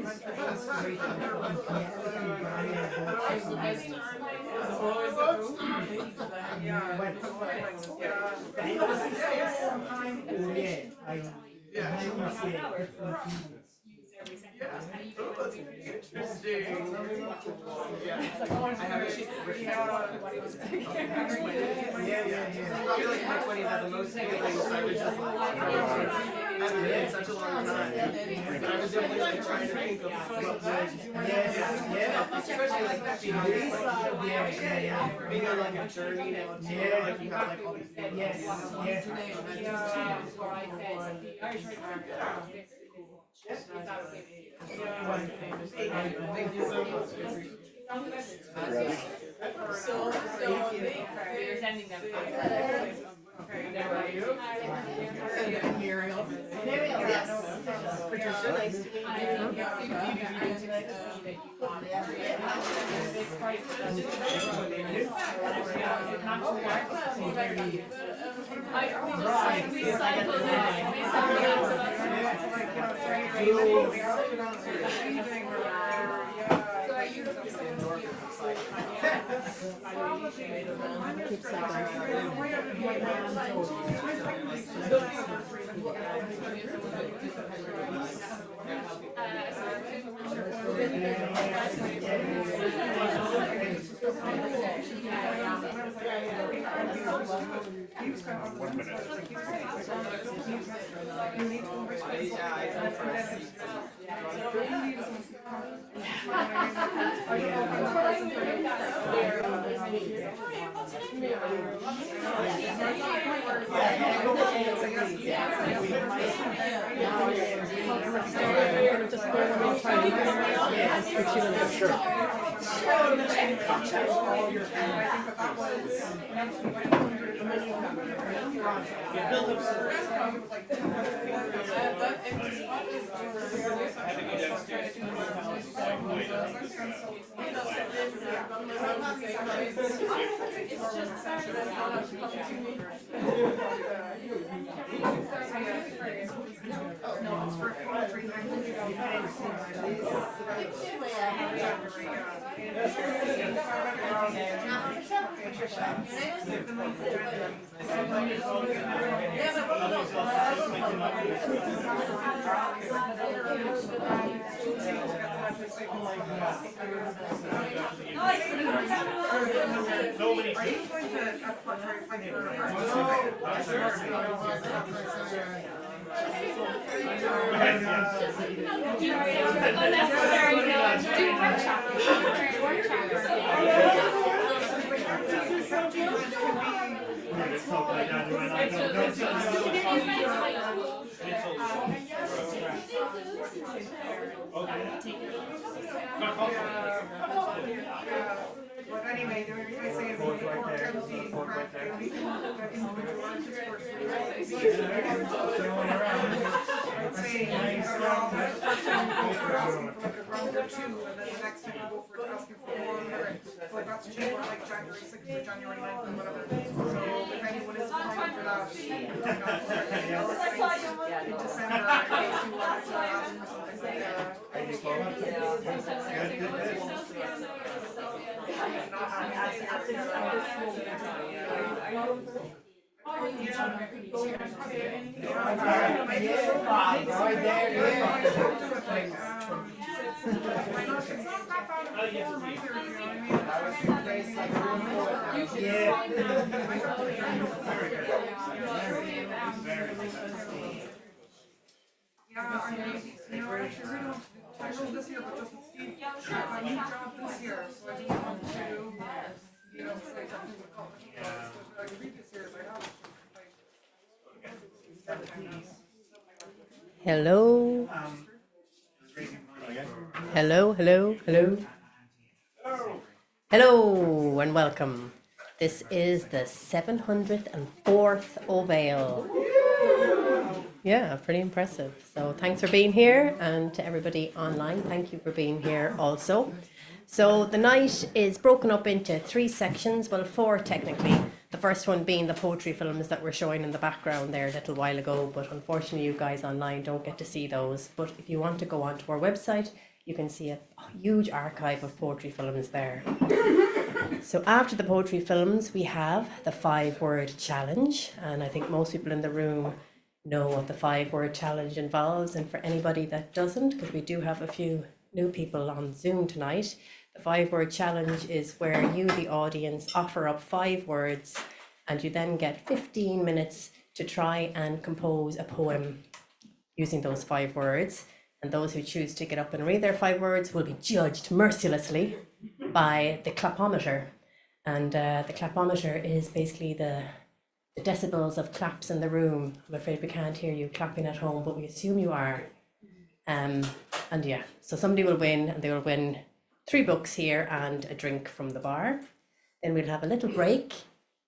Such a long time. And I was definitely like trying to think of especially like that being being on like a journey now too. Like you have like all these things. Thank you so much. So they're sending them. Muriel. Patricia, nice to But anyway, the only reason I say is round or two, and then the next time you go for asking for more, so like that's cheaper, like January 6th or January 9th or whatever. So if anyone is applying for that, in December, in case you want to ask for something I know this year, but just with Steve, I need a job this year, so I didn't want to, say something with college. But like previous years, I have. Hello. Hello. Hello, and welcome. This is the 704th Ovale. Yeah, pretty impressive. So thanks for being here, and to everybody online, thank you for being here also. So the night is broken up into 3 sections, well 4 technically. The first one being the poetry films that were showing in the background there a little while ago, but unfortunately you guys online don't get to see those. But if you want to go onto our website, you can see a huge archive of poetry films there. So after the poetry films, we have the 5-word challenge. And I think most people in the room know what the 5-word challenge involves. And for anybody that doesn't, because we do have a few new people on Zoom tonight, the 5-word challenge is where you, the audience, offer up 5 words, and you then get 15 minutes to try and compose a poem using those 5 words. And those who choose to get up and read their 5 words will be judged mercilessly by the clapometer. And the clapometer is basically the decibels of claps in the room. I'm afraid we can't hear you clapping at home, but we assume you are. And yeah, so somebody will win, and they will win 3 books here and a drink from the bar. Then we'll have a little break.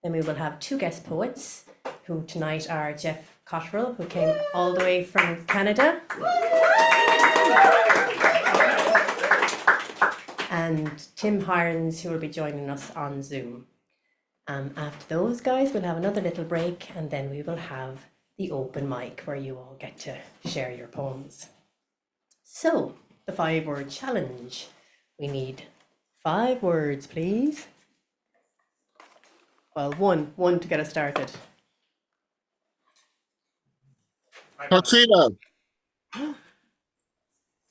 Then we will have 2 guest poets, who tonight are Jeff Cottrill, who came all the way from Canada, and Tim Hirons, who will be joining us on Zoom. After those guys, we'll have another little break, and then we will have the open mic where you all get to share your poems. So, the 5-word challenge. We need 5 words, please. Well, one to get us started. Tuxedo.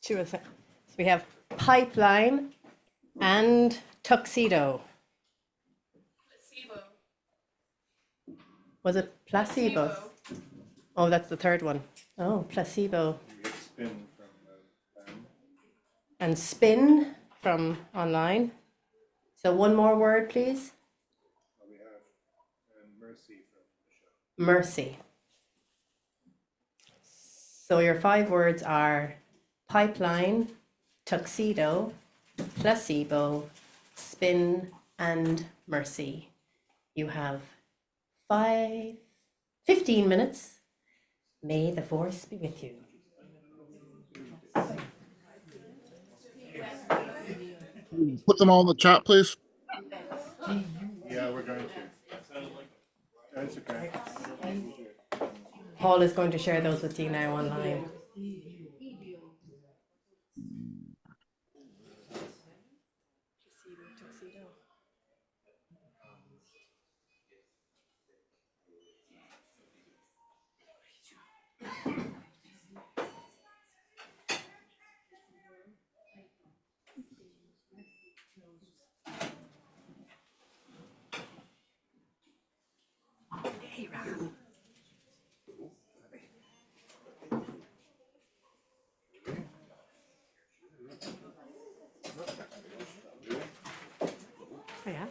So we have pipeline and tuxedo. Placebo. Was it placebo? Oh, that's the third one. Oh, placebo. Spin from the And spin from online. So one more word, please. we have Mercy from the show. Mercy. So your 5 words are pipeline, tuxedo, placebo, spin, and mercy. You have 15 minutes. May the force be with you. Put them all in the chat, please. Yeah, we're going to. That's okay. Paul is going to share those with you now online. Hey, Ram. Oh, yeah.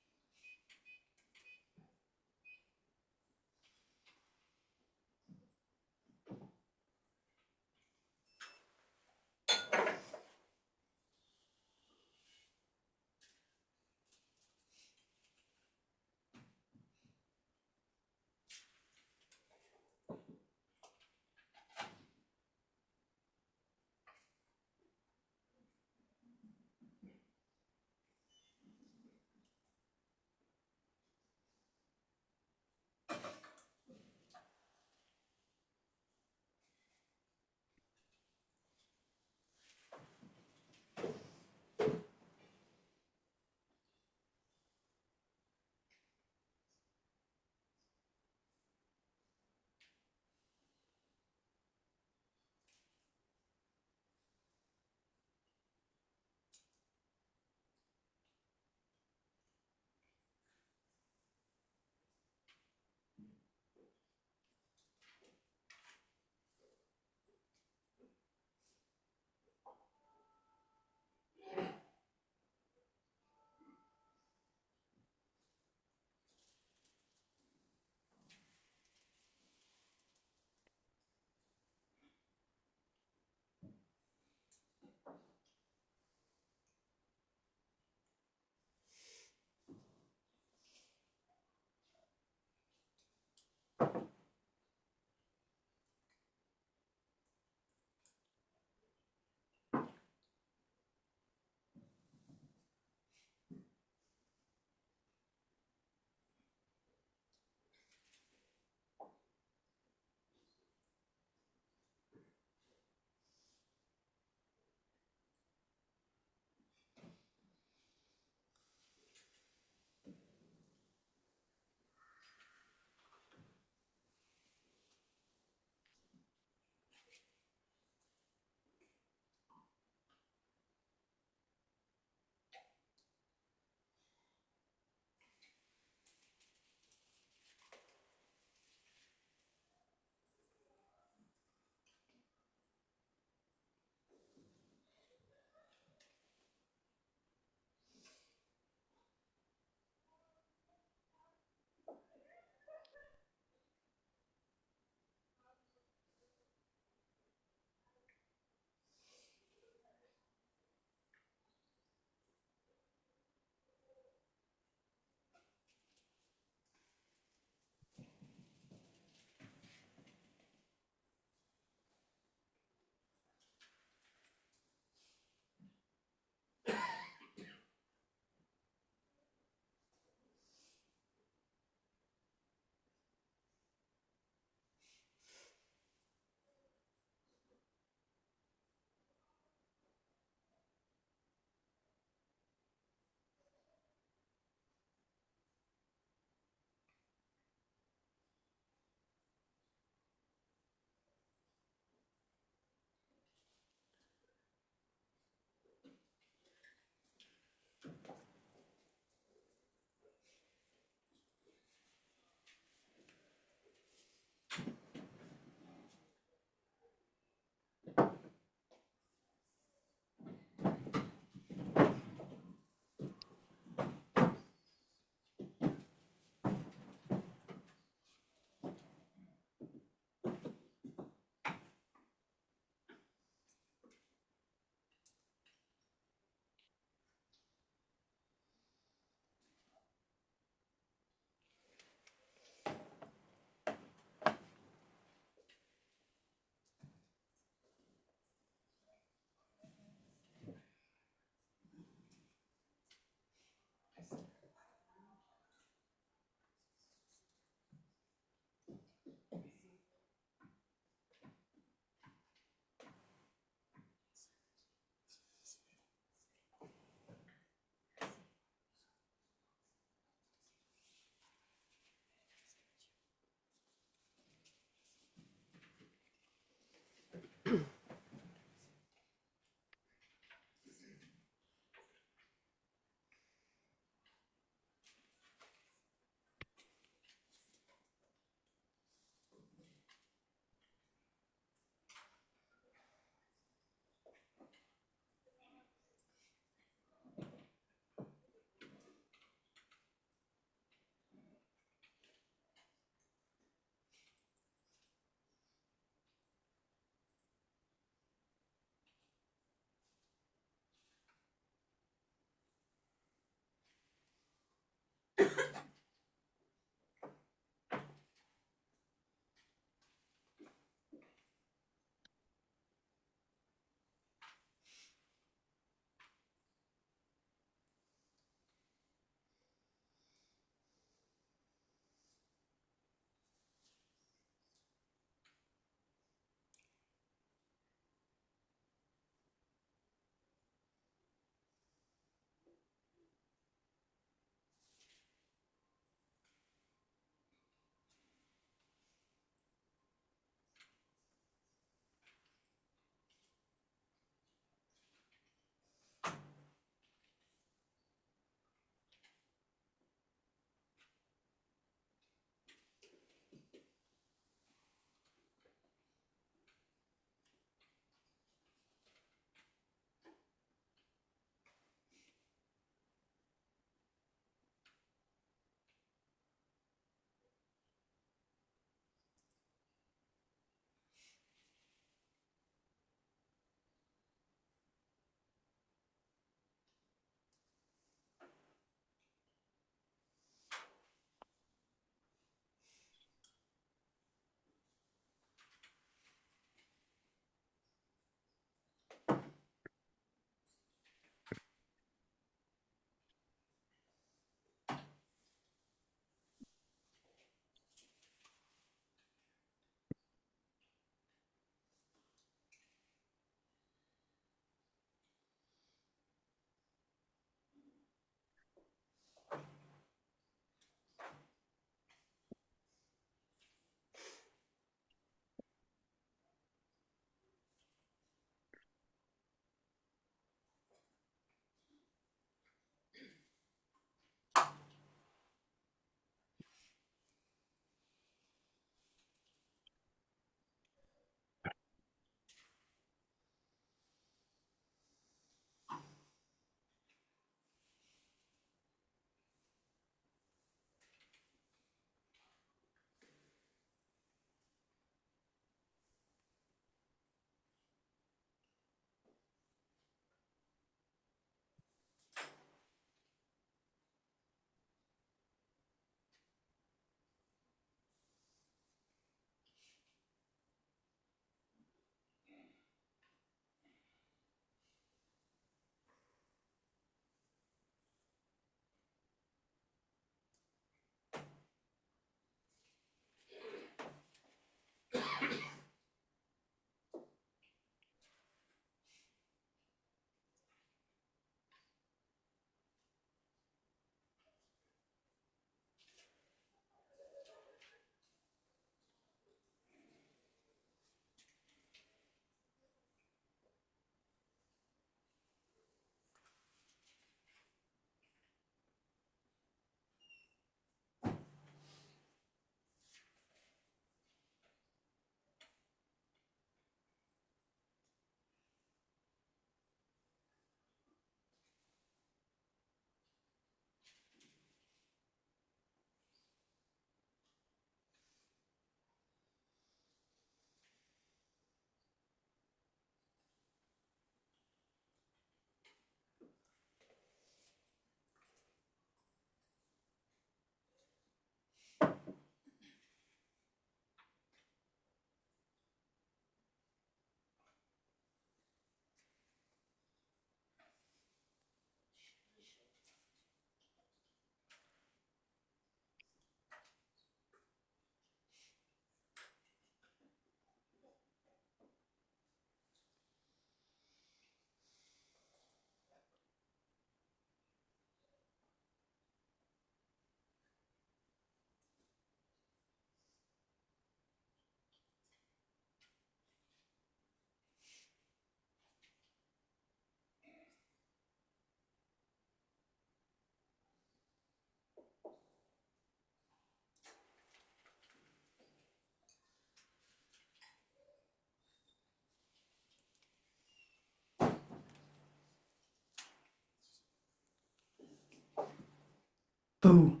Boo.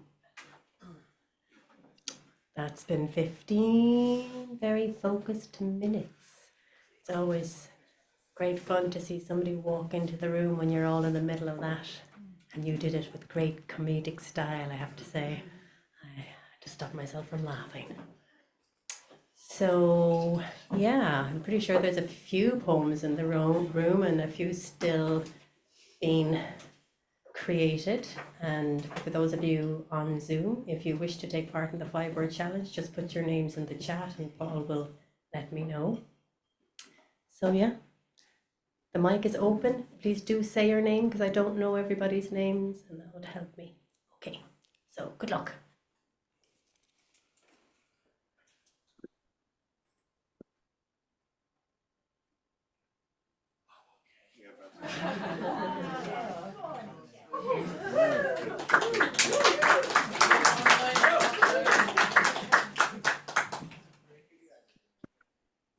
That's been 15 very focused minutes. It's always great fun to see somebody walk into the room when you're all in the middle of that. And you did it with great comedic style, I have to say. I had to stop myself from laughing. So, yeah, I'm pretty sure there's a few poems in the room and a few still being created. And for those of you on Zoom, if you wish to take part in the 5-word challenge, just put your names in the chat and Paul will let me know. So yeah, the mic is open. Please do say your name because I don't know everybody's names and that would help me. Okay, so good luck.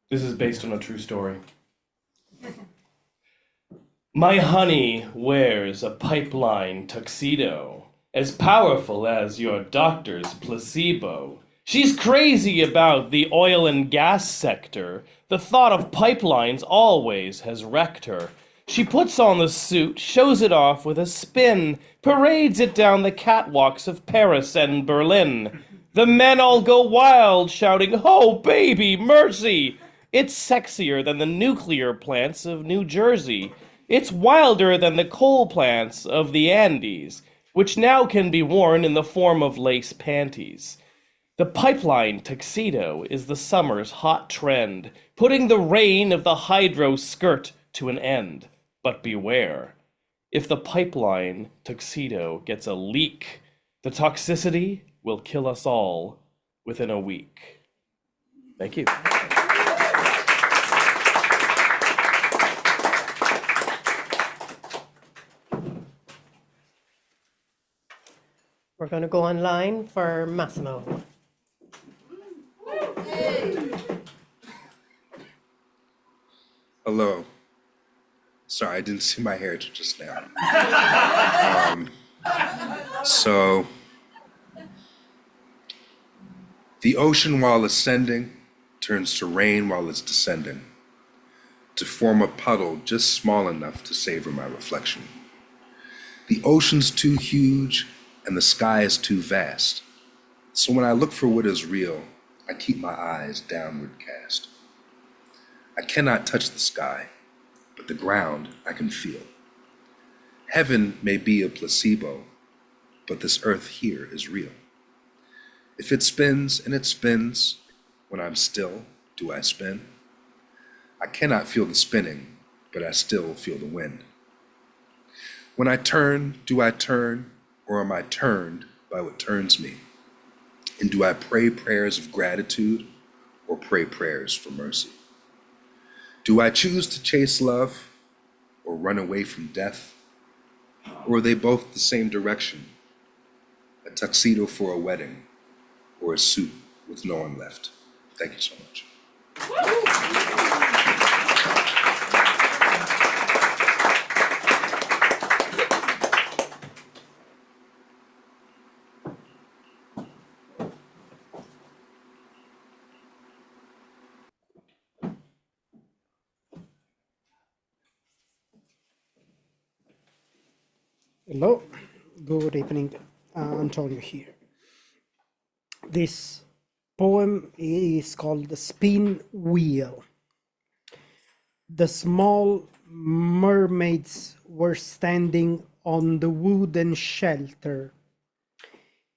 This is based on a true story. My honey wears a pipeline tuxedo, as powerful as your doctor's placebo. She's crazy about the oil and gas sector. The thought of pipelines always has wrecked her. She puts on the suit, shows it off with a spin, parades it down the catwalks of Paris and Berlin. The men all go wild, shouting, "Oh, baby, mercy!" It's sexier than the nuclear plants of New Jersey. It's wilder than the coal plants of the Andes, which now can be worn in the form of lace panties. The pipeline tuxedo is the summer's hot trend, putting the reign of the hydro skirt to an end. But beware, if the pipeline tuxedo gets a leak, the toxicity will kill us all within a week. Thank you. We're going to go online for Massimo. Hello. Sorry, I didn't see my hair till just now. So, the ocean while ascending turns to rain while it's descending, to form a puddle just small enough to savor my reflection. The ocean's too huge and the sky is too vast. So when I look for what is real, I keep my eyes downward cast. I cannot touch the sky, but the ground I can feel. Heaven may be a placebo, but this earth here is real. If it spins and it spins, when I'm still, do I spin? I cannot feel the spinning, but I still feel the wind. When I turn, do I turn, or am I turned by what turns me? And do I pray prayers of gratitude or pray prayers for mercy? Do I choose to chase love or run away from death? Or are they both the same direction? A tuxedo for a wedding or a suit with no one left? Thank you so much. Hello, good evening. Antonio here. This poem is called The Spin Wheel. The small mermaids were standing on the wooden shelter,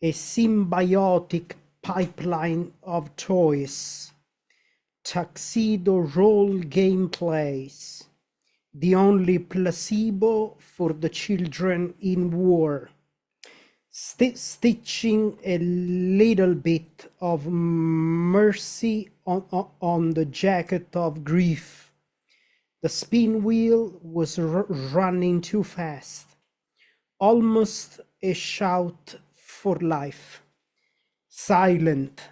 a symbiotic pipeline of toys, tuxedo role gameplays, the only placebo for the children in war, stitching a little bit of mercy on the jacket of grief. The spin wheel was running too fast, almost a shout for life, silent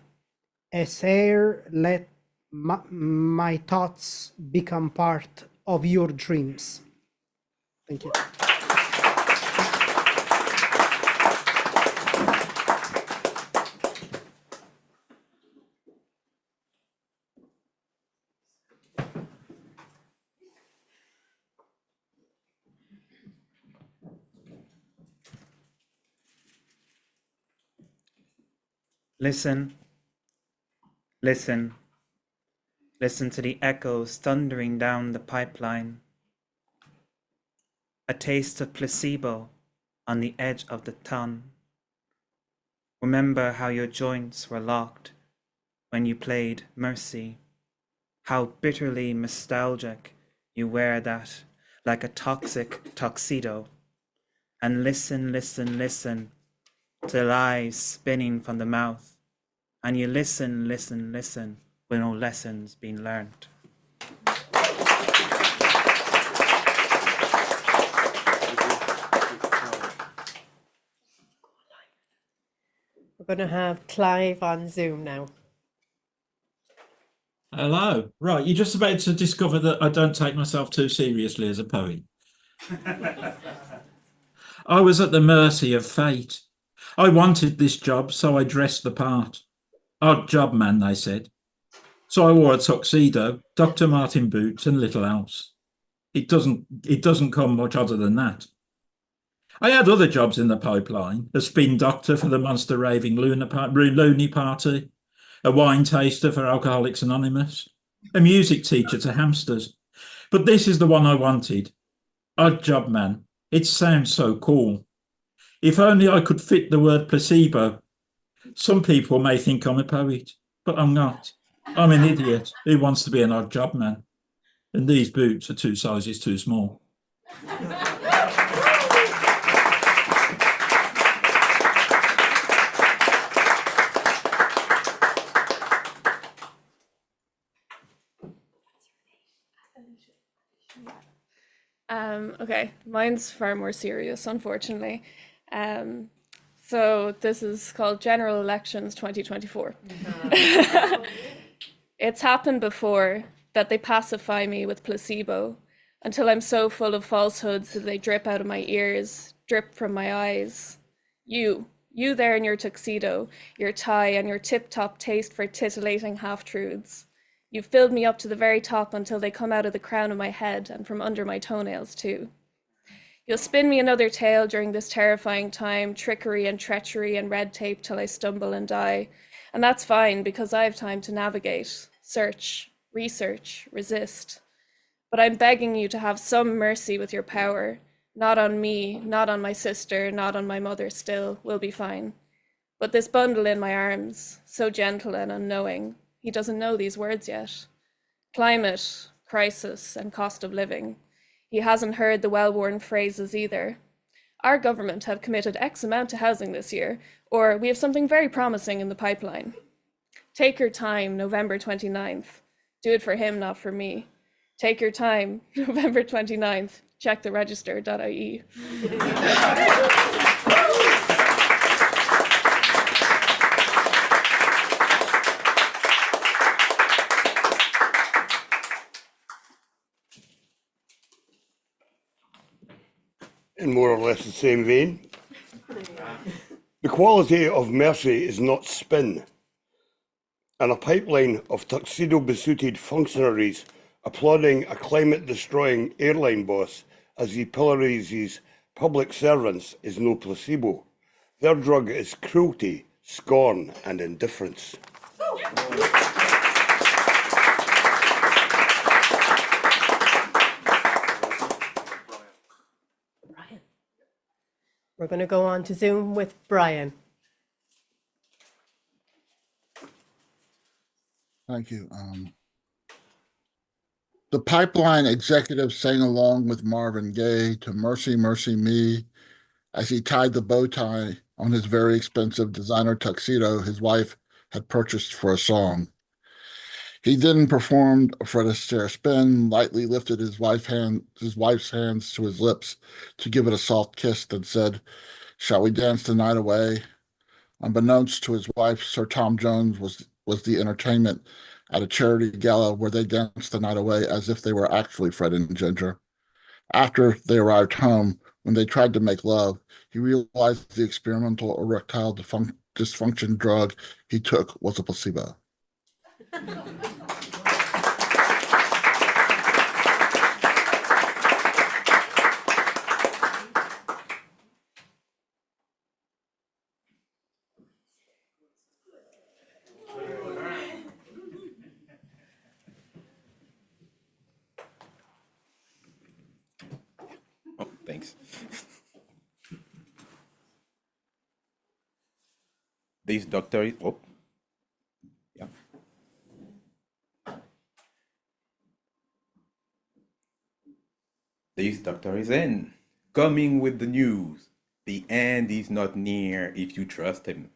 as air. Let my thoughts become part of your dreams. Thank you. Listen, listen, listen to the echoes thundering down the pipeline. A taste of placebo on the edge of the tongue. Remember how your joints were locked when you played Mercy, how bitterly nostalgic you wear that like a toxic tuxedo. And listen, listen, listen to lies spinning from the mouth. And you listen, listen, listen with no lessons being learned. We're going to have Clive on Zoom now. Hello. Right, you're just about to discover that I don't take myself too seriously as a poet. I was at the mercy of fate. I wanted this job, so I dressed the part. Odd job, man, they said. So I wore a tuxedo, Dr. Martin boots, and little else. It doesn't come much odder than that. I had other jobs in the pipeline: a spin doctor for the monster raving loony party, a wine taster for Alcoholics Anonymous, a music teacher to hamsters. But this is the one I wanted. Odd job, man. It sounds so cool. If only I could fit the word placebo. Some people may think I'm a poet, but I'm not. I'm an idiot who wants to be an odd job man. And these boots are 2 sizes too small. Okay, mine's far more serious, unfortunately. So this is called General Elections 2024. It's happened before that they pacify me with placebo until I'm so full of falsehoods that they drip out of my ears, drip from my eyes. You there in your tuxedo, your tie, and your tip-top taste for titillating half-truths. You've filled me up to the very top until they come out of the crown of my head and from under my toenails too. You'll spin me another tale during this terrifying time, trickery and treachery and red tape till I stumble and die. And that's fine because I have time to navigate, search, research, resist. But I'm begging you to have some mercy with your power. Not on me, not on my sister, not on my mother still, we'll be fine. But this bundle in my arms, so gentle and unknowing, he doesn't know these words yet. Climate, crisis, and cost of living. He hasn't heard the well-worn phrases either. Our government have committed X amount to housing this year, or we have something very promising in the pipeline. Take your time, November 29th. Do it for him, not for me. Take your time, November 29th. Check the register.ie. In more or less the same vein, the quality of mercy is not spin, and a pipeline of tuxedo-besuited functionaries applauding a climate-destroying airline boss as he pillories public servants is no placebo. Their drug is cruelty, scorn, and indifference. We're going to go on to Zoom with Brian. Thank you. The pipeline executive sang along with Marvin Gaye to Mercy, Mercy Me as he tied the bow tie on his very expensive designer tuxedo his wife had purchased for a song. He then performed a Fred Astaire spin, lightly lifted his wife's hands to his lips to give it a soft kiss, then said, "Shall we dance the night away?" Unbeknownst to his wife, Sir Tom Jones was the entertainment at a charity gala where they danced the night away as if they were actually Fred and Ginger. After they arrived home, when they tried to make love, he realized the experimental erectile dysfunction drug he took was a placebo. Thanks. This doctor is. Oh. Yeah. This doctor is in. Coming with the news. The end is not near if you trust him.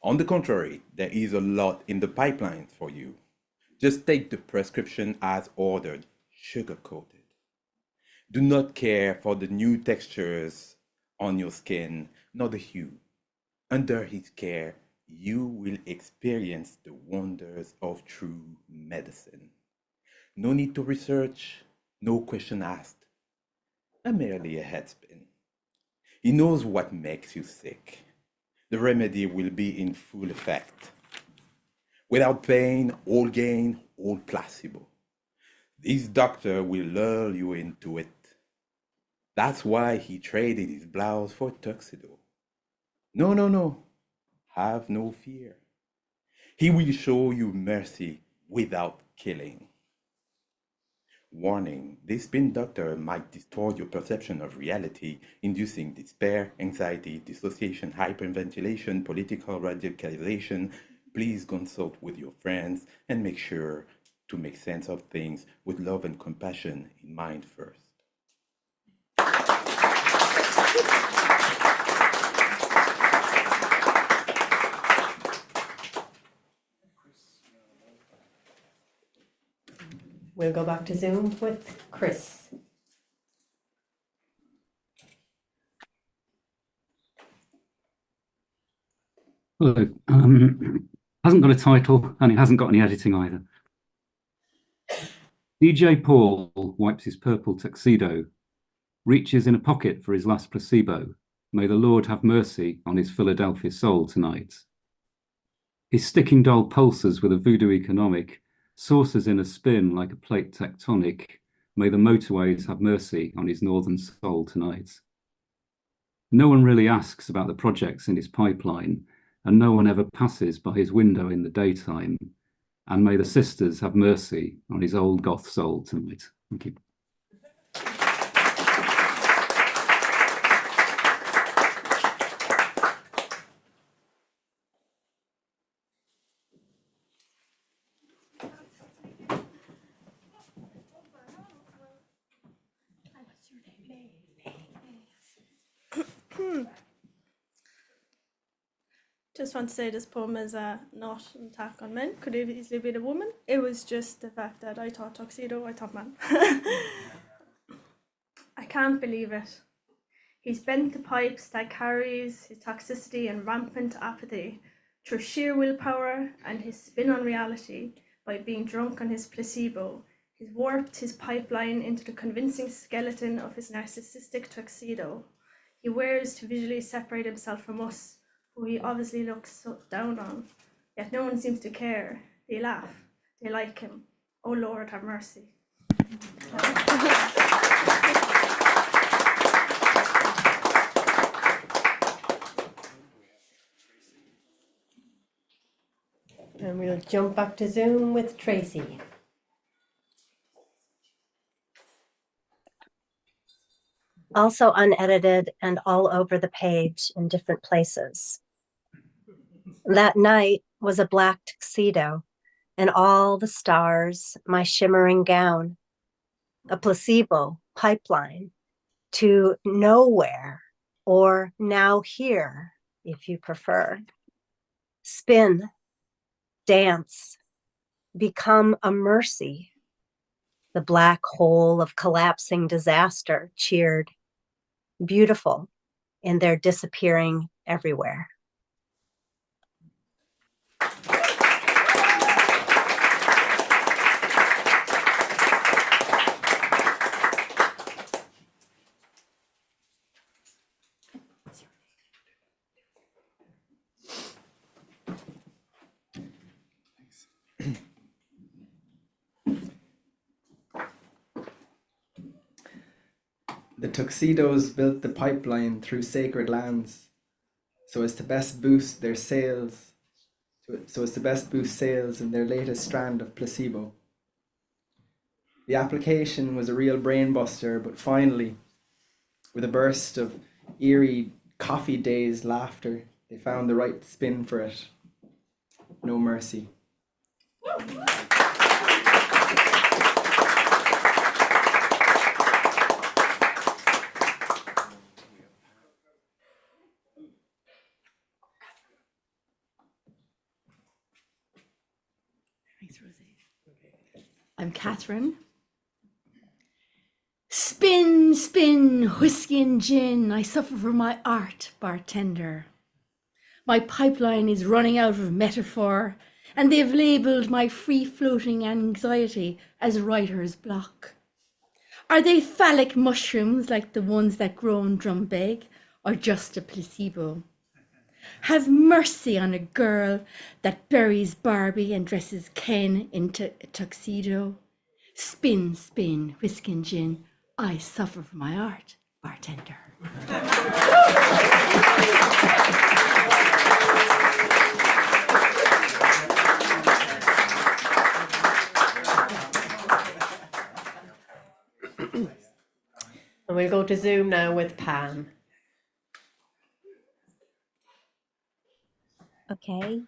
On the contrary, there is a lot in the pipeline for you. Just take the prescription as ordered, sugar-coated. Do not care for the new textures on your skin, nor the hue. Under his care, you will experience the wonders of true medicine. No need to research, no question asked, merely a head spin. He knows what makes you sick. The remedy will be in full effect. Without pain, all gain, all placebo. This doctor will lure you into it. That's why he traded his blouse for tuxedo. No, no, no. Have no fear. He will show you mercy without killing. Warning, this spin doctor might distort your perception of reality, inducing despair, anxiety, dissociation, hyperventilation, political radicalization. Please consult with your friends and make sure to make sense of things with love and compassion in mind first. We'll go back to Zoom with Chris. Hello. Hasn't got a title and it hasn't got any editing either. DJ Paul wipes his purple tuxedo, reaches in a pocket for his last placebo. May the Lord have mercy on his Philadelphia soul tonight. His sticking doll pulses with a voodoo economic, saucers in a spin like a plate tectonic. May the motorways have mercy on his northern soul tonight. No one really asks about the projects in his pipeline, and no one ever passes by his window in the daytime. And may the sisters have mercy on his old goth soul tonight. Thank you. Just want to say this poem is not an attack on men. Could have easily been a woman. It was just the fact that I thought tuxedo, I thought man. I can't believe it. He's bent the pipes that carries his toxicity and rampant apathy through sheer willpower and his spin on reality by being drunk on his placebo. He's warped his pipeline into the convincing skeleton of his narcissistic tuxedo. He wears to visually separate himself from us, who he obviously looks so down on. Yet no one seems to care. They laugh. They like him. Oh Lord, have mercy. And we'll jump back to Zoom with Tracy. Also unedited and all over the page in different places. That night was a black tuxedo and all the stars, my shimmering gown, a placebo pipeline to nowhere or now here, if you prefer. Spin, dance, become a mercy. The black hole of collapsing disaster cheered, beautiful in their disappearing everywhere. The tuxedos built the pipeline through sacred lands so as to best boost their sales, in their latest strand of placebo. The application was a real brain buster, but finally, With a burst of eerie coffee dazed laughter, they found the right spin for it. No mercy. Thanks, Rosie. I'm Catherine. Spin, spin, whiskey and gin, I suffer for my art, bartender. My pipeline is running out of metaphor, and they've labelled my free-floating anxiety as writer's block. Are they phallic mushrooms like the ones that grow in Drumbeg, or just a placebo? Have mercy on a girl that buries Barbie and dresses Ken into a tuxedo. Spin, spin, whiskey and gin, I suffer for my art, bartender. And we'll go to Zoom now with Pam. Okay.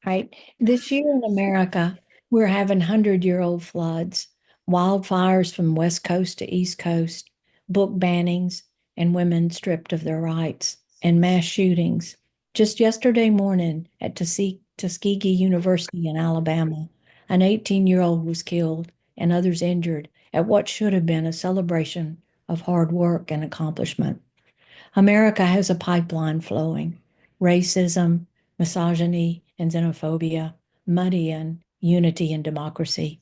Right. This year in America, we're having 100-year-old floods, wildfires from West Coast to East Coast, book bannings, and women stripped of their rights, and mass shootings. Just yesterday morning at Tuskegee University in Alabama, an 18-year-old was killed and others injured at what should have been a celebration of hard work and accomplishment. America has a pipeline flowing. Racism, misogyny, and xenophobia, muddying unity and democracy.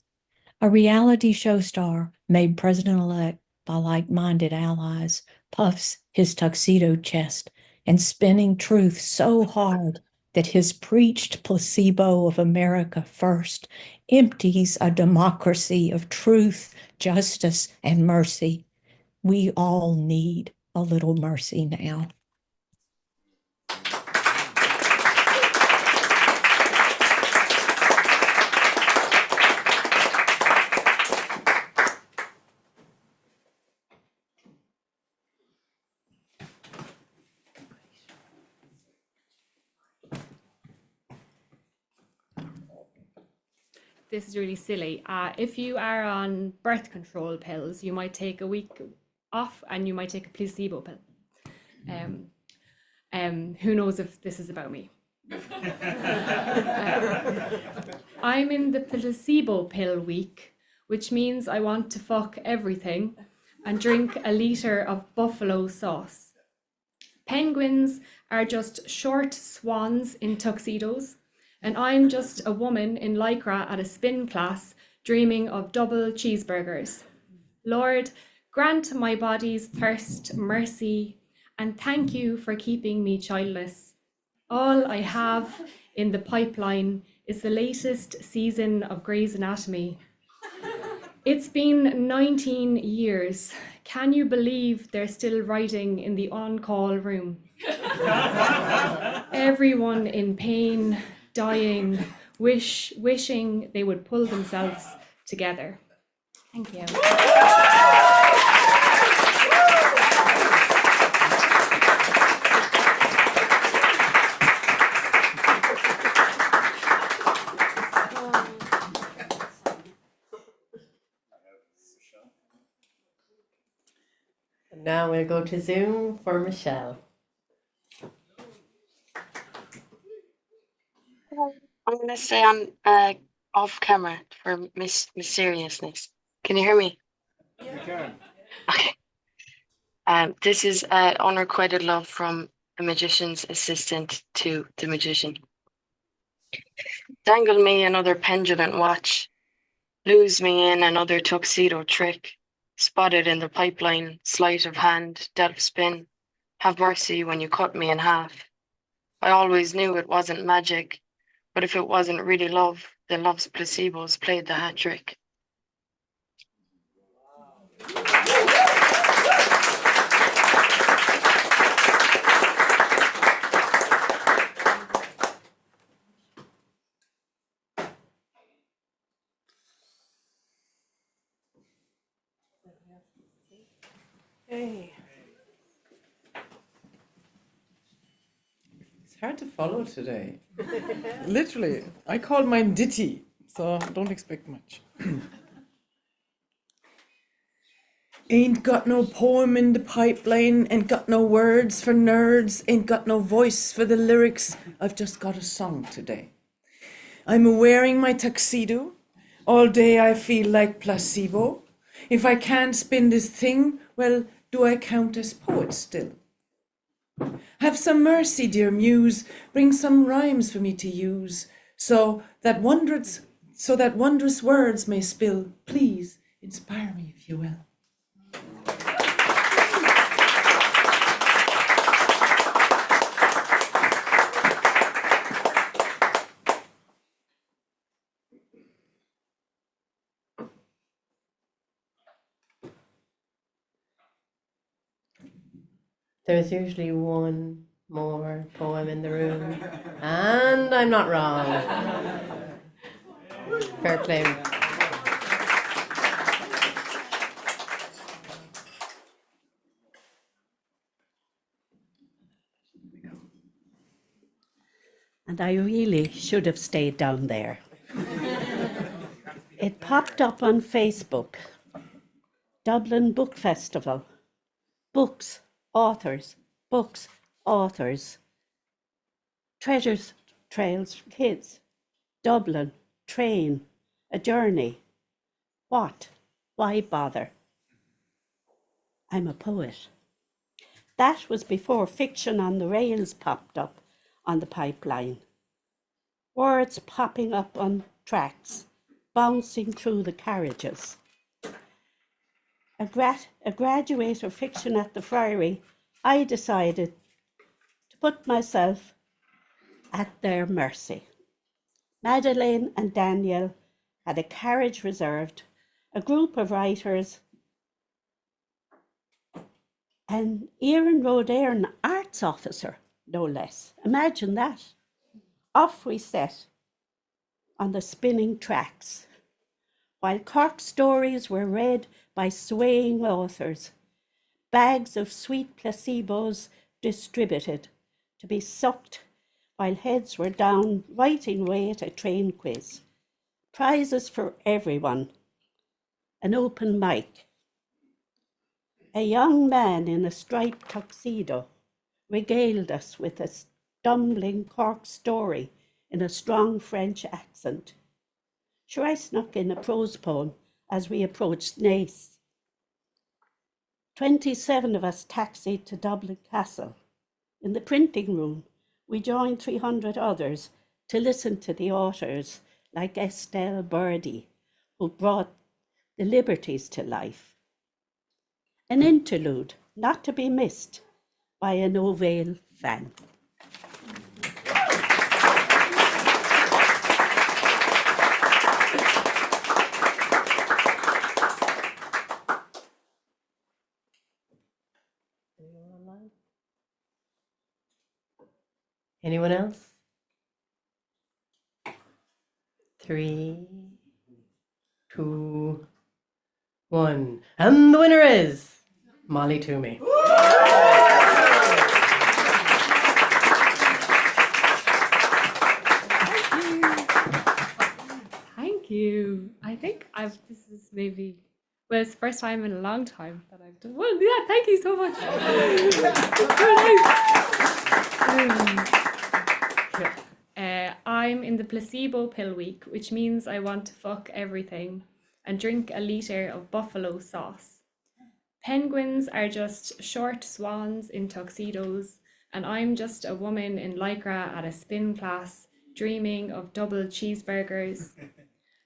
A reality show star made president-elect by like-minded allies puffs his tuxedo chest and spinning truth so hard that his preached placebo of America first empties a democracy of truth, justice, and mercy. We all need a little mercy now. This is really silly. If you are on birth control pills, you might take a week off and you might take a placebo pill. Who knows if this is about me? I'm in the placebo pill week, which means I want to fuck everything and drink a litre of buffalo sauce. Penguins are just short swans in tuxedos, and I'm just a woman in lycra at a spin class dreaming of double cheeseburgers. Lord, grant my body's thirst mercy, and thank you for keeping me childless. All I have in the pipeline is the latest season of Grey's Anatomy. It's been 19 years. Can you believe they're still writing in the on-call room? Everyone in pain, dying, wishing they would pull themselves together. Thank you. And now we'll go to Zoom for Michelle. I'm going to stay on off camera for mysteriousness. Can you hear me? You can. Okay. This is unrequited love from a magician's assistant to the magician. Dangle me another pendulum watch. Lose me in another tuxedo trick. Spotted in the pipeline, sleight of hand, dealt spin. Have mercy when you cut me in half. I always knew it wasn't magic, but if it wasn't really love, then love's placebos played the hat trick. hard to follow today. Literally, I called mine Ditty, so don't expect much. Ain't got no poem in the pipeline, ain't got no words for nerds, ain't got no voice for the lyrics. I've just got a song today. I'm wearing my tuxedo. All day I feel like placebo. If I can't spin this thing, well, do I count as poet still? Have some mercy, dear muse, bring some rhymes for me to use, so that wondrous words may spill. Please inspire me if you will. There's usually one more poem in the room, and I'm not wrong. Fair claim. And I really should have stayed down there. It popped up on Facebook. Dublin Book Festival. Books, authors, books, authors. Treasures, trails for kids. Dublin, train, a journey. What? Why bother? I'm a poet. That was before fiction on the rails popped up on the pipeline. Words popping up on tracks, bouncing through the carriages. A graduate of fiction at the Friary, I decided to put myself at their mercy. Madeleine and Daniel had a carriage reserved, a group of writers, and Éireann Rodairn, arts officer, no less. Imagine that. Off we set on the spinning tracks, while Cork stories were read by swaying authors, bags of sweet placebos distributed to be sucked while heads were down writing away at a train quiz. Prizes for everyone. An open mic. A young man in a striped tuxedo regaled us with a stumbling Cork story in a strong French accent. Sure, I snuck in a prose poem as we approached Naas. 27 of us taxied to Dublin Castle. In the printing room, we joined 300 others to listen to the authors like Estelle Birdie, who brought the liberties to life. An interlude not to be missed by an Ovale fan. Anyone else? 3, 2, 1. And the winner is Molly Toomey. Thank you. I think this is maybe, well, it's the first time in a long time that I've done. Well, yeah, thank you so much. I'm in the placebo pill week, which means I want to fuck everything and drink a litre of buffalo sauce. Penguins are just short swans in tuxedos, and I'm just a woman in lycra at a spin class, dreaming of double cheeseburgers.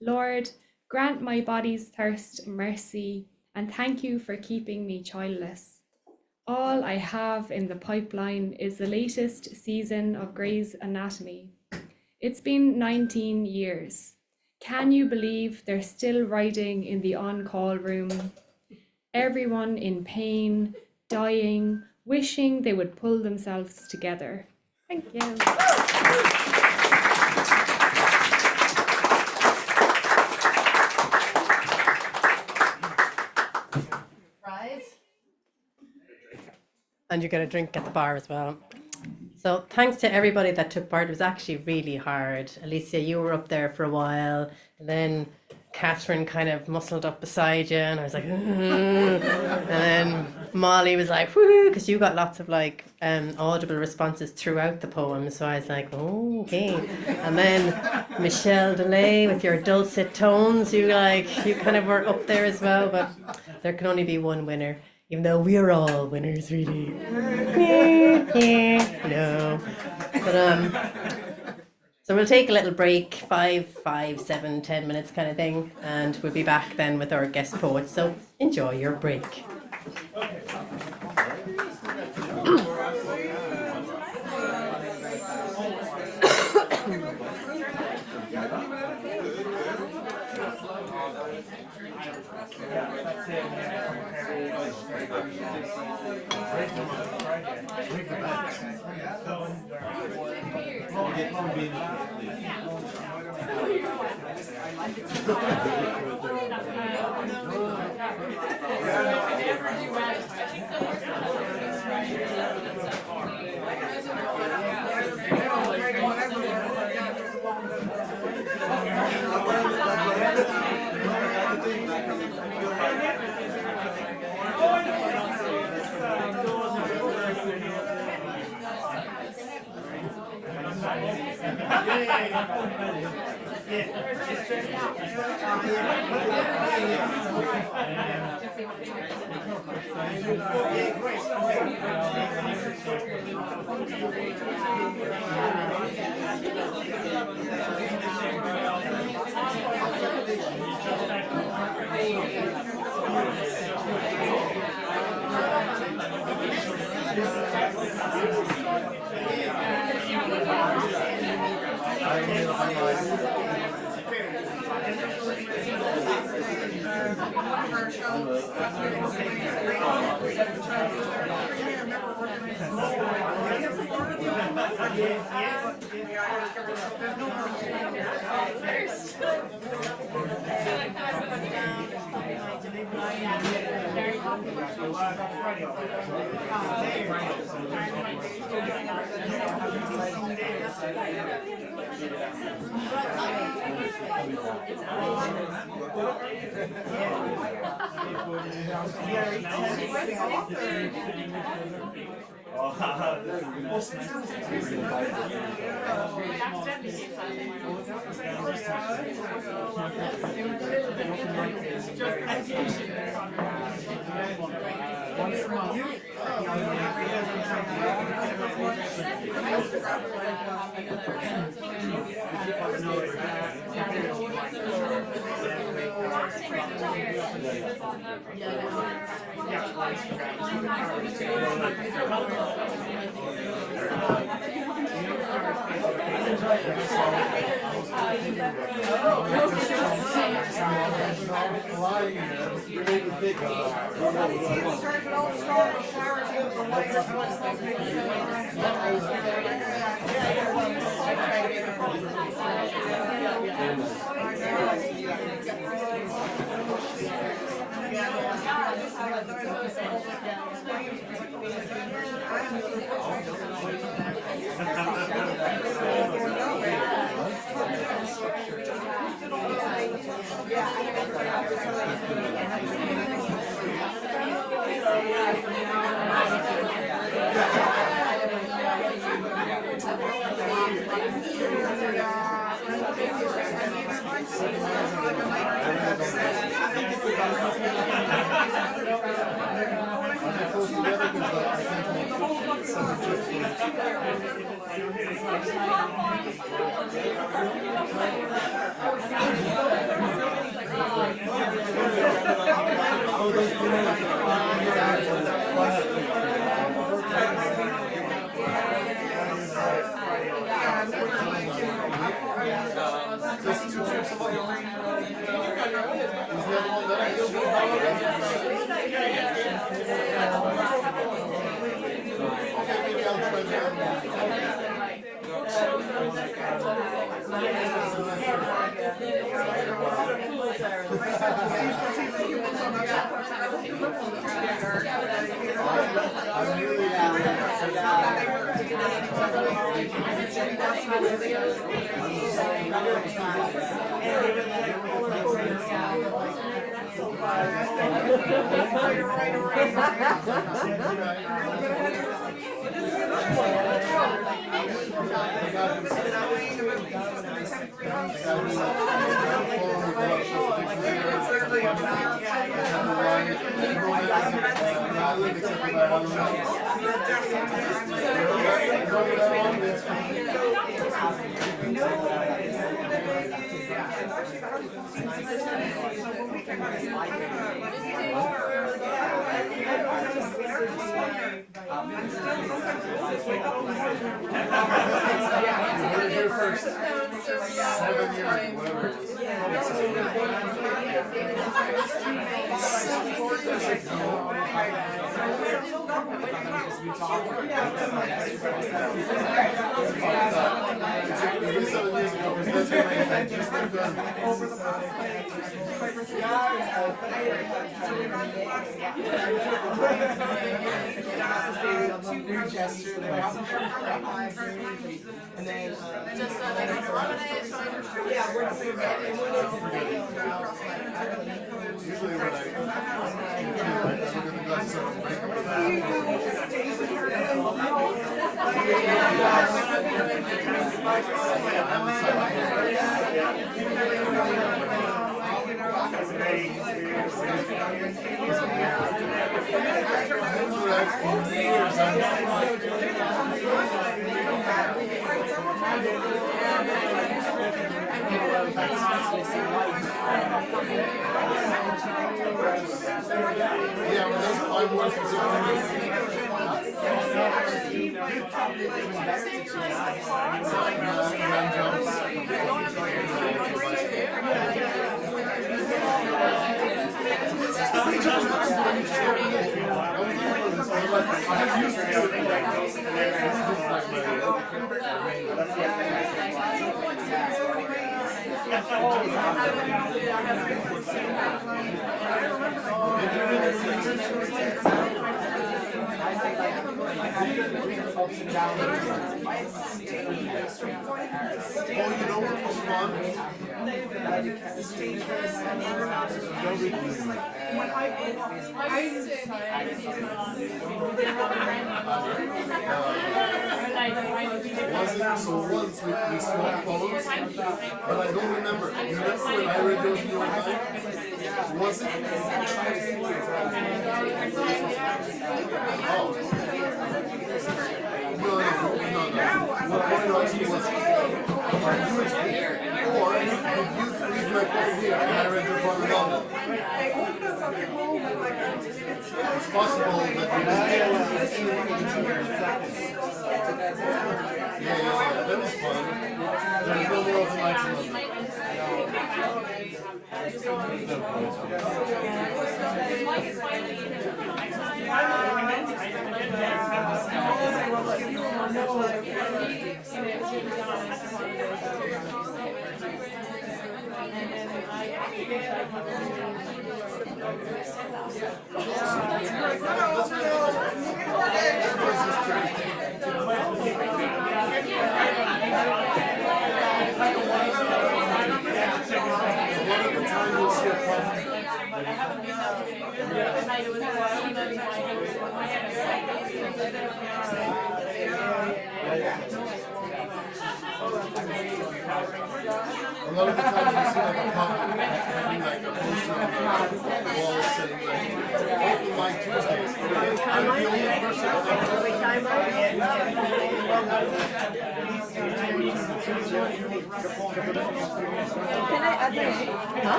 Lord, grant my body's thirst mercy, and thank you for keeping me childless. All I have in the pipeline is the latest season of Grey's Anatomy. It's been 19 years. Can you believe they're still writing in the on-call room? Everyone in pain, dying, wishing they would pull themselves together. Thank you. And you get a drink at the bar as well. So thanks to everybody that took part. It was actually really hard. Alicia, you were up there for a while, and then Catherine kind of muscled up beside you, and I was like, and then Molly was like, whoo, because you got lots of like audible responses throughout the poem. So I was like, oh, okay. And then Michelle Delay with your dulcet tones, you kind of were up there as well. But there can only be one winner, even though we're all winners, really. No. But so we'll take a little break, 5, 7, 10 minutes kind of thing, and we'll be back then with our guest poets. So enjoy your break.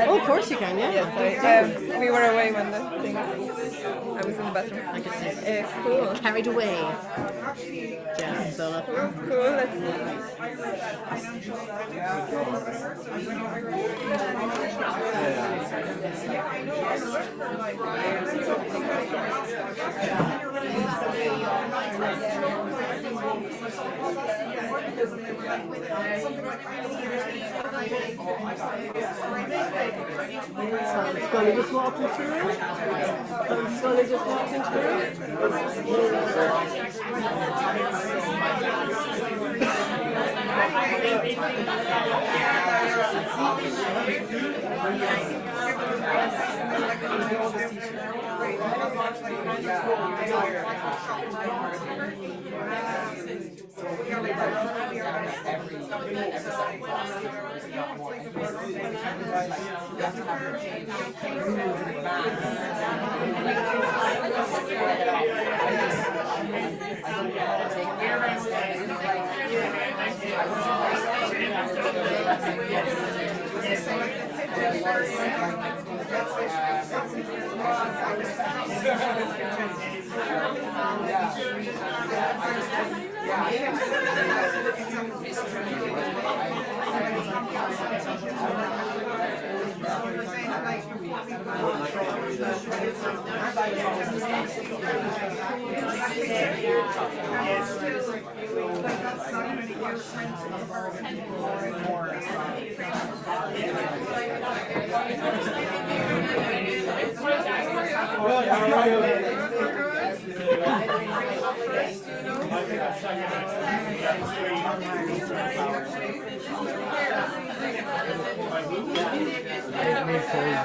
Oh, of course you can, yeah. We were away when the thing. I was in the bathroom. I could see. Cool. Carried away. Yeah, so Cool. Let's see. Scully just walking through. Scully just walking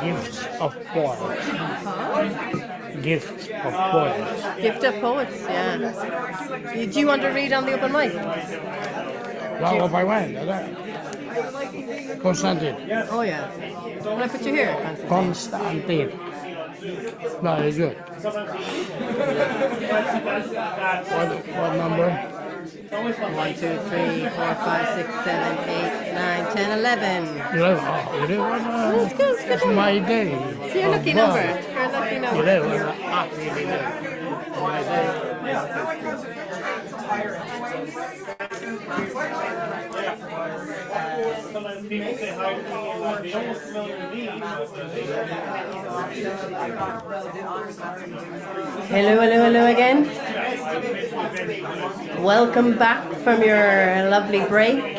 Gifts of poets. Gifts of poets. Gift of poets, yeah. Do you want to read on the open mic? Well, if I went, Constantine. Oh yeah. Can I put you here, Constantine. No, it's good. What number? 1, 2, 3, 4, 5, 6, 7, 8, 9, 10, 11. 11. Oh, 11. It's good, it's good. That's my day. It's your lucky number. Your lucky number. 11. My day. Hello, hello, hello again. Welcome back from your lovely break.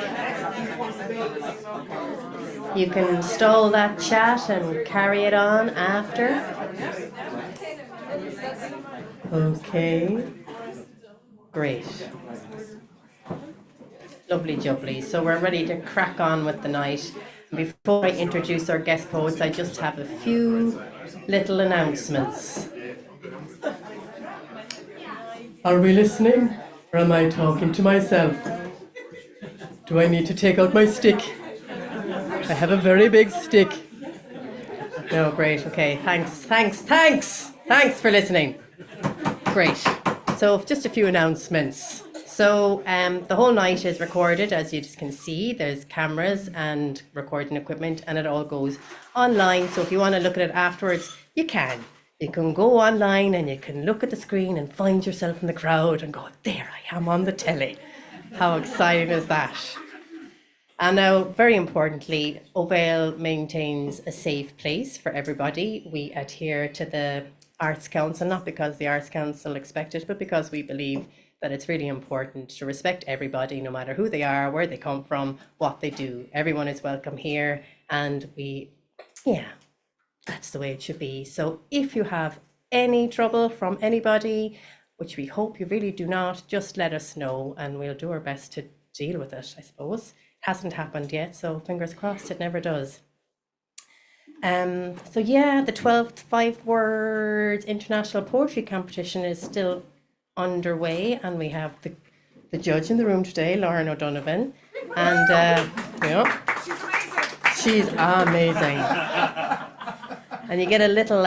You can stall that chat and carry it on after. Okay. Great. Lovely jubbly. So we're ready to crack on with the night. Before I introduce our guest poets, I just have a few little announcements. Are we listening? Or am I talking to myself? Do I need to take out my stick? I have a very big stick. No, great. Okay, thanks for listening. Great. So just a few announcements. So the whole night is recorded, as you can see. There's cameras and recording equipment, and it all goes online. So if you want to look at it afterwards, you can. You can go online and you can look at the screen and find yourself in the crowd and go, there I am on the telly. How exciting is that? And now, very importantly, Ovale maintains a safe place for everybody. We adhere to the Arts Council, not because the Arts Council expect it, but because we believe that it's really important to respect everybody, no matter who they are, where they come from, what they do. Everyone is welcome here, and that's the way it should be. So if you have any trouble from anybody, which we hope you really do not, just let us know and we'll do our best to deal with it, I suppose. It hasn't happened yet, so fingers crossed it never does. The 12th 5 Words International Poetry Competition is still underway, and we have the judge in the room today, Lauren O'Donovan, and she's amazing. And you get a little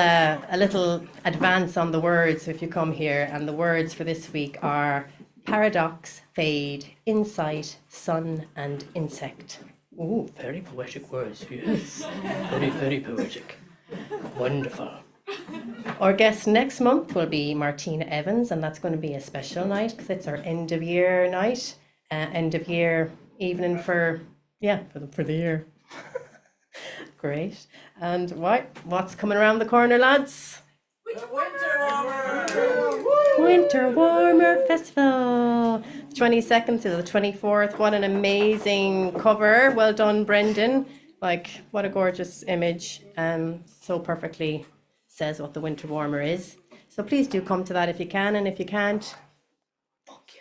advance on the words if you come here, and the words for this week are paradox, fade, insight, sun, and insect. Oh, very poetic words, yes. Very, very poetic. Wonderful. Our guest next month will be Martina Evans, and that's going to be a special night because it's our end of year night, end of year evening for the year. Great. And what's coming around the corner, lads? Winter Warmer Festival. 22nd to the 24th. What an amazing cover. Well done, Brendan. Like, what a gorgeous image. So perfectly says what the winter warmer is. So please do come to that if you can, and if you can't, fuck you.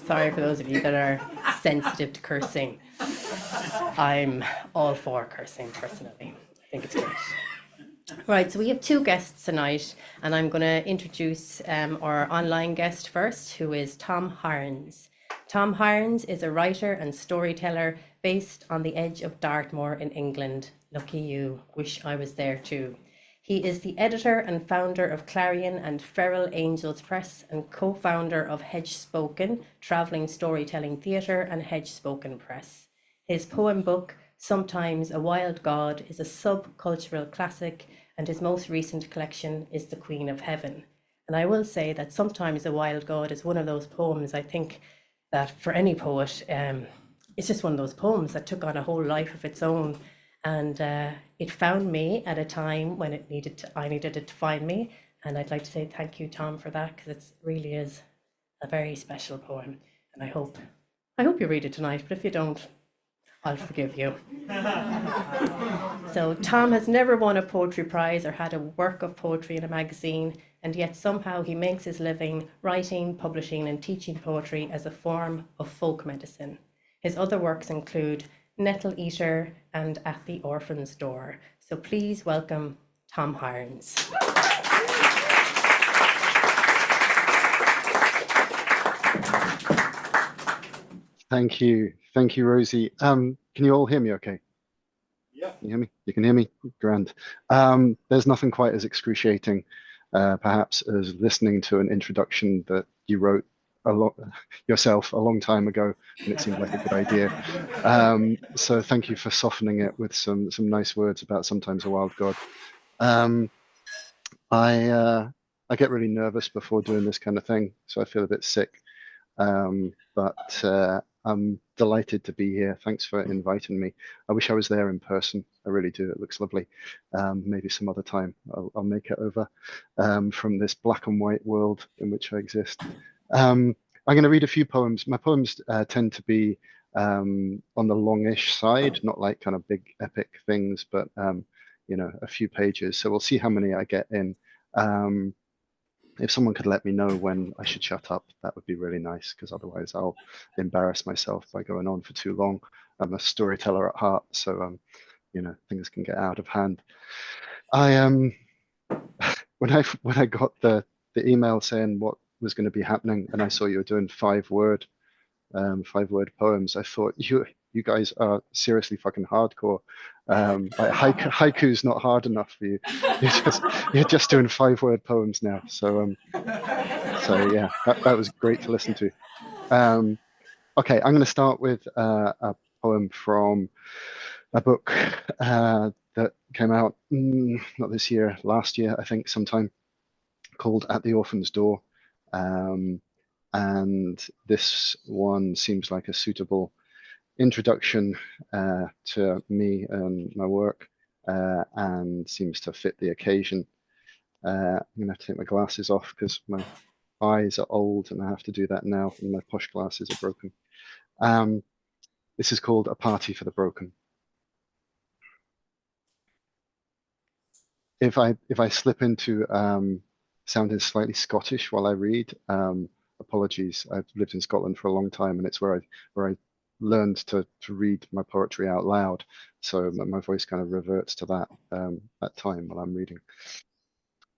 Sorry for those of you that are sensitive to cursing. I'm all for cursing personally. I think it's great. Right, so we have two guests tonight, and I'm going to introduce our online guest first, who is Tom Hirons. Tom Hirons is a writer and storyteller based on the edge of Dartmoor in England. Lucky you, wish I was there too. He is the editor and founder of Clarion and Feral Angels Press and co-founder of Hedge Spoken, travelling storytelling theatre, and Hedge Spoken Press. His poem book, Sometimes a Wild God, is a subcultural classic, and his most recent collection is The Queen of Heaven. And I will say that Sometimes a Wild God is one of those poems, I think, that for any poet, it's just one of those poems that took on a whole life of its own. And it found me at a time when I needed it to find me. And I'd like to say thank you, Tom, for that, because it really is a very special poem. And I hope you read it tonight, but if you don't, I'll forgive you. So Tom has never won a poetry prize or had a work of poetry in a magazine, and yet somehow he makes his living writing, publishing, and teaching poetry as a form of folk medicine. His other works include Nettle Eater and At the Orphan's Door. So please welcome Tom Hirons. Thank you, Rosie. Can you all hear me okay? Yeah. Can you hear me? You can hear me? Grand. There's nothing quite as excruciating, perhaps, as listening to an introduction that you wrote yourself a long time ago, and it seemed like a good idea. So thank you for softening it with some nice words about Sometimes a Wild God. I get really nervous before doing this kind of thing, so I feel a bit sick. But I'm delighted to be here. Thanks for inviting me. I wish I was there in person. I really do. It looks lovely. Maybe some other time I'll make it over from this black and white world in which I exist. I'm going to read a few poems. My poems tend to be on the longish side, not like kind of big epic things, but a few pages. So we'll see how many I get in. If someone could let me know when I should shut up, that would be really nice, because otherwise I'll embarrass myself by going on for too long. I'm a storyteller at heart, so things can get out of hand. I when I got the email saying what was going to be happening, and I saw you were doing 5-word poems, I thought you guys are seriously fucking hardcore. Like haiku's not hard enough for you. You're just doing 5-word poems now. So yeah, that was great to listen to. Okay, I'm going to start with a poem from a book that came out not this year, last year, I think, sometime, called At the Orphan's Door. And this one seems like a suitable introduction to me and my work, and seems to fit the occasion. I'm going to have to take my glasses off because my eyes are old and I have to do that now, and my posh glasses are broken. This is called A Party for the Broken. If I slip into sounding slightly Scottish while I read, apologies. I've lived in Scotland for a long time, and it's where I learned to read my poetry out loud, so my voice kind of reverts to that time while I'm reading.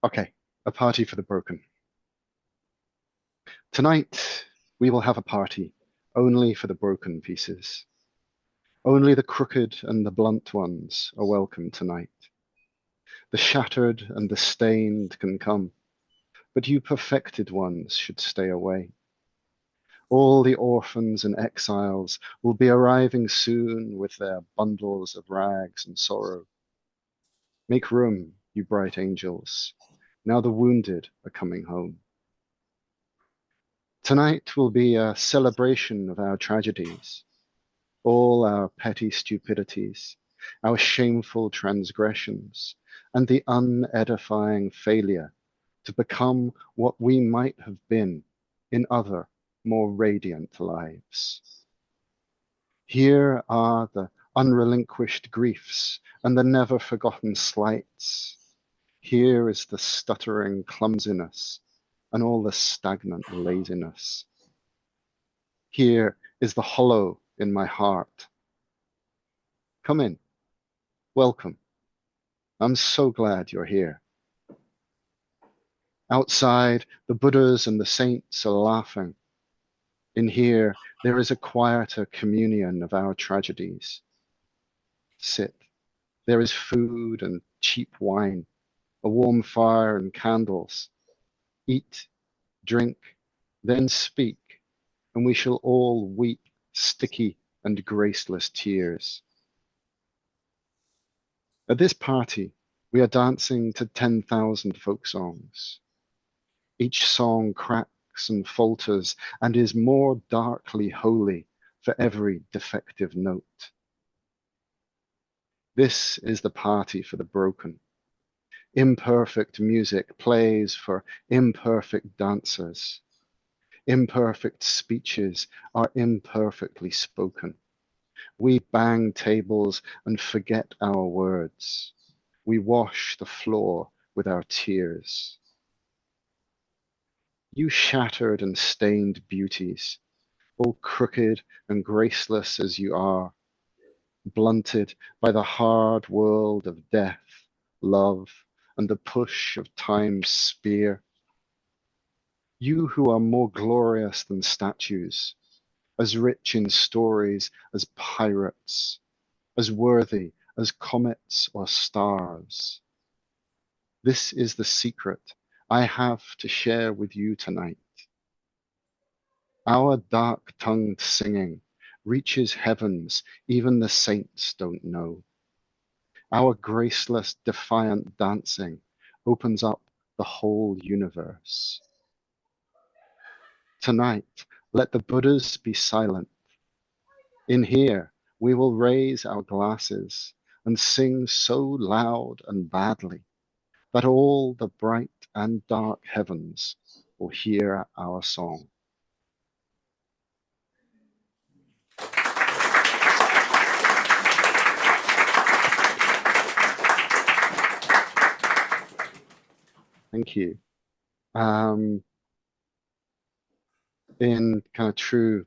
Okay, A Party for the Broken. Tonight we will have a party, only for the broken pieces. Only the crooked and the blunt ones are welcome tonight. The shattered and the stained can come, but you perfected ones should stay away. All the orphans and exiles will be arriving soon with their bundles of rags and sorrow. Make room, you bright angels. Now the wounded are coming home. Tonight will be a celebration of our tragedies. all our petty stupidities, our shameful transgressions, and the unedifying failure to become what we might have been in other, more radiant lives. Here are the unrelinquished griefs and the never forgotten slights. Here is the stuttering clumsiness and all the stagnant laziness. Here is the hollow in my heart. Come in. Welcome. I'm so glad you're here. Outside, the Buddhas and the saints are laughing. In here, there is a quieter communion of our tragedies. Sit. There is food and cheap wine, a warm fire and candles. Eat, drink, then speak, and we shall all weep sticky and graceless tears. At this party, we are dancing to 10,000 folk songs. Each song cracks and falters and is more darkly holy for every defective note. This is the party for the broken. Imperfect music plays for imperfect dancers. Imperfect speeches are imperfectly spoken. We bang tables and forget our words. We wash the floor with our tears. You shattered and stained beauties, all crooked and graceless as you are, blunted by the hard world of death, love, and the push of time's spear. You who are more glorious than statues, as rich in stories as pirates, as worthy as comets or stars. This is the secret I have to share with you tonight. Our dark-tongued singing reaches heavens even the saints don't know. Our graceless, defiant dancing opens up the whole universe. Tonight, let the Buddhas be silent. In here, we will raise our glasses and sing so loud and badly that all the bright and dark heavens will hear our song. Thank you. In kind of true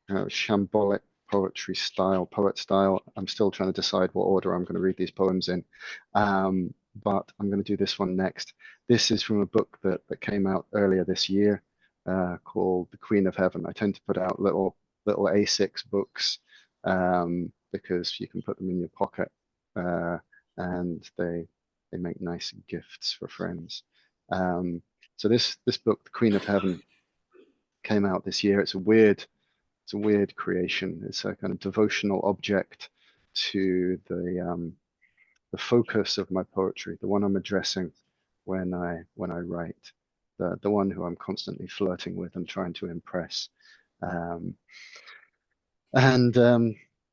shambolic poetry style, poet style, I'm still trying to decide what order I'm going to read these poems in, but I'm going to do this one next. This is from a book that came out earlier this year called The Queen of Heaven. I tend to put out little A6 books because you can put them in your pocket and they make nice gifts for friends. So this book, The Queen of Heaven, came out this year. It's a weird creation. It's a kind of devotional object to the focus of my poetry, the one I'm addressing when I write, the one who I'm constantly flirting with and trying to impress.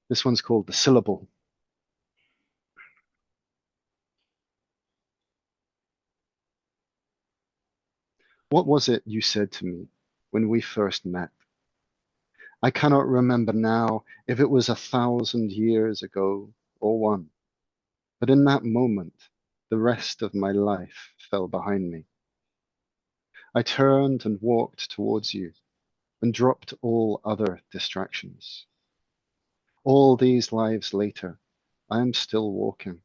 This one's called The Syllable. What was it you said to me when we first met? I cannot remember now if it was 1,000 years ago or one, but in that moment, the rest of my life fell behind me. I turned and walked towards you and dropped all other distractions. All these lives later, I am still walking,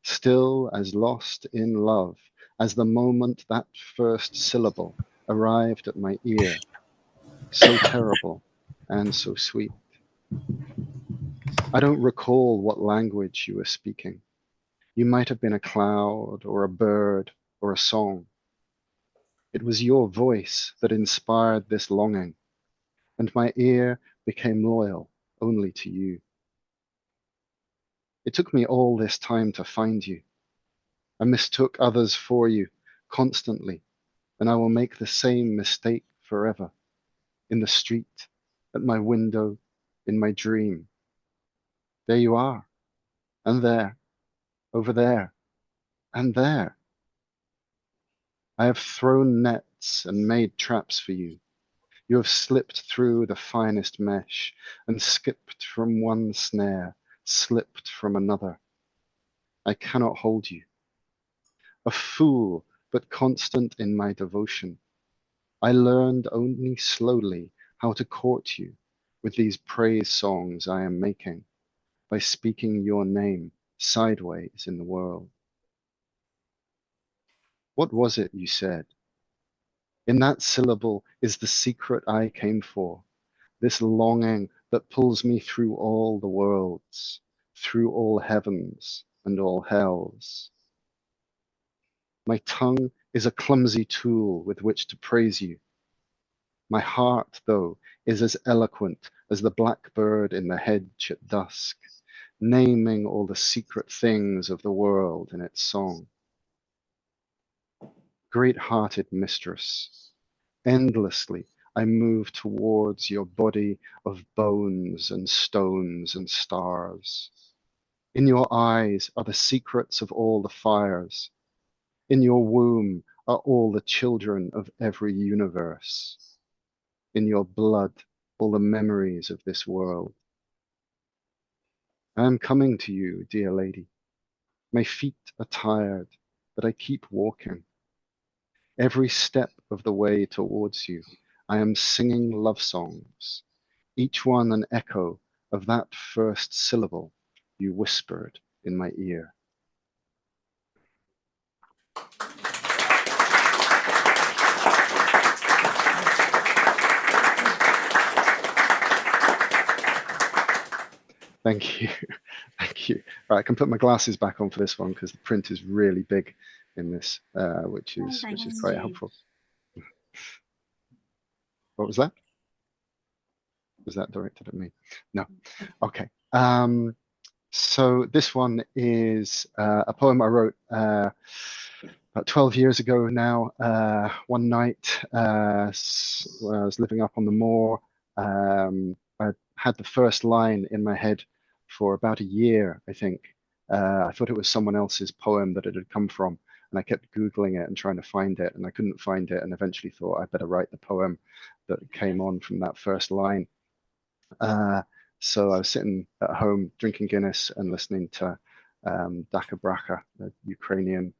still as lost in love as the moment that first syllable arrived at my ear, so terrible and so sweet. I don't recall what language you were speaking. You might have been a cloud or a bird or a song. It was your voice that inspired this longing, and my ear became loyal only to you. It took me all this time to find you. I mistook others for you constantly, and I will make the same mistake forever. In the street, at my window, in my dream. There you are, and there, over there, and there. I have thrown nets and made traps for you. You have slipped through the finest mesh and skipped from one snare, slipped from another. I cannot hold you. A fool, but constant in my devotion. I learned only slowly how to court you with these praise songs I am making by speaking your name sideways in the world. What was it you said? In that syllable is the secret I came for, this longing that pulls me through all the worlds, through all heavens and all hells. My tongue is a clumsy tool with which to praise you. My heart, though, is as eloquent as the blackbird in the hedge at dusk, naming all the secret things of the world in its song. Great-hearted mistress, endlessly I move towards your body of bones and stones and stars. In your eyes are the secrets of all the fires. In your womb are all the children of every universe. In your blood, all the memories of this world. I am coming to you, dear lady. My feet are tired, but I keep walking. Every step of the way towards you, I am singing love songs, each one an echo of that first syllable you whispered in my ear. Thank you. Thank you. Right, I can put my glasses back on for this one because the print is really big in this, which is quite helpful. What was that? Was that directed at me? No. Okay. So this one is a poem I wrote about 12 years ago now. One night, when I was living up on the moor, I had the first line in my head for about a year, I think. I thought it was someone else's poem that it had come from, and I kept Googling it and trying to find it, and I couldn't find it, and eventually thought I'd better write the poem that came on from that first line. So I was sitting at home drinking Guinness and listening to Daka Braka, the Ukrainian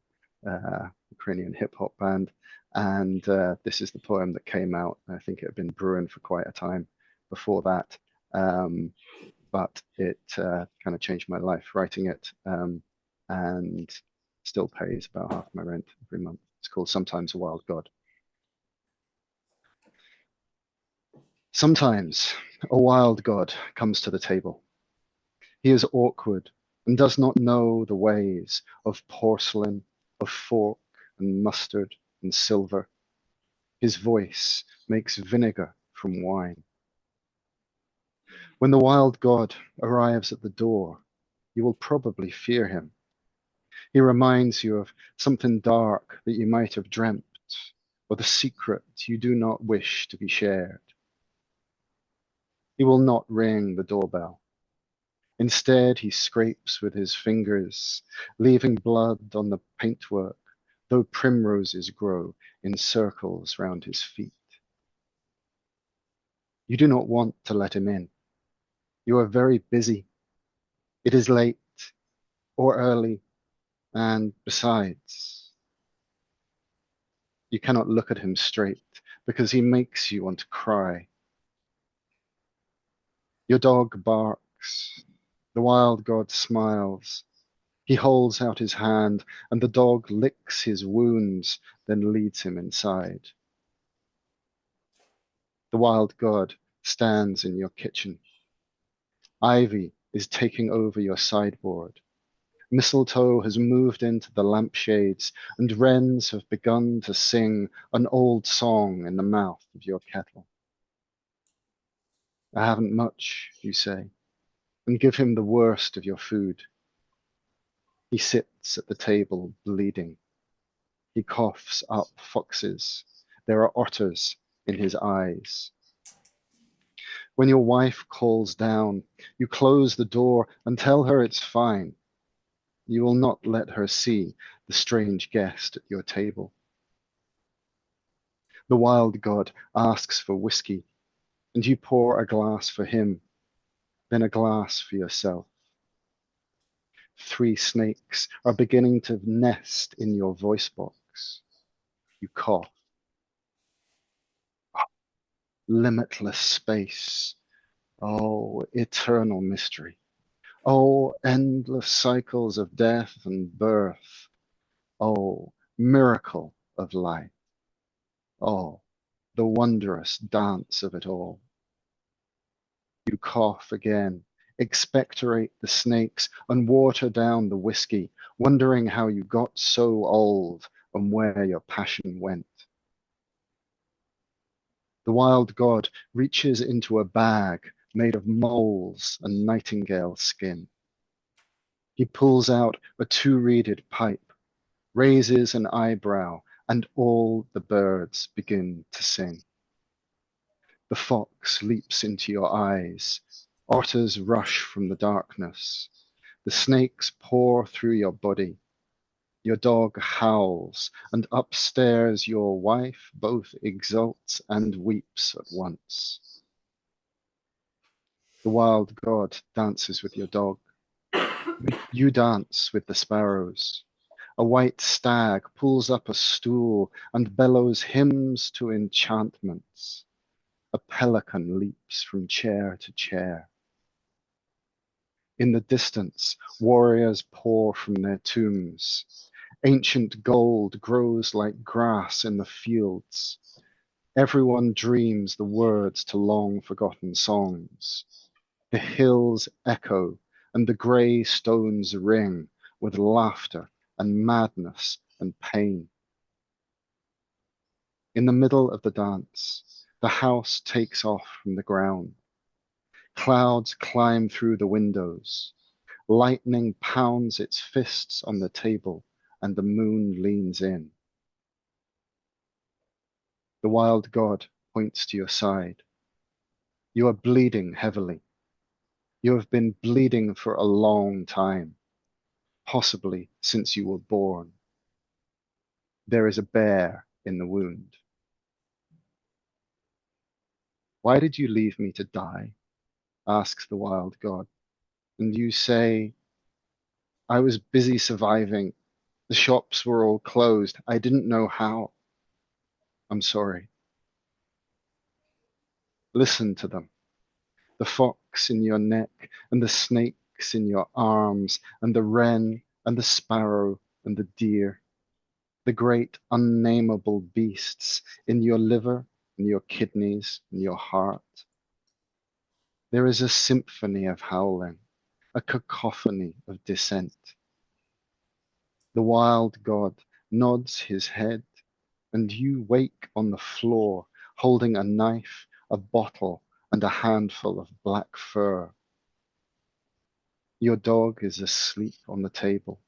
hip hop band, and this is the poem that came out. I think it had been brewing for quite a time before that, but it kind of changed my life writing it, and still pays about half my rent every month. It's called Sometimes a Wild God. Sometimes a wild god comes to the table. He is awkward and does not know the ways of porcelain, of fork and mustard and silver. His voice makes vinegar from wine. When the wild god arrives at the door, you will probably fear him. He reminds you of something dark that you might have dreamt, or the secret you do not wish to be shared. He will not ring the doorbell. Instead, he scrapes with his fingers, leaving blood on the paintwork, though primroses grow in circles round his feet. You do not want to let him in. You are very busy. It is late or early, and besides, you cannot look at him straight because he makes you want to cry. Your dog barks. The wild god smiles. He holds out his hand, and the dog licks his wounds, then leads him inside. The wild god stands in your kitchen. Ivy is taking over your sideboard. Mistletoe has moved into the lampshades, and wrens have begun to sing an old song in the mouth of your kettle. I haven't much, you say, and give him the worst of your food. He sits at the table bleeding. He coughs up foxes. There are otters in his eyes. When your wife calls down, you close the door and tell her it's fine. You will not let her see the strange guest at your table. The wild god asks for whiskey, and you pour a glass for him, then a glass for yourself. 3 snakes are beginning to nest in your voice box. You cough. Limitless space. Oh, eternal mystery. Oh, endless cycles of death and birth. Oh, miracle of life. Oh, the wondrous dance of it all. You cough again, expectorate the snakes, and water down the whiskey, wondering how you got so old and where your passion went. The wild god reaches into a bag made of moles and nightingale skin. He pulls out a 2-reeded pipe, raises an eyebrow, and all the birds begin to sing. The fox leaps into your eyes. Otters rush from the darkness. The snakes pour through your body. Your dog howls, and upstairs your wife both exults and weeps at once. The wild god dances with your dog. You dance with the sparrows. A white stag pulls up a stool and bellows hymns to enchantments. A pelican leaps from chair to chair. In the distance, warriors pour from their tombs. Ancient gold grows like grass in the fields. Everyone dreams the words to long-forgotten songs. The hills echo, and the grey stones ring with laughter and madness and pain. In the middle of the dance, the house takes off from the ground. Clouds climb through the windows. Lightning pounds its fists on the table, and the moon leans in. The wild god points to your side. You are bleeding heavily. You have been bleeding for a long time, possibly since you were born. There is a bear in the wound. Why did you leave me to die? Asks the wild god. And you say, I was busy surviving. The shops were all closed. I didn't know how. I'm sorry. Listen to them. The fox in your neck, and the snakes in your arms, and the wren, and the sparrow, and the deer. The great unnameable beasts in your liver, in your kidneys, in your heart. There is a symphony of howling, a cacophony of dissent. The wild god nods his head, and you wake on the floor, holding a knife, a bottle, and a handful of black fur. Your dog is asleep on the table.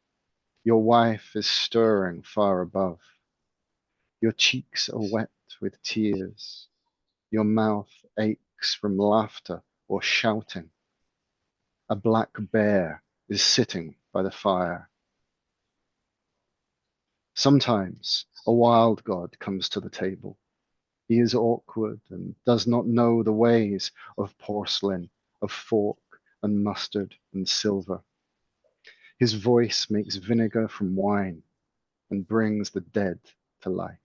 Your wife is stirring far above. Your cheeks are wet with tears. Your mouth aches from laughter or shouting. A black bear is sitting by the fire. Sometimes a wild god comes to the table. He is awkward and does not know the ways of porcelain, of fork and mustard and silver. His voice makes vinegar from wine and brings the dead to life.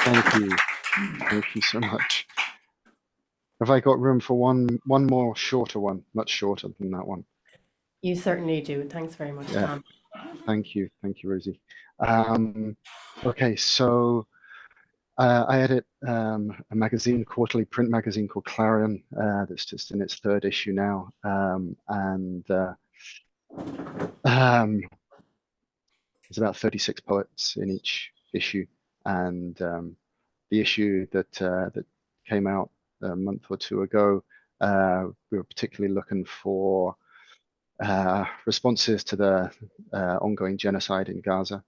Thank you. Thank you so much. Have I got room for one more shorter one, much shorter than that one? You certainly do. Thanks very much, Yeah. Tom. Thank you, Rosie. Okay, so I edit a magazine, quarterly print magazine called Clarion, that's just in its 3rd issue now, there's about 36 poets in each issue, and the issue that came out a month or 2 ago, we were particularly looking for responses to the ongoing genocide in Gaza,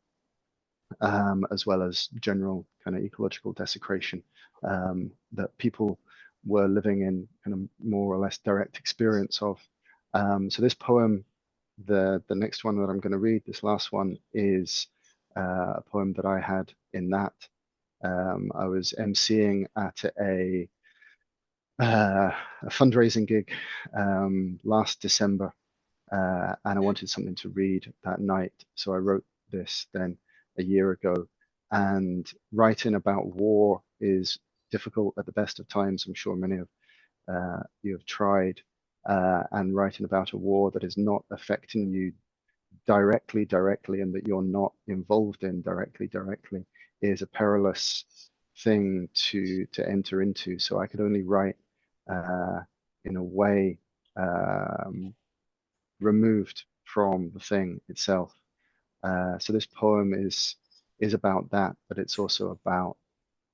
as well as general kind of ecological desecration that people were living in kind of more or less direct experience of. So this poem, the next one that I'm going to read, this last one, is a poem that I had in that. I was emceeing at a fundraising gig last December, and I wanted something to read that night. So I wrote this then a year ago. And writing about war is difficult at the best of times. I'm sure many of you have tried. And writing about a war that is not affecting you directly, and that you're not involved in directly, is a perilous thing to enter into. So I could only write in a way removed from the thing itself. So this poem is about that, but it's also about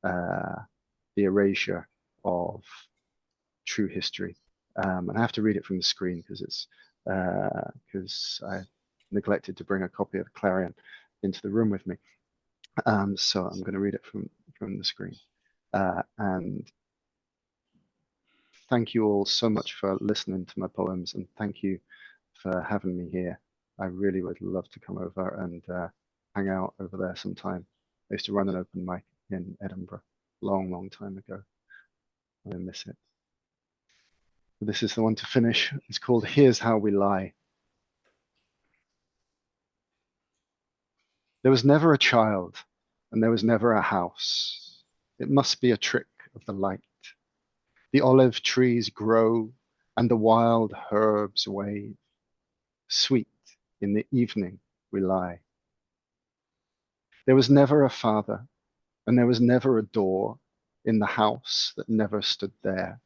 the erasure of true history. And I have to read it from the screen because I neglected to bring a copy of the Clarion into the room with me. So I'm going to read it from the screen. And thank you all so much for listening to my poems, and thank you for having me here. I really would love to come over and hang out over there sometime. I used to run an open mic in Edinburgh long time ago. I miss it. This is the one to finish. It's called Here's How We Lie. There was never a child, and there was never a house. It must be a trick of the light. The olive trees grow, and the wild herbs wave. Sweet in the evening we lie. There was never a father, and there was never a door in the house that never stood there.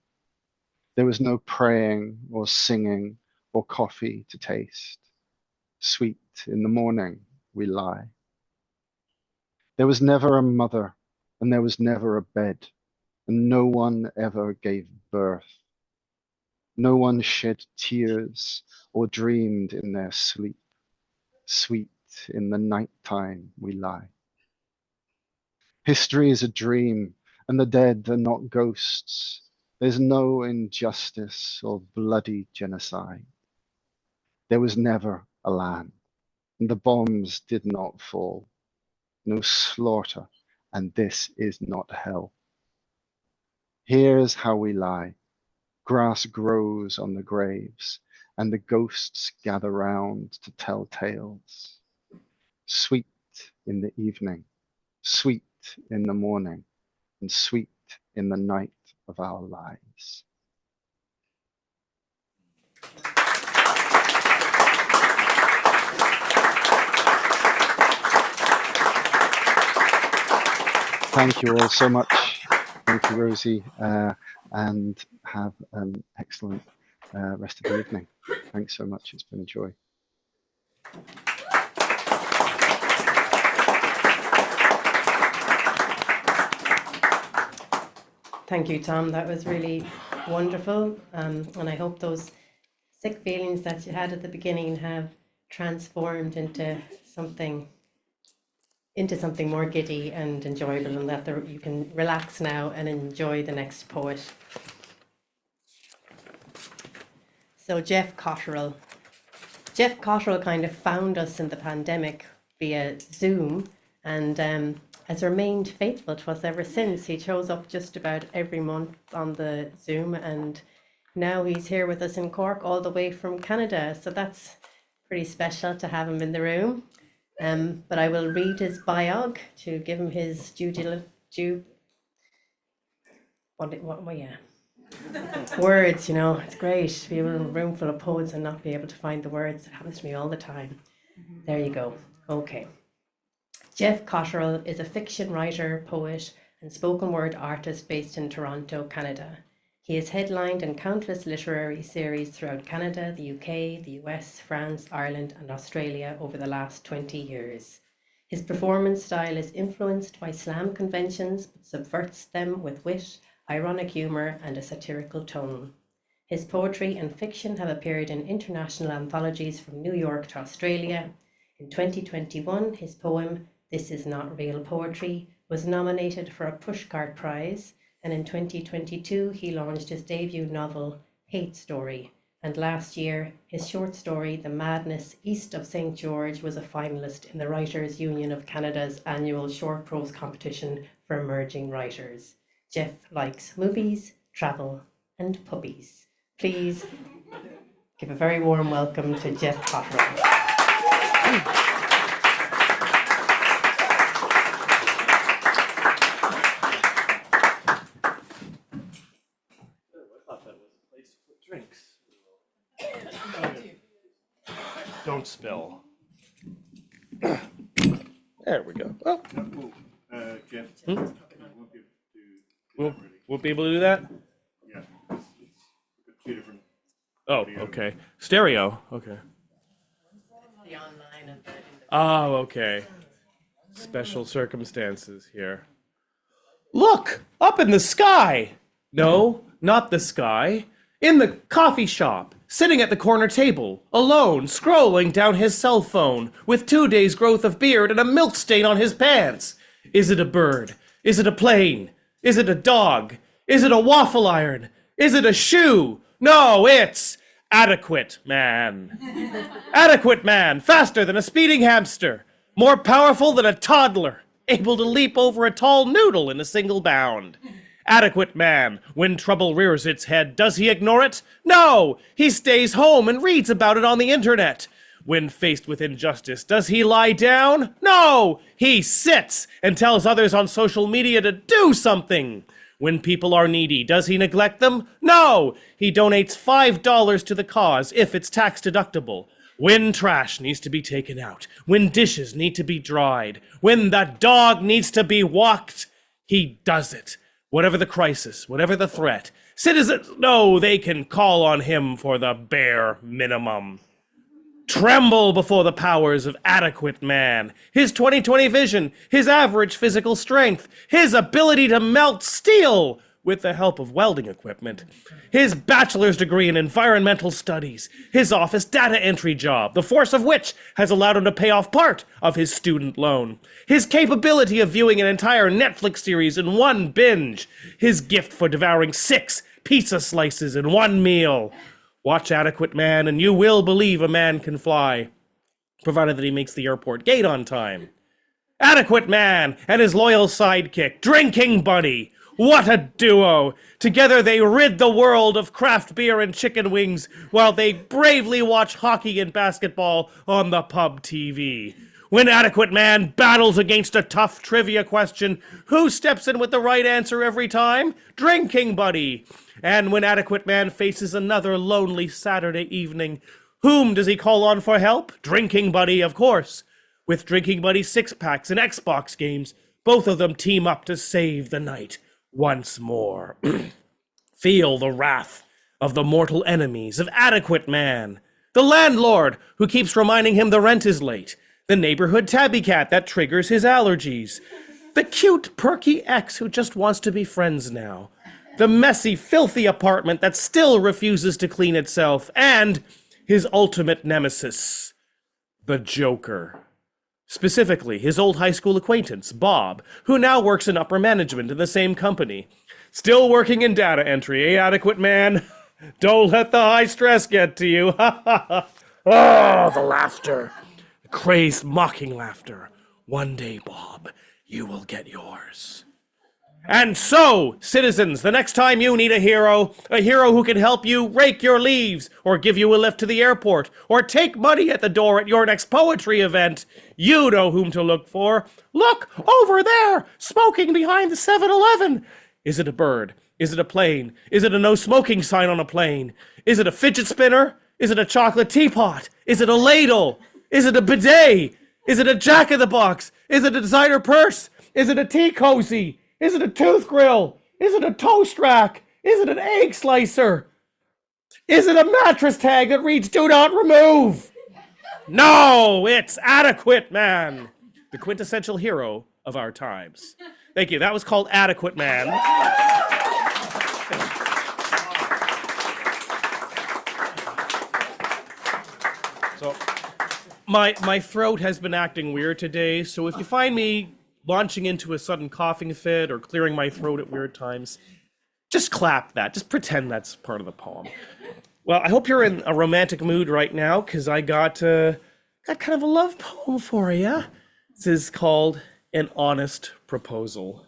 There was no praying or singing or coffee to taste. Sweet in the morning we lie. There was never a mother, and there was never a bed, and no one ever gave birth. No one shed tears or dreamed in their sleep. Sweet in the nighttime we lie. History is a dream, and the dead are not ghosts. There's no injustice or bloody genocide. There was never a land, and the bombs did not fall. No slaughter, and this is not hell. Here's how we lie. Grass grows on the graves, and the ghosts gather round to tell tales. Sweet in the evening, sweet in the morning, and sweet in the night of our lives. Thank you all so much. Thank you, Rosie, and have an excellent rest of the evening. Thanks so much. It's been a joy. Thank you, Tom. That was really wonderful. And I hope those sick feelings that you had at the beginning have transformed into something more giddy and enjoyable, and that you can relax now and enjoy the next poet. So Jeff Cottrill. Jeff Cottrill kind of found us in the pandemic via Zoom, and has remained faithful to us ever since. He shows up just about every month on the Zoom, and now he's here with us in Cork all the way from Canada. So that's pretty special to have him in the room. But I will read his biog to give him his words. You know, it's great to be in a room full of poets and not be able to find the words. It happens to me all the time. There you go. Okay. Jeff Cottrill is a fiction writer, poet, and spoken word artist based in Toronto, Canada. He has headlined in countless literary series throughout Canada, the UK, the US, France, Ireland, and Australia over the last 20 years. His performance style is influenced by slam conventions, but subverts them with wit, ironic humour, and a satirical tone. His poetry and fiction have appeared in international anthologies from New York to Australia. In 2021, his poem, This Is Not Real Poetry, was nominated for a Pushcart Prize, and in 2022, he launched his debut novel, Hate Story. And last year, his short story, The Madness East of St. George, was a finalist in the Writers' Union of Canada's annual short prose competition for emerging writers. Jeff likes movies, travel, and puppies. Please give a very warm welcome to Jeff Cottrill. Don't spill. There we go. Oh. Jeff, We'll be able to do that? Yeah. Two different. Oh, okay. Stereo. Okay. The online of Oh, okay. Special circumstances here. Look! Up in the sky! No, not the sky. In the coffee shop, sitting at the corner table, alone, scrolling down his cell phone, with 2 days' growth of beard and a milk stain on his pants. Is it a bird? Is it a plane? Is it a dog? Is it a waffle iron? Is it a shoe? No, it's Adequate Man. Adequate Man, faster than a speeding hamster, more powerful than a toddler, able to leap over a tall noodle in a single bound. Adequate Man, when trouble rears its head, does he ignore it? No! He stays home and reads about it on the internet. When faced with injustice, does he lie down? No! He sits and tells others on social media to do something. When people are needy, does he neglect them? No! He donates $5 to the cause if it's tax deductible. When trash needs to be taken out, when dishes need to be dried, when the dog needs to be walked, he does it. Whatever the crisis, whatever the threat, citizens know they can call on him for the bare minimum. Tremble before the powers of Adequate Man, his 20/20 vision, his average physical strength, his ability to melt steel with the help of welding equipment, his bachelor's degree in environmental studies, his office data entry job, the force of which has allowed him to pay off part of his student loan, his capability of viewing an entire Netflix series in one binge, his gift for devouring 6 pizza slices in one meal. Watch Adequate Man and you will believe a man can fly, provided that he makes the airport gate on time. Adequate Man and his loyal sidekick, Drinking Buddy. What a duo! Together they rid the world of craft beer and chicken wings while they bravely watch hockey and basketball on the pub TV. When Adequate Man battles against a tough trivia question, who steps in with the right answer every time? Drinking Buddy. And when Adequate Man faces another lonely Saturday evening, whom does he call on for help? Drinking Buddy, of course. With Drinking Buddy six-packs and Xbox games, both of them team up to save the night once more. Feel the wrath of the mortal enemies of Adequate Man. The landlord who keeps reminding him the rent is late. The neighborhood tabby cat that triggers his allergies. The cute, perky ex who just wants to be friends now. The messy, filthy apartment that still refuses to clean itself. And his ultimate nemesis, the Joker. Specifically, his old high school acquaintance, Bob, who now works in upper management in the same company. Still working in data entry, Adequate Man? Don't let the high stress get to you. Oh, the laughter. The crazed, mocking laughter. One day, Bob, you will get yours. And so, citizens, the next time you need a hero who can help you rake your leaves, or give you a lift to the airport, or take money at the door at your next poetry event, you know whom to look for. Look, over there, smoking behind the 7-Eleven. Is it a bird? Is it a plane? Is it a no smoking sign on a plane? Is it a fidget spinner? Is it a chocolate teapot? Is it a ladle? Is it a bidet? Is it a jack-in-the-box? Is it a designer purse? Is it a tea cozy? Is it a tooth grill? Is it a toast rack? Is it an egg slicer? Is it a mattress tag that reads "Do not remove"? No, it's Adequate Man, the quintessential hero of our times. Thank you. That was called Adequate Man. So my throat has been acting weird today, so if you find me launching into a sudden coughing fit or clearing my throat at weird times, just clap that. Just pretend that's part of the poem. Well, I hope you're in a romantic mood right now, because I got kind of a love poem for you. This is called An Honest Proposal.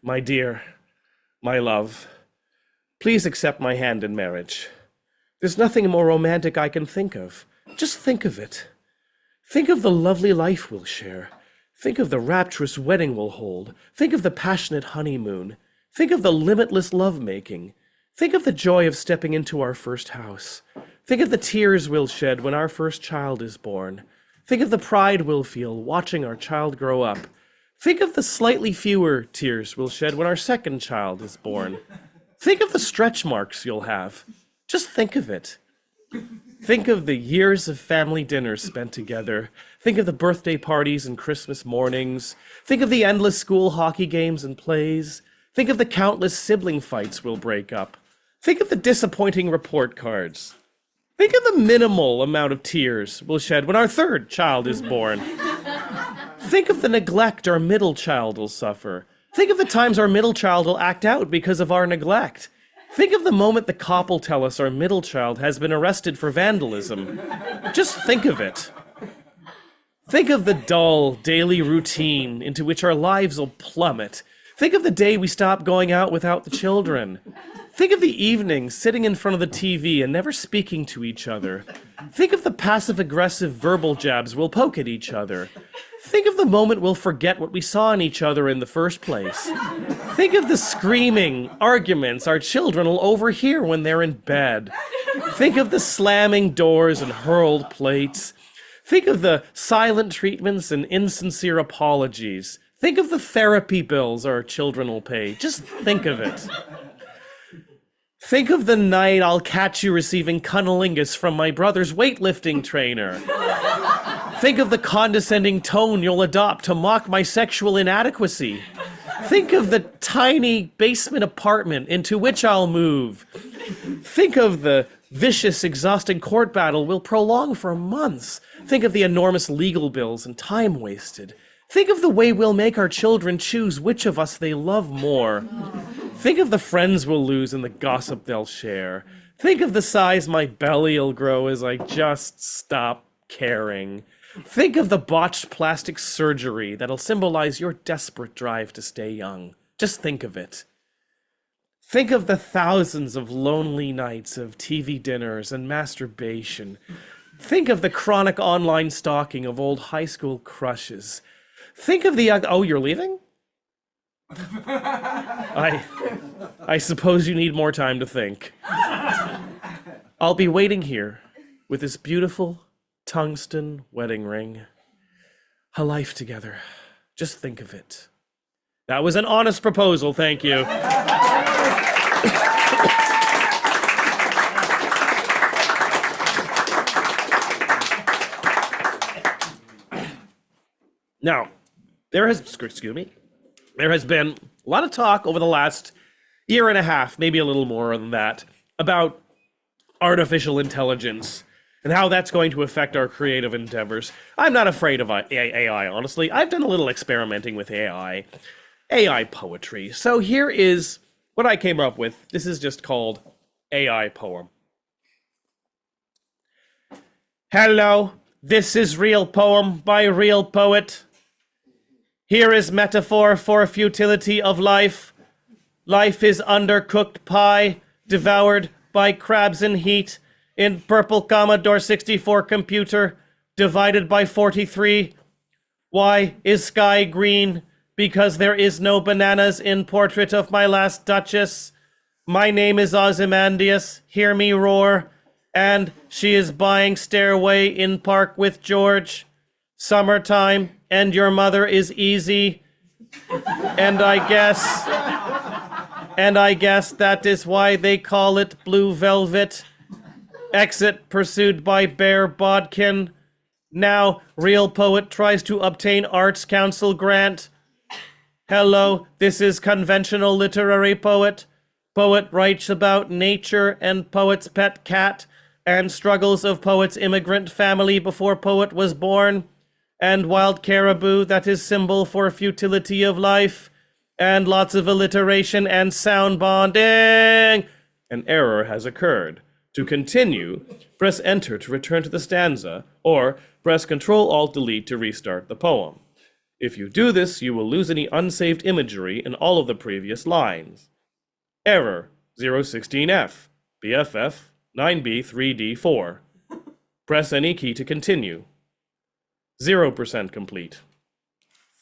My dear, my love, please accept my hand in marriage. There's nothing more romantic I can think of. Just think of it. Think of the lovely life we'll share. Think of the rapturous wedding we'll hold. Think of the passionate honeymoon. Think of the limitless lovemaking. Think of the joy of stepping into our first house. Think of the tears we'll shed when our first child is born. Think of the pride we'll feel watching our child grow up. Think of the slightly fewer tears we'll shed when our second child is born. Think of the stretch marks you'll have. Just think of it. Think of the years of family dinners spent together. Think of the birthday parties and Christmas mornings. Think of the endless school hockey games and plays. Think of the countless sibling fights we'll break up. Think of the disappointing report cards. Think of the minimal amount of tears we'll shed when our third child is born. Think of the neglect our middle child will suffer. Think of the times our middle child will act out because of our neglect. Think of the moment the cop will tell us our middle child has been arrested for vandalism. Just think of it. Think of the dull daily routine into which our lives will plummet. Think of the day we stop going out without the children. Think of the evening sitting in front of the TV and never speaking to each other. Think of the passive-aggressive verbal jabs we'll poke at each other. Think of the moment we'll forget what we saw in each other in the first place. Think of the screaming arguments our children will overhear when they're in bed. Think of the slamming doors and hurled plates. Think of the silent treatments and insincere apologies. Think of the therapy bills our children will pay. Just think of it. Think of the night I'll catch you receiving cunnilingus from my brother's weightlifting trainer. Think of the condescending tone you'll adopt to mock my sexual inadequacy. Think of the tiny basement apartment into which I'll move. Think of the vicious, exhausting court battle we'll prolong for months. Think of the enormous legal bills and time wasted. Think of the way we'll make our children choose which of us they love more. Think of the friends we'll lose and the gossip they'll share. Think of the size my belly'll grow as I just stop caring. Think of the botched plastic surgery that'll symbolize your desperate drive to stay young. Just think of it. Think of the thousands of lonely nights of TV dinners and masturbation. Think of the chronic online stalking of old high school crushes. Think of the... Oh, you're leaving? I suppose you need more time to think. I'll be waiting here with this beautiful tungsten wedding ring. A life together. Just think of it. That was an honest proposal, thank you. Now, there has been a lot of talk over the last year and a half, maybe a little more than that, about artificial intelligence and how that's going to affect our creative endeavors. I'm not afraid of AI, honestly. I've done a little experimenting with AI poetry. So here is what I came up with. This is just called AI Poem. Hello, this is Real Poem by Real Poet. Here is metaphor for futility of life. Life is undercooked pie, devoured by crabs in heat, in purple Commodore 64 computer, divided by 43. Why is sky green? Because there is no bananas in Portrait of My Last Duchess. My name is Ozymandias, hear me roar, and she is buying Stairway in Park with George. Summertime, and your mother is easy. And I guess that is why they call it Blue Velvet. Exit pursued by Bear Bodkin. Now, Real Poet tries to obtain Arts Council grant. Hello, this is conventional literary poet. Poet writes about nature and poet's pet cat. and struggles of poet's immigrant family before poet was born, and wild caribou that is symbol for futility of life, and lots of alliteration and sound bonding. An error has occurred. To continue, press enter to return to the stanza, or press Ctrl-Alt-Delete to restart the poem. If you do this, you will lose any unsaved imagery in all of the previous lines. Error 016F, BFF 9B3D4. Press any key to continue. 0% complete.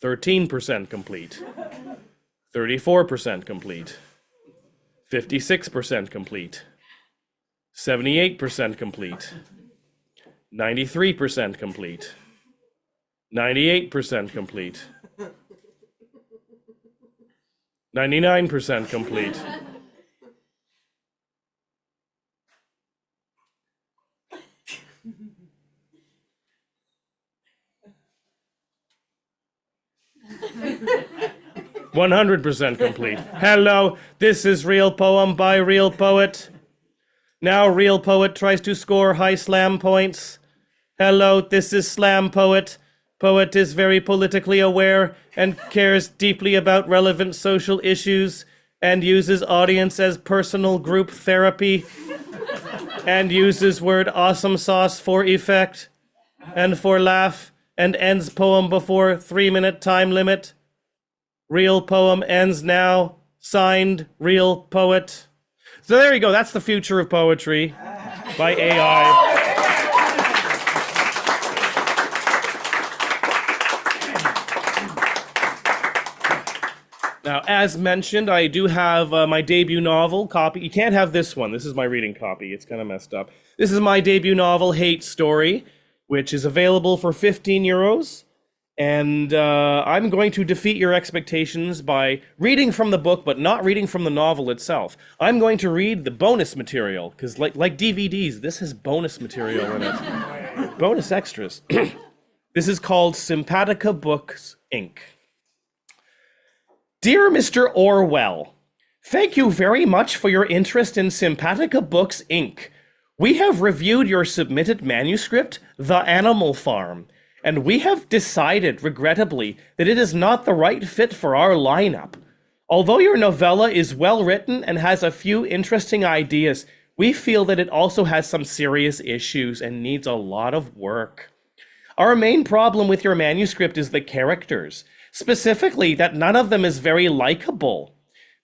13% complete. 34% complete. 56% complete. 78% complete. 93% complete. 98% complete. 99% complete. "100% complete. Hello, this is Real Poem by Real Poet. Now Real Poet tries to score high slam points. Hello, this is Slam Poet. Poet is very politically aware and cares deeply about relevant social issues and uses audience as personal group therapy and uses word awesome sauce for effect and for laugh and ends poem before 3-minute time limit. Real Poem ends now. Signed, Real Poet." So there you go. That's the future of poetry by AI. Now, as mentioned, I do have my debut novel copy. You can't have this one. This is my reading copy. It's kind of messed up. This is my debut novel, Hate Story, which is available for 15 euros. And I'm going to defeat your expectations by reading from the book, but not reading from the novel itself. I'm going to read the bonus material, because like DVDs, this has bonus material in it. Bonus extras. This is called Simpatica Books, Inc. Dear Mr. Orwell, thank you very much for your interest in Simpatica Books, Inc. We have reviewed your submitted manuscript, The Animal Farm, and we have decided, regrettably, that it is not the right fit for our lineup. Although your novella is well written and has a few interesting ideas, we feel that it also has some serious issues and needs a lot of work. Our main problem with your manuscript is the characters, specifically that none of them is very likable.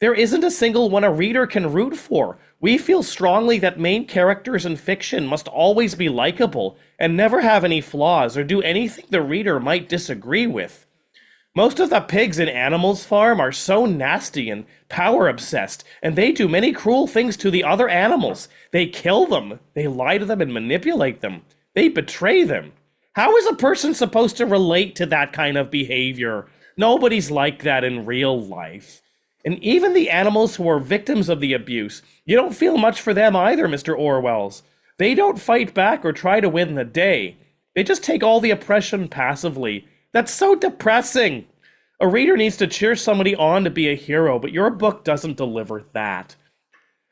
There isn't a single one a reader can root for. We feel strongly that main characters in fiction must always be likable and never have any flaws or do anything the reader might disagree with. Most of the pigs in Animals Farm are so nasty and power-obsessed, and they do many cruel things to the other animals. They kill them, they lie to them and manipulate them. They betray them. How is a person supposed to relate to that kind of behavior? Nobody's like that in real life. And even the animals who are victims of the abuse, you don't feel much for them either, Mr. Orwells. They don't fight back or try to win the day. They just take all the oppression passively. That's so depressing. A reader needs to cheer somebody on to be a hero, but your book doesn't deliver that.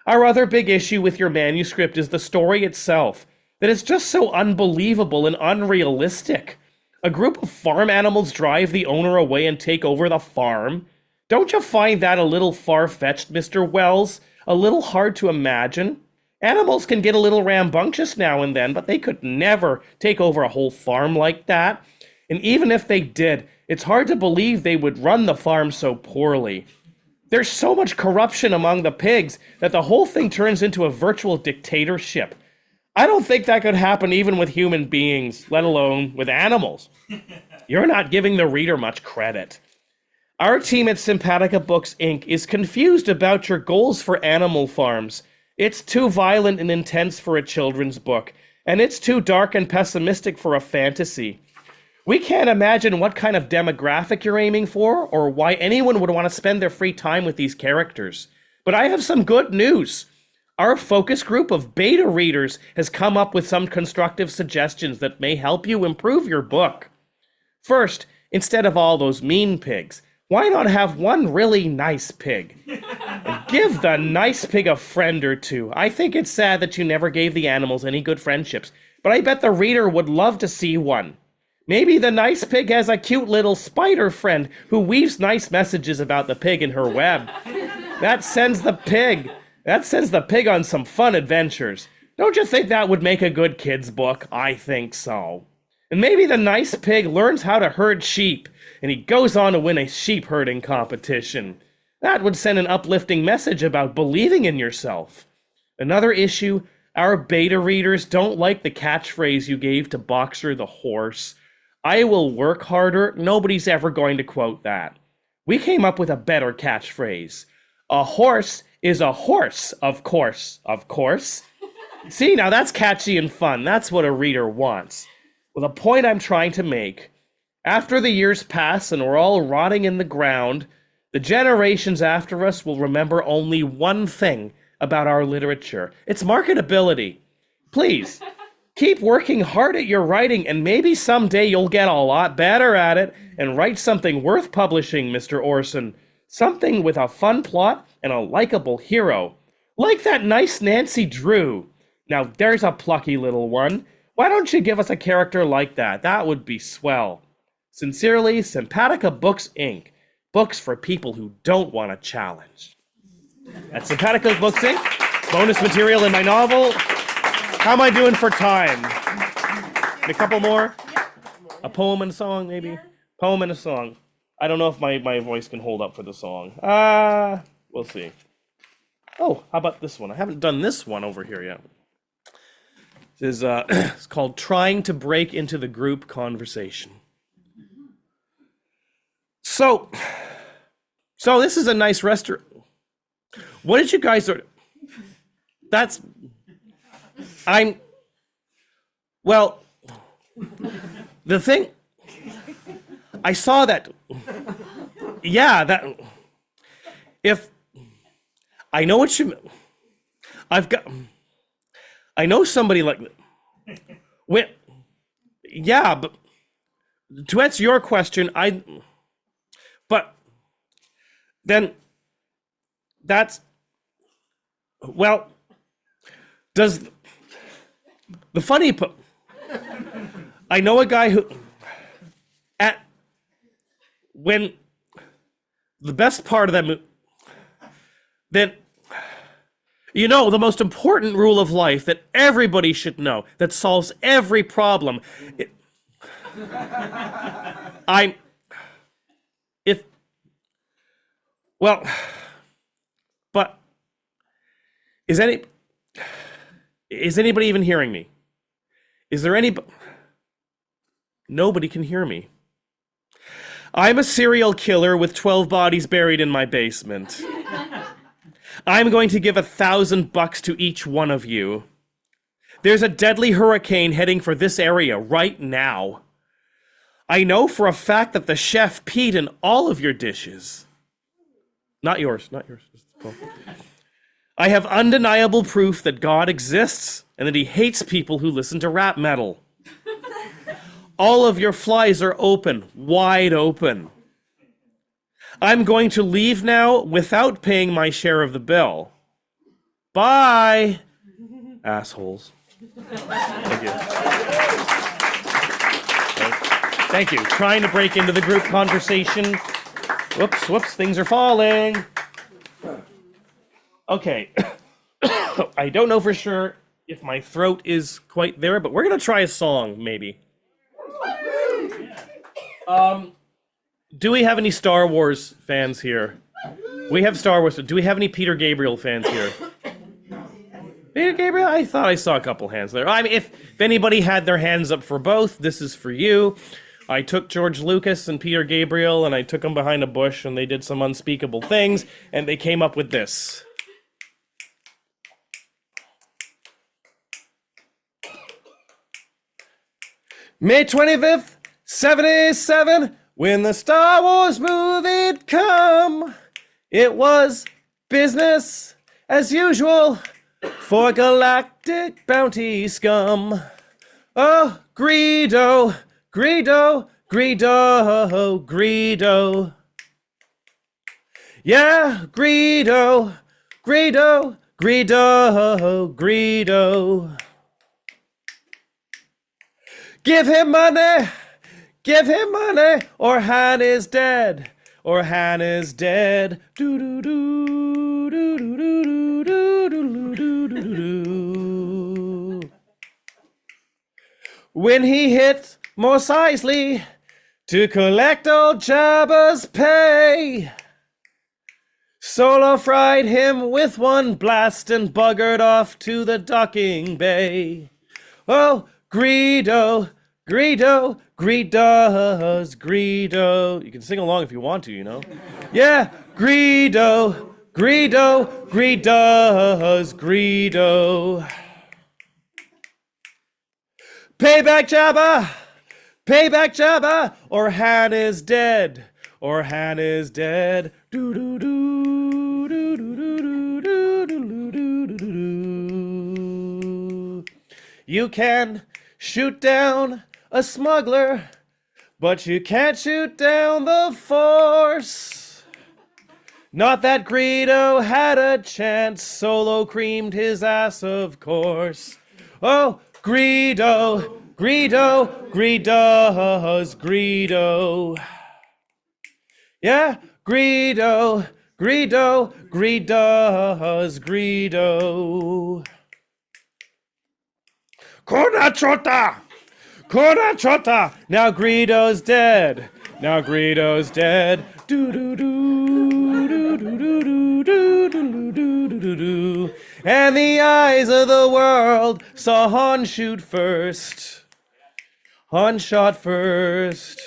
Our other big issue with your manuscript is the story itself, that it's just so unbelievable and unrealistic. A group of farm animals drive the owner away and take over the farm. Don't you find that a little far-fetched, Mr. Wells? A little hard to imagine? Animals can get a little rambunctious now and then, but they could never take over a whole farm like that. And even if they did, it's hard to believe they would run the farm so poorly. There's so much corruption among the pigs that the whole thing turns into a virtual dictatorship. I don't think that could happen even with human beings, let alone with animals. You're not giving the reader much credit. Our team at Simpatica Books, Inc. is confused about your goals for animal farms. It's too violent and intense for a children's book, and it's too dark and pessimistic for a fantasy. We can't imagine what kind of demographic you're aiming for, or why anyone would want to spend their free time with these characters. But I have some good news. Our focus group of beta readers has come up with some constructive suggestions that may help you improve your book. First, instead of all those mean pigs, why not have one really nice pig? And Give the nice pig a friend or two. I think it's sad that you never gave the animals any good friendships, but I bet the reader would love to see one. Maybe the nice pig has a cute little spider friend who weaves nice messages about the pig in her web. That sends the pig on some fun adventures. Don't you think that would make a good kid's book? I think so. And maybe the nice pig learns how to herd sheep, and he goes on to win a sheep herding competition. That would send an uplifting message about believing in yourself. Another issue, our beta readers don't like the catchphrase you gave to Boxer the horse. I will work harder. Nobody's ever going to quote that. We came up with a better catchphrase. A horse is a horse, of course, of course. See, now that's catchy and fun. That's what a reader wants. Well, the point I'm trying to make, after the years pass and we're all rotting in the ground, the generations after us will remember only one thing about our literature. It's marketability. Please, keep working hard at your writing, and maybe someday you'll get a lot better at it and write something worth publishing, Mr. Orson. Something with a fun plot and a likable hero. Like that nice Nancy Drew. Now, there's a plucky little one. Why don't you give us a character like that? That would be swell. Sincerely, Simpatica Books, Inc. Books for people who don't want a challenge. That's Simpatica Books, Inc. Bonus material in my novel. How am I doing for time? A couple more? A poem and a song, maybe? Poem and a song. I don't know if my voice can hold up for the song. We'll see. Oh, how about this one? I haven't done this one over here yet. This is it's called Trying to Break into the Group Conversation. So this is a nice restaurant. What did you guys order? Well, the thing, I saw that, yeah, that, if, I know what you, I know somebody like, yeah, but to answer your question, but then that's, well, does the funny, I know a guy who, when the best part of that movie, then, you know, the most important rule of life that everybody should know, that solves every problem, but is anybody even hearing me? Is there nobody can hear me. I'm a serial killer with 12 bodies buried in my basement. I'm going to give $1,000 to each one of you. There's a deadly hurricane heading for this area right now. I know for a fact that the chef peed in all of your dishes. Not yours, not yours. I have undeniable proof that God exists and that he hates people who listen to rap metal. All of your flies are open, wide open. I'm going to leave now without paying my share of the bill. Bye, assholes. Thank you. Thank you. Trying to break into the group conversation. Whoops, things are falling. Okay. I don't know for sure if my throat is quite there, but we're going to try a song, maybe. Do we have any Star Wars fans here? We have Star Wars. Do we have any Peter Gabriel fans here? Peter Gabriel? I thought I saw a couple hands there. I mean, if anybody had their hands up for both, this is for you. I took George Lucas and Peter Gabriel and I took them behind a bush and they did some unspeakable things and they came up with this. May 25th, 77, when the Star Wars movie come, it was business as usual for galactic bounty scum. Oh, Greedo, Greedo, Greedo, Greedo. Yeah, Greedo Greedo, Greedo, Greedo. Give him money, or Han is dead, or Han is dead. Do do do do do do do do do do do. When he hit Mos Eisley to collect old Jabba's pay, Solo fried him with one blast and buggered off to the docking bay. Oh, Greedo, Greedo, Greedo's Greedo. You can sing along if you want to, you know. Yeah, Greedo, Greedo, Greedo's Greedo. Payback Jabba, or Han is dead, or Han is dead. Do do do do do do do do do do do. You can shoot down a smuggler, but you can't shoot down the Force. Not that Greedo had a chance, Solo creamed his ass, of course. Oh, Greedo, Greedo, Greedo's Greedo. Yeah, Greedo, Greedo, Greedo's Greedo. Corna Chota! Corna Chota! Now Greedo's dead. Now Greedo's dead. Do do do do do do do do do do do. And the eyes of the world saw Han shoot first. Han shot first.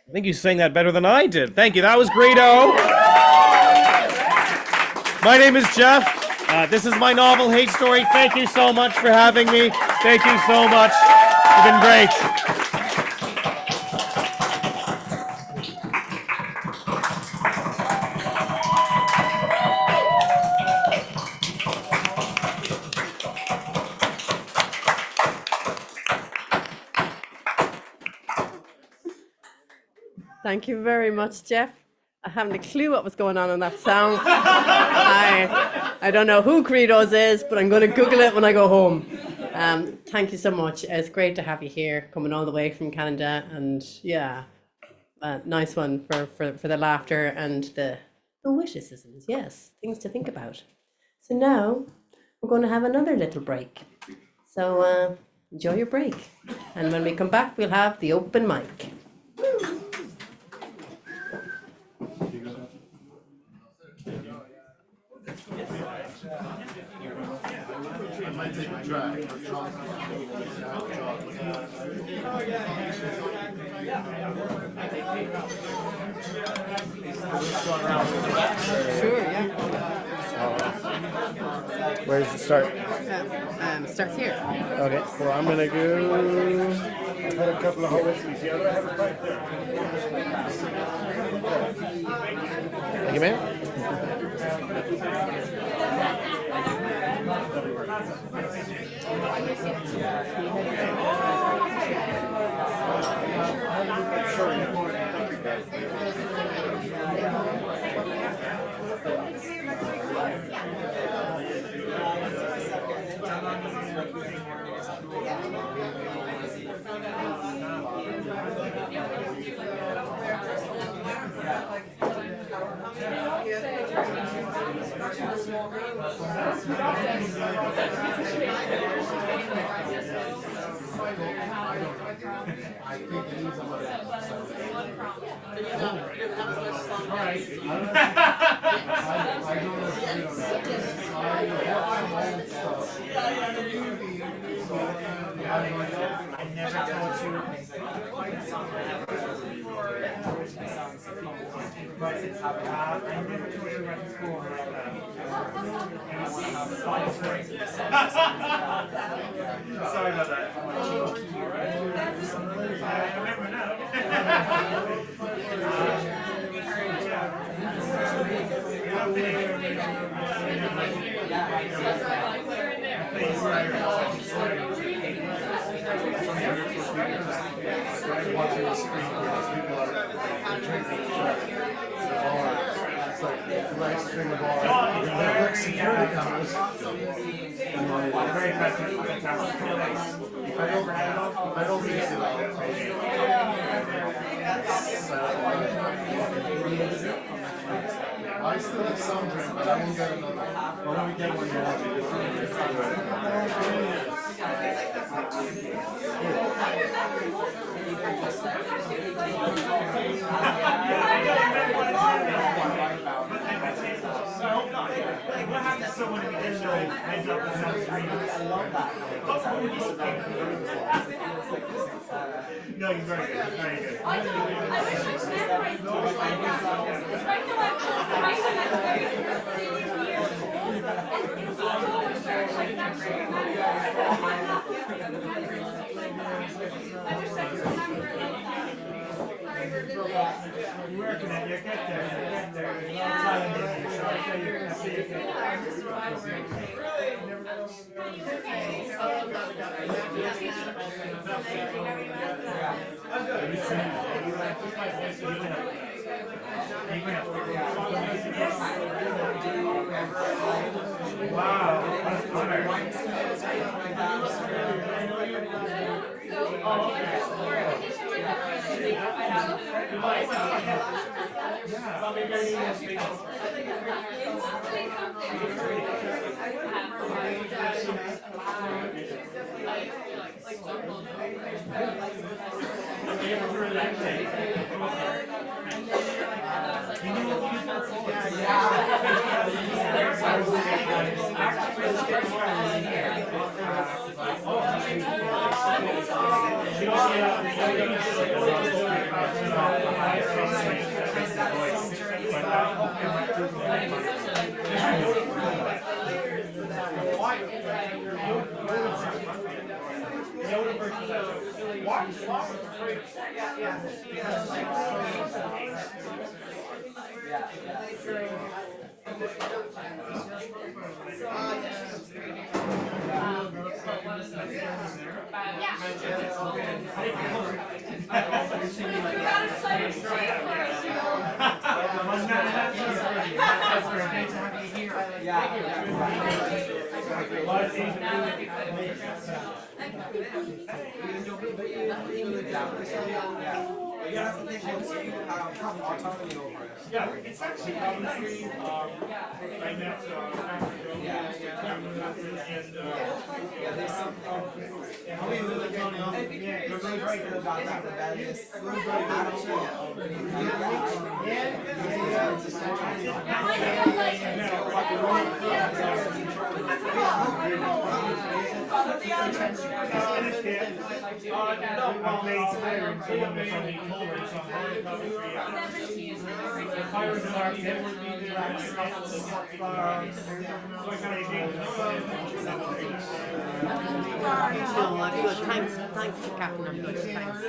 I think you sang that better than I did. Thank you. That was Greedo. My name is Jeff. This is my novel, Hate Story. Thank you so much for having me. Thank you so much. You've been great. Thank you very much, Jeff. I haven't a clue what was going on in that song. I don't know who Greedo's is, but I'm going to Google it when I go home. Thank you so much. It's great to have you here, coming all the way from Canada. And yeah, nice one for the laughter and the witticisms. Yes, things to think about. So now we're going to have another little break. So enjoy your break. And when we come back, we'll have the open mic. Sure, yeah. Where does it start? Starts here. Okay, well, I'm going to go. I've had a couple of whole whiskeys. The other I have a pipe there. Thank you, man. Sorry about that. I remember now. Nice string of bars. security cameras. Very fantastic place. If I don't miss it, I still have some drink, but I won't get another. Why don't we get one now? What happens to someone who ends up No, you're very good. Very good. I wish I could remember it like that. You're working at you get there, Wow, that's honor. Oh, okay. Yeah, it's actually obviously right next to there's some you're really right about that rebellious I played Hirons, the one that's on the Culver's on Hirons and Architect would be there. So I kind of gave No, I'm good. Thanks, Captain. I'm good. Thanks.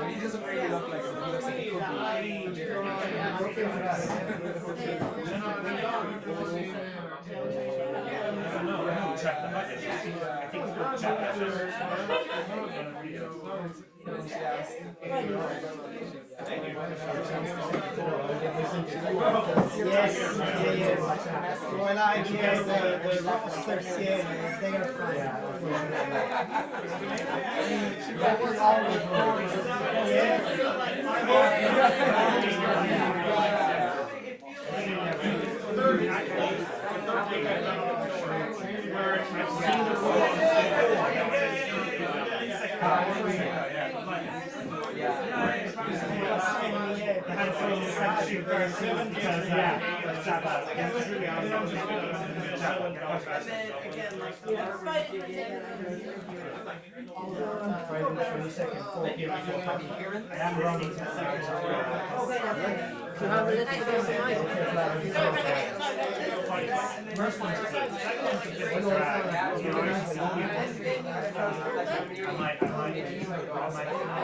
He doesn't really look like him. He looks like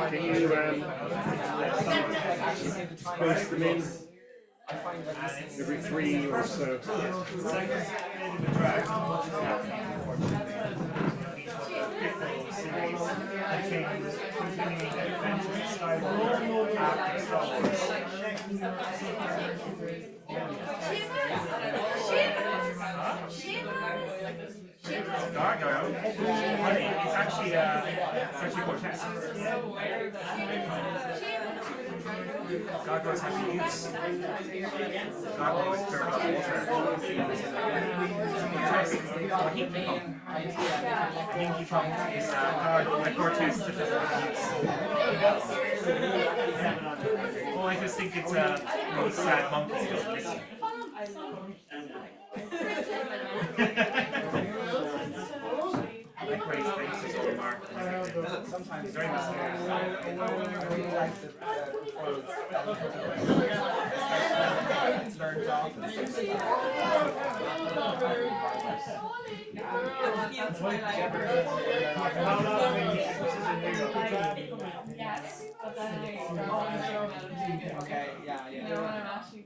Can you space them in every 3 or so? It's actually Cortez. Gargoyles have to use gargoyle with turtle water. Hinky Pump is a card like Cortez that doesn't use. Well, I just think it's a really sad monkey that's missing. Like great faces or marked. Sometimes very Okay, yeah. No, I'm actually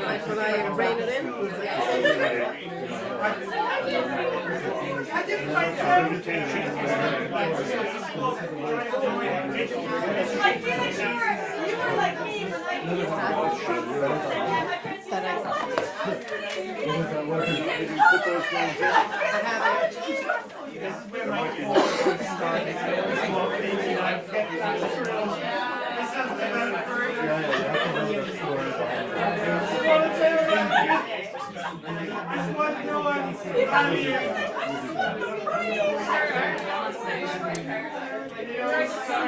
Right, will I rein it in?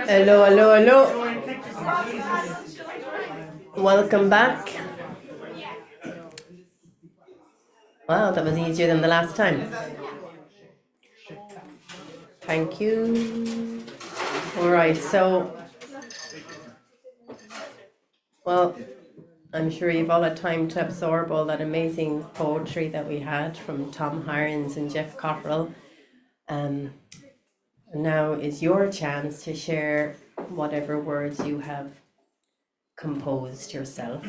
Hello, hello, hello. Welcome back. Wow, that was easier than the last time. Thank you. All right, so, well, I'm sure you've all had time to absorb all that amazing poetry that we had from Tom Hirons and Jeff Cottrill. Now is your chance to share whatever words you have composed yourself.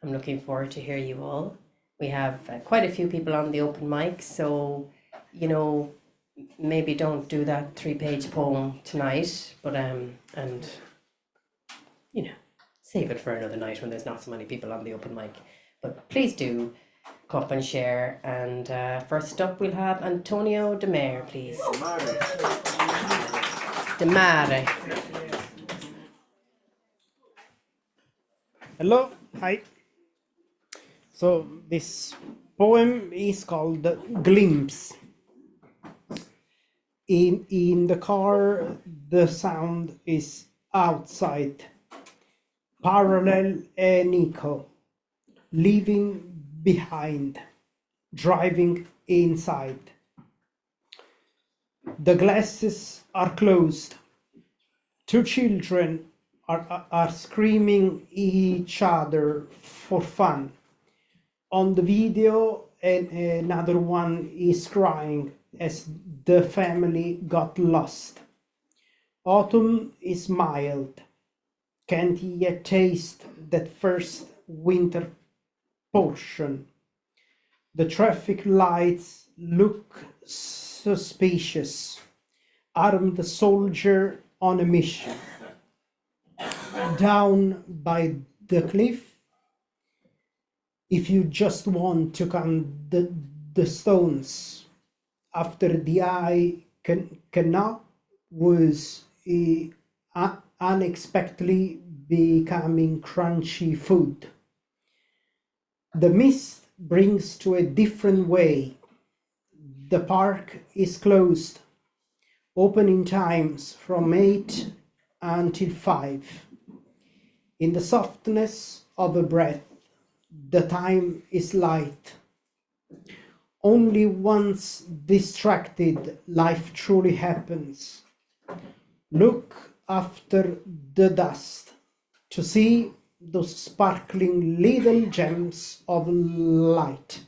I'm looking forward to hear you all. We have quite a few people on the open mic, so, you know, maybe don't do that 3-page poem tonight, but, and, you know, save it for another night when there's not so many people on the open mic. But please do come up and share. And first up, we'll have Antonio De Mare, please. De Mare. Hello, hi. So this poem is called Glimpse. In the car, the sound is outside, parallel and echo, leaving behind, driving inside. The glasses are closed. Two children are screaming each other for fun. On the video, another one is crying as the family got lost. Autumn is mild. Can't yet taste that first winter portion. The traffic lights look suspicious. Armed soldier on a mission. Down by the cliff, if you just want to count the stones, after the eye cannot was unexpectedly becoming crunchy food. The mist brings to a different way. The park is closed. Opening times from 8 until 5. In the softness of a breath, the time is light. Only once distracted life truly happens. Look after the dust to see those sparkling little gems of light.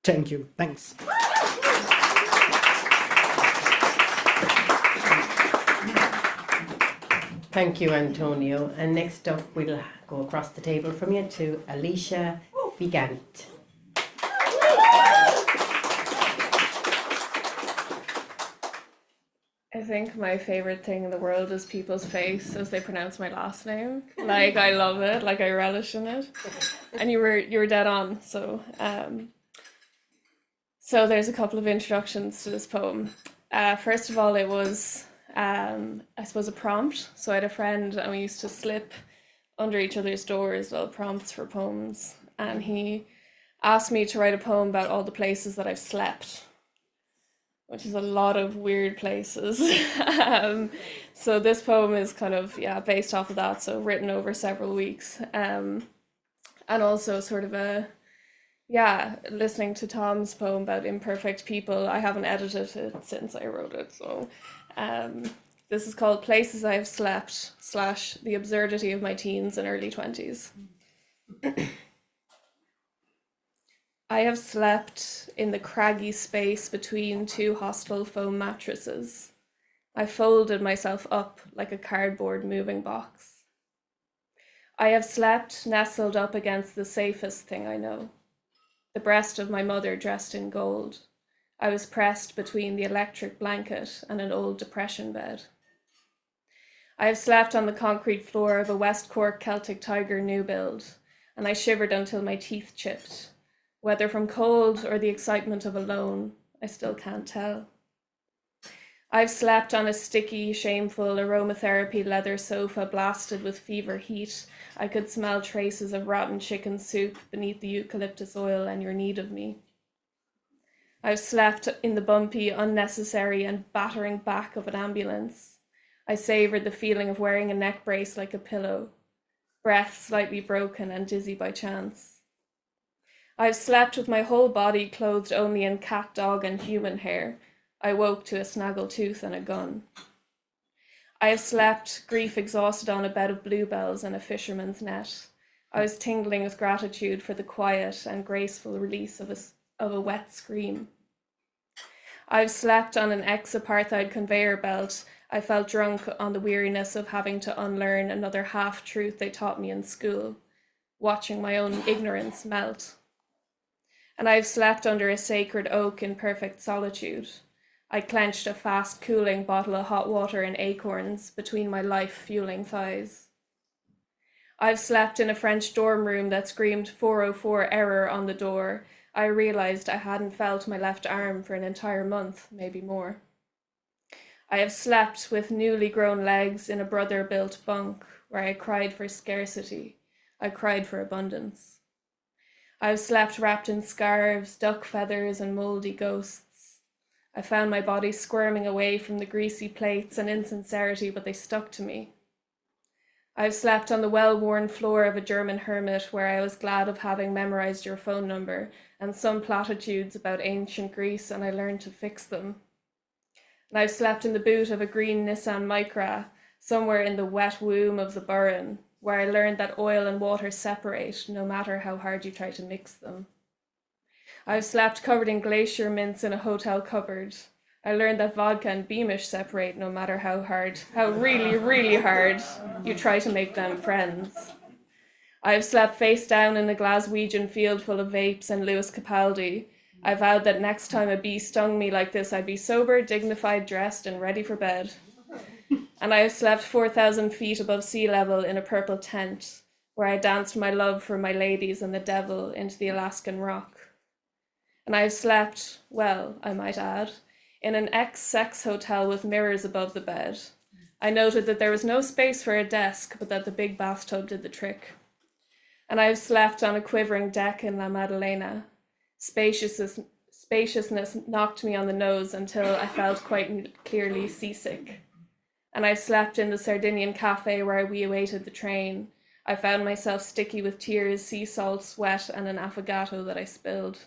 Thank you. Thanks. Thank you, Antonio. And next up, we'll go across the table from you to Alicia Vigant. I think my favorite thing in the world is people's face as they pronounce my last name. Like, I love it. Like, I relish in it. And you were dead on. So there's a couple of introductions to this poem. First of all, it was I suppose a prompt. So I had a friend and we used to slip under each other's doors little prompts for poems, and he asked me to write a poem about all the places that I've slept, which is a lot of weird places. So this poem is kind of, yeah, based off of that, so written over several weeks. And also sort of listening to Tom's poem about imperfect people. I haven't edited it since I wrote it, so this is called Places I Have Slept / the absurdity of my teens and early 20s. I have slept in the craggy space between two hostile foam mattresses. I folded myself up like a cardboard moving box. I have slept nestled up against the safest thing I know, the breast of my mother dressed in gold. I was pressed between the electric blanket and an old depression bed. I have slept on the concrete floor of a West Cork Celtic Tiger new build, and I shivered until my teeth chipped. Whether from cold or the excitement of alone, I still can't tell. I've slept on a sticky, shameful aromatherapy leather sofa blasted with fever heat. I could smell traces of rotten chicken soup beneath the eucalyptus oil and your need of me. I've slept in the bumpy, unnecessary and battering back of an ambulance. I savoured the feeling of wearing a neck brace like a pillow, breath slightly broken and dizzy by chance. I've slept with my whole body clothed only in cat, dog, and human hair. I woke to a snaggle tooth and a gun. I have slept, grief exhausted, on a bed of bluebells and a fisherman's net. I was tingling with gratitude for the quiet and graceful release of a wet scream. I've slept on an ex-apartheid conveyor belt. I felt drunk on the weariness of having to unlearn another half-truth they taught me in school, watching my own ignorance melt. And I've slept under a sacred oak in perfect solitude. I clenched a fast-cooling bottle of hot water and acorns between my life-fueling thighs. I've slept in a French dorm room that screamed 404 error on the door. I realized I hadn't felt my left arm for an entire month, maybe more. I have slept with newly grown legs in a brother-built bunk where I cried for scarcity. I cried for abundance. I've slept wrapped in scarves, duck feathers, and mouldy ghosts. I found my body squirming away from the greasy plates and insincerity, but they stuck to me. I've slept on the well-worn floor of a German hermit where I was glad of having memorized your phone number and some platitudes about ancient Greece, and I learned to fix them. And I've slept in the boot of a green Nissan Micra, somewhere in the wet womb of the Burren, where I learned that oil and water separate no matter how hard you try to mix them. I've slept covered in glacier mints in a hotel cupboard. I learned that vodka and Beamish separate no matter how really, really hard you try to make them friends. I've slept face down in a Glaswegian field full of vapes and Lewis Capaldi. I vowed that next time a bee stung me like this, I'd be sober, dignified, dressed, and ready for bed. And I have slept 4,000 feet above sea level in a purple tent, where I danced my love for my ladies and the devil into the Alaskan rock. And I have slept, well, I might add, in an ex-sex hotel with mirrors above the bed. I noted that there was no space for a desk, but that the big bathtub did the trick. And I have slept on a quivering deck in La Maddalena. Spaciousness knocked me on the nose until I felt quite clearly seasick. And I slept in the Sardinian cafe where we awaited the train. I found myself sticky with tears, sea salt, sweat, and an affogato that I spilled.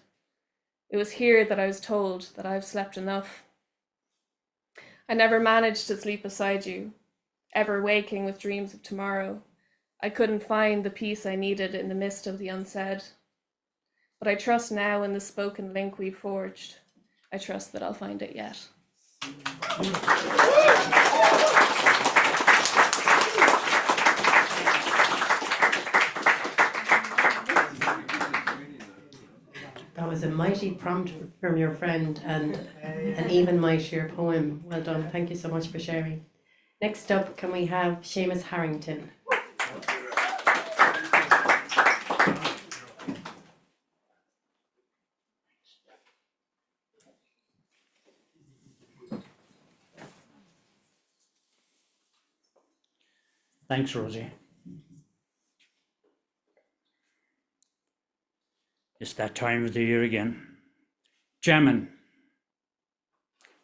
It was here that I was told that I've slept enough. I never managed to sleep beside you, ever waking with dreams of tomorrow. I couldn't find the peace I needed in the mist of the unsaid. But I trust now in the spoken link we forged. I trust that I'll find it yet. That was a mighty prompt from your friend and an even mightier poem. Well done. Thank you so much for sharing. Next up, can we have Seamus Harrington? Thanks, Rosie. You It's that time of the year again. Jammin'.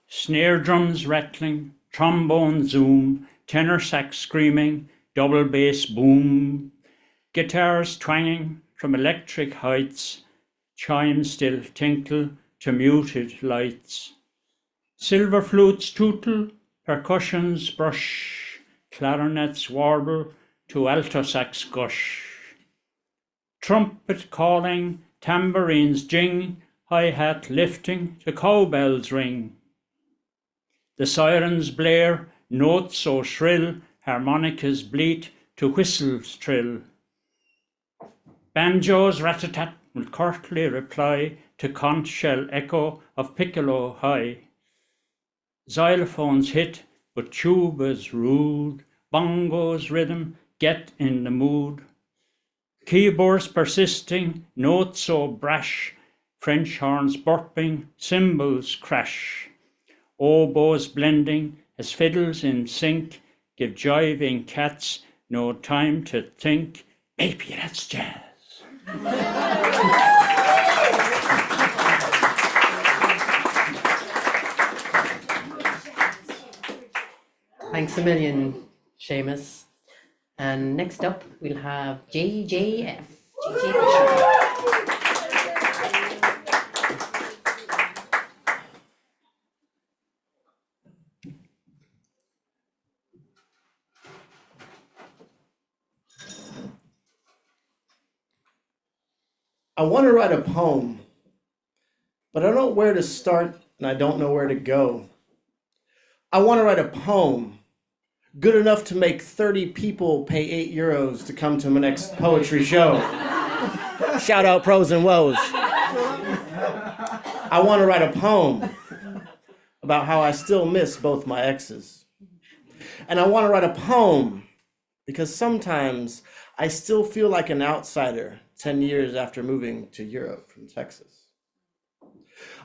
Snare drums rattling, trombone zoom, tenor sax screaming, double bass boom, guitars twanging from electric heights, chimes still tinkle to muted lights. Silver flutes tootle, percussions brush, clarinets warble to alto sax gush. Trumpet calling, tambourines jing, hi-hat lifting to cowbells ring. The sirens blare, notes so shrill, harmonicas bleat to whistles trill. Banjos rat-a-tat will curtly reply to conch shell echo of piccolo high. Xylophones hit, but tubas rude, bongos rhythm, get in the mood. Keyboards persisting, notes so brash, French horns burping, cymbals crash. Oboes blending as fiddles in sync, give jiving cats no time to think. Maybe that's jazz. Thanks a million, Seamus. And next up, we'll have JJF. I want to write a poem, but I don't know where to start and I don't know where to go. I want to write a poem good enough to make 30 people pay €8 to come to my next poetry show. Shout out Pros and Woes. I want to write a poem about how I still miss both my exes. And I want to write a poem because sometimes I still feel like an outsider 10 years after moving to Europe from Texas.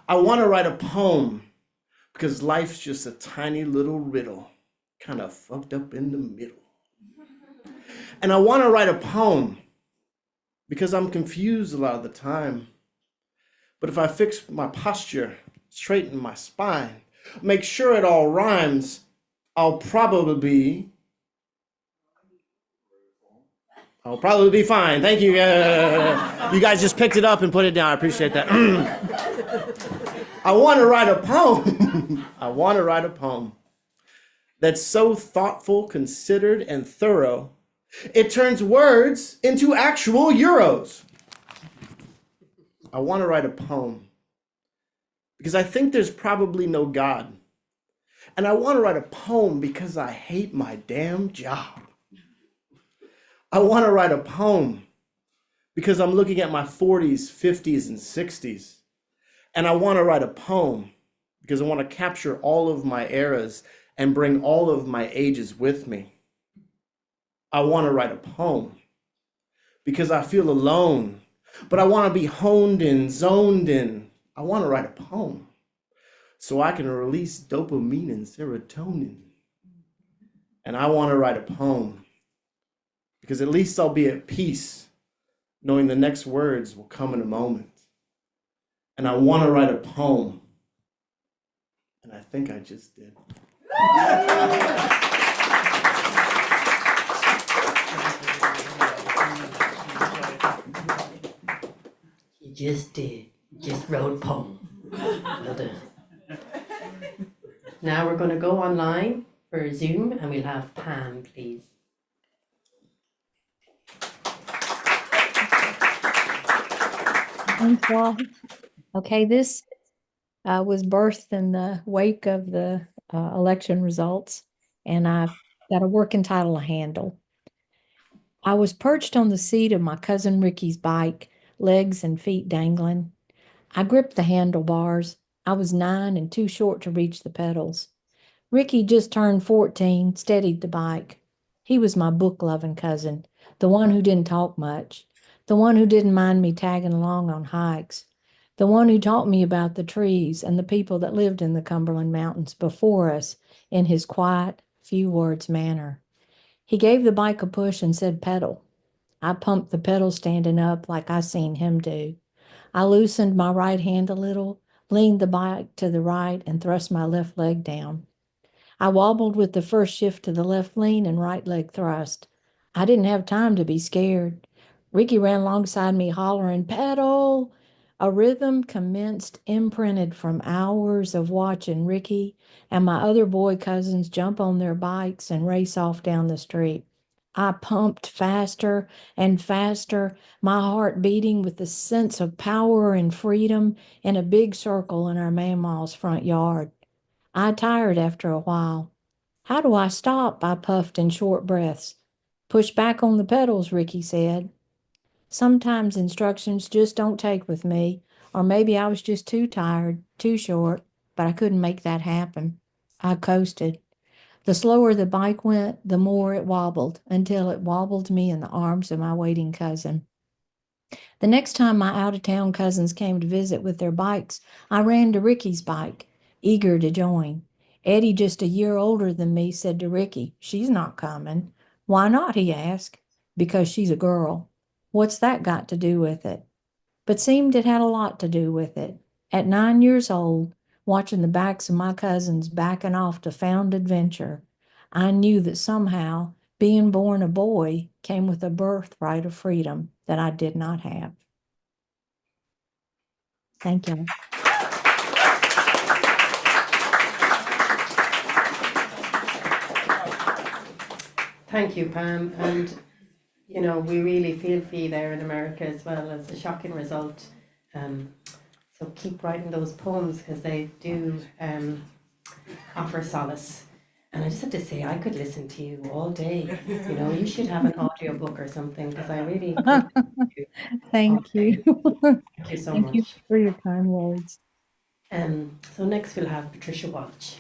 I want to write a poem because life's just a tiny little riddle, kind of fucked up in the middle. And I want to write a poem because I'm confused a lot of the time. But if I fix my posture, straighten my spine, make sure it all rhymes, I'll probably be fine. Thank you. You guys just picked it up and put it down. I appreciate that. I want to write a poem. I want to write a poem that's so thoughtful, considered, and thorough, it turns words into actual euros. I want to write a poem because I think there's probably no God. And I want to write a poem because I hate my damn job. I want to write a poem because I'm looking at my 40s, 50s, and 60s. And I want to write a poem because I want to capture all of my eras and bring all of my ages with me. I want to write a poem because I feel alone, but I want to be honed in, zoned in. I want to write a poem so I can release dopamine and serotonin. And I want to write a poem because at least I'll be at peace knowing the next words will come in a moment. And I want to write a poem. And I think I just did. You just did. You just wrote a poem. Well done. Now we're going to go online for Zoom and we'll have Pam, please. Thanks, Walt. Okay, this was birthed in the wake of the election results, and I've got a working title to handle. I was perched on the seat of my cousin Ricky's bike, legs and feet dangling. I gripped the handlebars. I was 9 and too short to reach the pedals. Ricky just turned 14, steadied the bike. He was my book-loving cousin, the one who didn't talk much, the one who didn't mind me tagging along on hikes, the one who taught me about the trees and the people that lived in the Cumberland Mountains before us in his quiet, few words manner. He gave the bike a push and said pedal. I pumped the pedal standing up like I seen him do. I loosened my right hand a little, leaned the bike to the right, and thrust my left leg down. I wobbled with the first shift to the left lean and right leg thrust. I didn't have time to be scared. Ricky ran alongside me, hollering, "Pedal!" A rhythm commenced, imprinted from hours of watching Ricky and my other boy cousins jump on their bikes and race off down the street. I pumped faster and faster, my heart beating with the sense of power and freedom in a big circle in our mamaw's front yard. I tired after a while. "How do I stop?" I puffed in short breaths. "Push back on the pedals," Ricky said. Sometimes instructions just don't take with me, or maybe I was just too tired, too short, but I couldn't make that happen. I coasted. The slower the bike went, the more it wobbled, until it wobbled me in the arms of my waiting cousin. The next time my out-of-town cousins came to visit with their bikes, I ran to Ricky's bike, eager to join. Eddie, just a year older than me, said to Ricky, "She's not coming." "Why not?" he asked. "Because she's a girl." "What's that got to do with it?" But seemed it had a lot to do with it. At 9 years old, watching the backs of my cousins backing off to found adventure, I knew that somehow being born a boy came with a birthright of freedom that I did not have. Thank you. Thank you, Pam. And, you know, we really feel for you there in America as well. It's a shocking result. So keep writing those poems because they do offer solace. And I just have to say, I could listen to you all day. You know, you should have an audiobook or something because I really could listen to you all Thank day. you. Thank you so Thank you much. for your kind words. So next we'll have Patricia Walsh.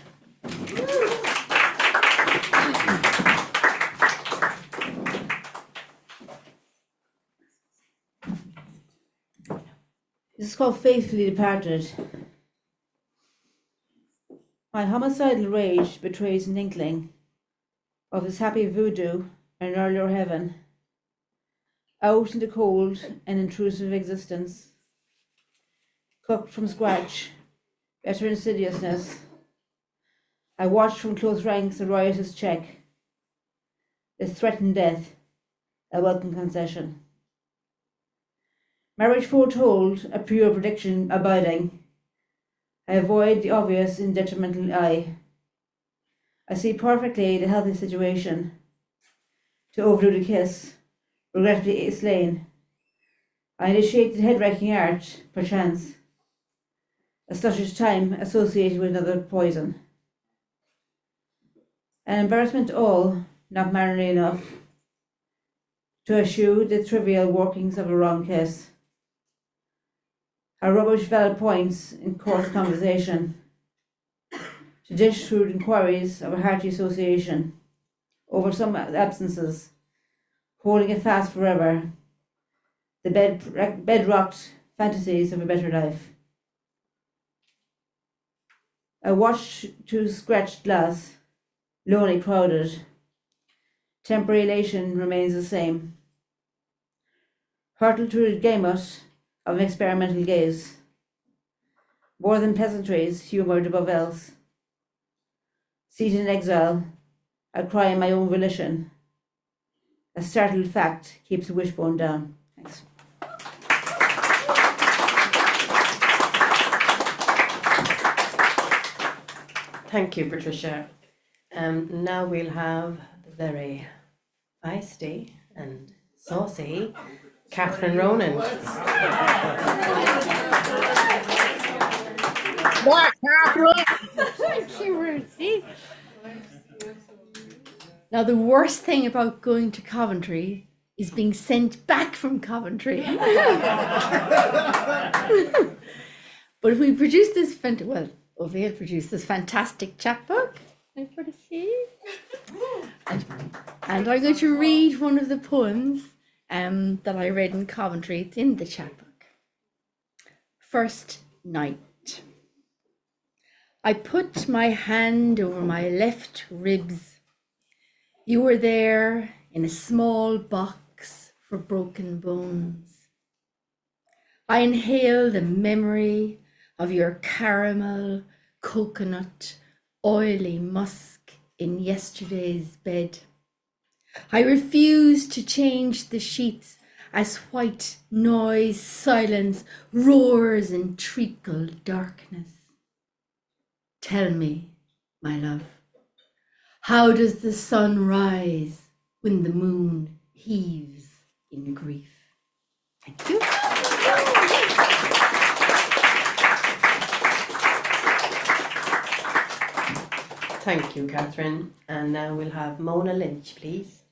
This is called Faithfully Departed. My homicidal rage betrays an inkling of his happy voodoo and an earlier heaven. Out in the cold and intrusive existence, cooked from scratch, better insidiousness. I watched from close ranks a riotous check. This threatened death, a welcome concession. Marriage foretold, a pure prediction abiding. I avoid the obvious in detrimental eye. I see perfectly the healthy situation. To overdo the kiss, regretfully slain. I initiate the head-wrecking art, perchance. A sluggish time associated with another poison. An embarrassment all, not mannerly enough to eschew the trivial workings of a wrong kiss. I rubbish valid points in coarse conversation. To dish through inquiries of a hearty association over some absences, holding it fast forever, the bedrocked fantasies of a better life. I watch through scratched glass, lonely, crowded. Temporary elation remains the same. Hurtle through the gamut of an experimental gaze. More than pleasantries, humoured above else. Seated in exile, I cry in my own volition. A startled fact keeps the wishbone down. Thanks. Thank you, Patricia. Now we'll have the very feisty and saucy Catherine Ronan. What, Catherine? Thank you, Ruthie. Now, the worst thing about going to Coventry is being sent back from Coventry. But if we produce this, Oviel produced this fantastic chapbook. For the see. And I'm going to read one of the poems that I read in Coventry. It's in the chapbook. First night. I put my hand over my left ribs. You were there in a small box for broken bones. I inhale the memory of your caramel, coconut, oily musk in yesterday's bed. I refuse to change the sheets as white noise, silence, roars in treacle darkness. Tell me, my love, how does the sun rise when the moon heaves in grief? Thank you. Thank you, Catherine. And now we'll have Mona Lynch, please.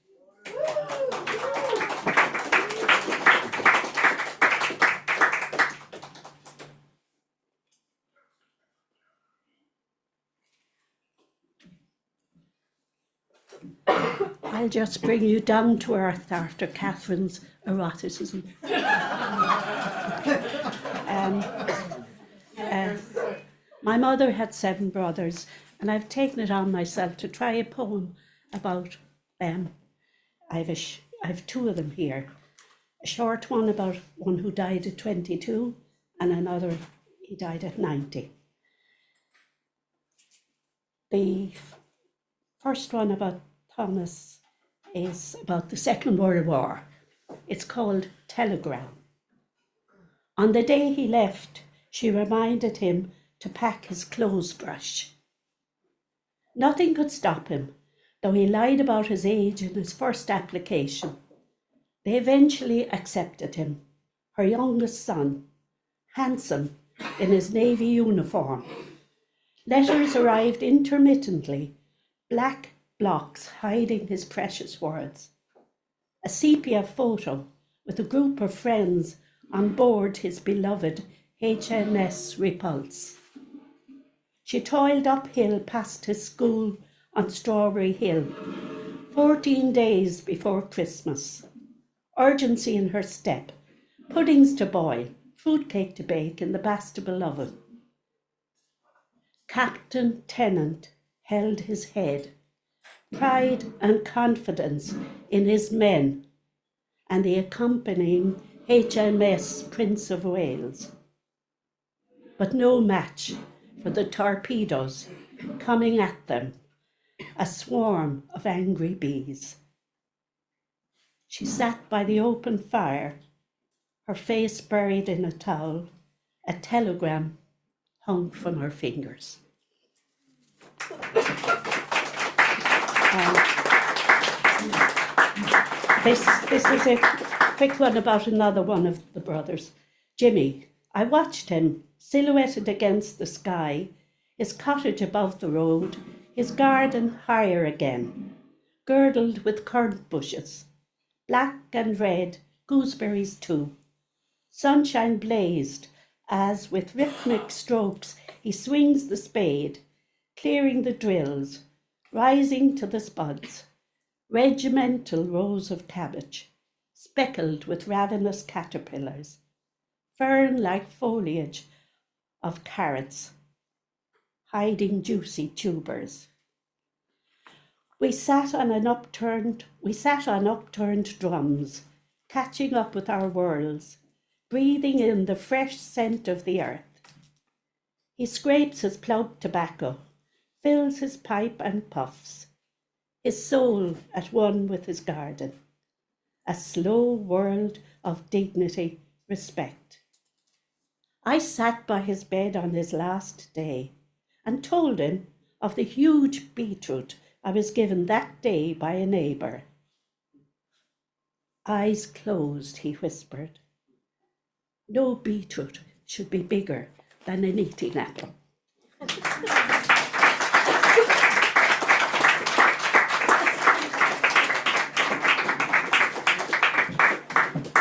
I'll just bring you down to earth after Catherine's eroticism. My mother had 7 brothers, and I've taken it on myself to try a poem about them. I've 2 of them here. A short one about one who died at 22, and another, he died at 90. The first one about Thomas is about the Second World War. It's called Telegram. On the day he left, she reminded him to pack his clothes brush. Nothing could stop him, though he lied about his age in his first application. They eventually accepted him, her youngest son, handsome in his navy uniform. Letters arrived intermittently, black blocks hiding his precious words. A sepia photo with a group of friends on board his beloved HMS Repulse. She toiled uphill past his school on Strawberry Hill, 14 days before Christmas. Urgency in her step, puddings to boil, fruitcake to bake in the Bastable oven. Captain Tennant held his head, pride and confidence in his men and the accompanying HMS Prince of Wales. But no match for the torpedoes coming at them, a swarm of angry bees. She sat by the open fire, her face buried in a towel, a telegram hung from her fingers. This is a quick one about another one of the brothers, Jimmy. I watched him, silhouetted against the sky, his cottage above the road, his garden higher again, girdled with currant bushes, black and red, gooseberries too. Sunshine blazed as, with rhythmic strokes, he swings the spade, clearing the drills, rising to the spuds. Regimental rows of cabbage, speckled with ravenous caterpillars, fern-like foliage of carrots, hiding juicy tubers. We sat on upturned drums, catching up with our whirls, breathing in the fresh scent of the earth. He scrapes his plug tobacco, fills his pipe and puffs, his soul at one with his garden. A slow world of dignity, respect. I sat by his bed on his last day and told him of the huge beetroot I was given that day by a neighbour. Eyes closed, he whispered. No beetroot should be bigger than an eating apple.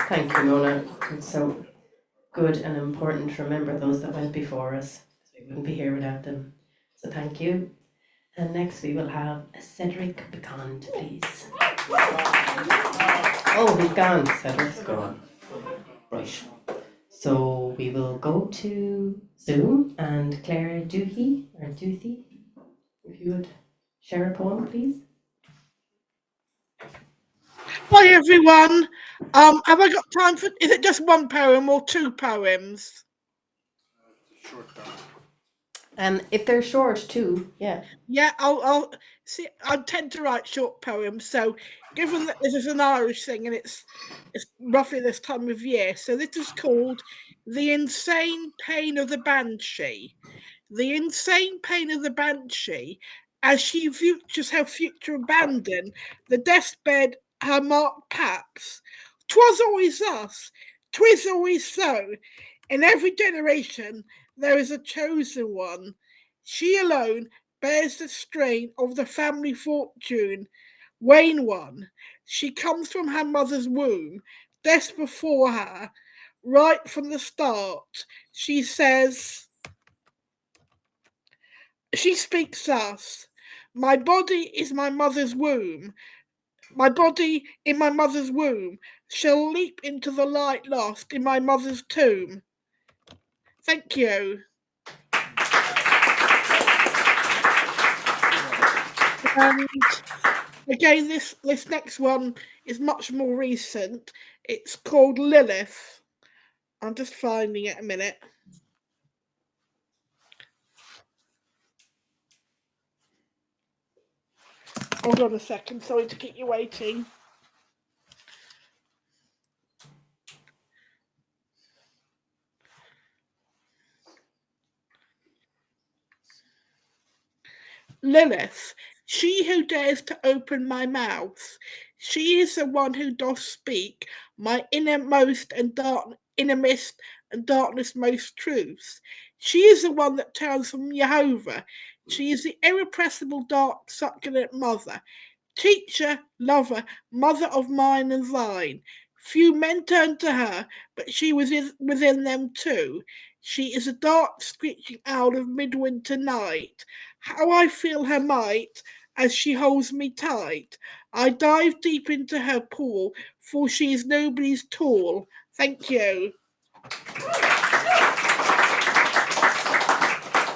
Thank you, Mona. It's so good and important to remember those that went before us, because we wouldn't be here without them. So thank you. And next we will have Cedric Bicond, please. Oh, he's gone. Cedric's gone. Right. So we will go to Zoom, and Claire Duthie, if you would share a poem, please. Hi everyone. Have I got time for? Is it just one poem or two poems? If they're short too, yeah. Yeah, I'll see. I tend to write short poems, so given that this is an Irish thing and it's roughly this time of year, so this is called "The Insane Pain of the Banshee." The insane pain of the banshee, as she ventures her future abandon, the deathbed her marked paps. 'Twas always thus, 'twas always so. In every generation there is a chosen one. She alone bears the strain of the family fortune. Vain one, she comes from her mother's womb, death before her. Right from the start, she speaks thus: my body is my mother's womb. My body in my mother's womb shall leap into the light lost in my mother's tomb. Thank you. And again, this next one is much more recent. It's called Lilith. I'm just finding it a minute. Hold on a second, sorry to keep you waiting. Lilith, she who dares to open my mouth, she is the one who doth speak my innermost and innermost and darkness most truths. She is the one that turns from Jehovah. She is the irrepressible, dark, succulent mother, teacher, lover, mother of mine and thine. Few men turn to her, but she was within them too. She is a dark, screeching owl of midwinter night. How I feel her might as she holds me tight. I dive deep into her pool, for she is nobody's tool. Thank you.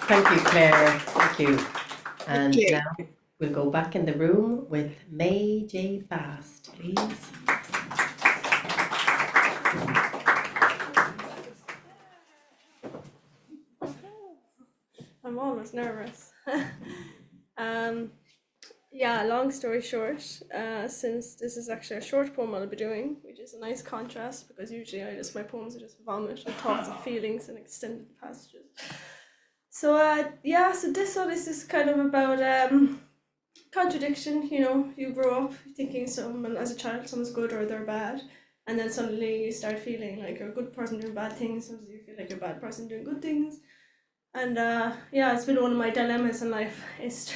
Thank you, Claire. Thank you. And you. now we'll go back in the room with May J. Fast, please. I'm almost nervous. Yeah, long story short, since this is actually a short poem I'll be doing, which is a nice contrast because usually my poems are just vomit of thoughts and feelings and extended passages. So so this one is just kind of about contradiction. You know, you grow up thinking someone as a child someone's good or they're bad, and then suddenly you start feeling like you're a good person doing bad things. Sometimes you feel like you're a bad person doing good things. And it's been one of my dilemmas in life is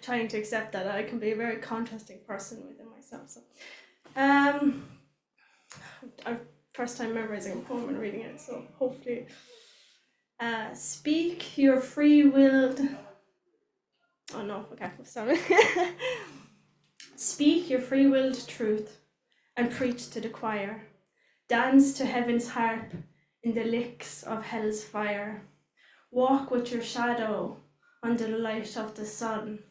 trying to accept that I can be a very contrasting person within myself. So, I first time memorizing a poem and reading it, so hopefully, speak your free-willed. Oh no, okay, sorry. Speak your free-willed truth, and preach to the choir. Dance to heaven's harp in the licks of hell's fire. Walk with your shadow under the light of the sun.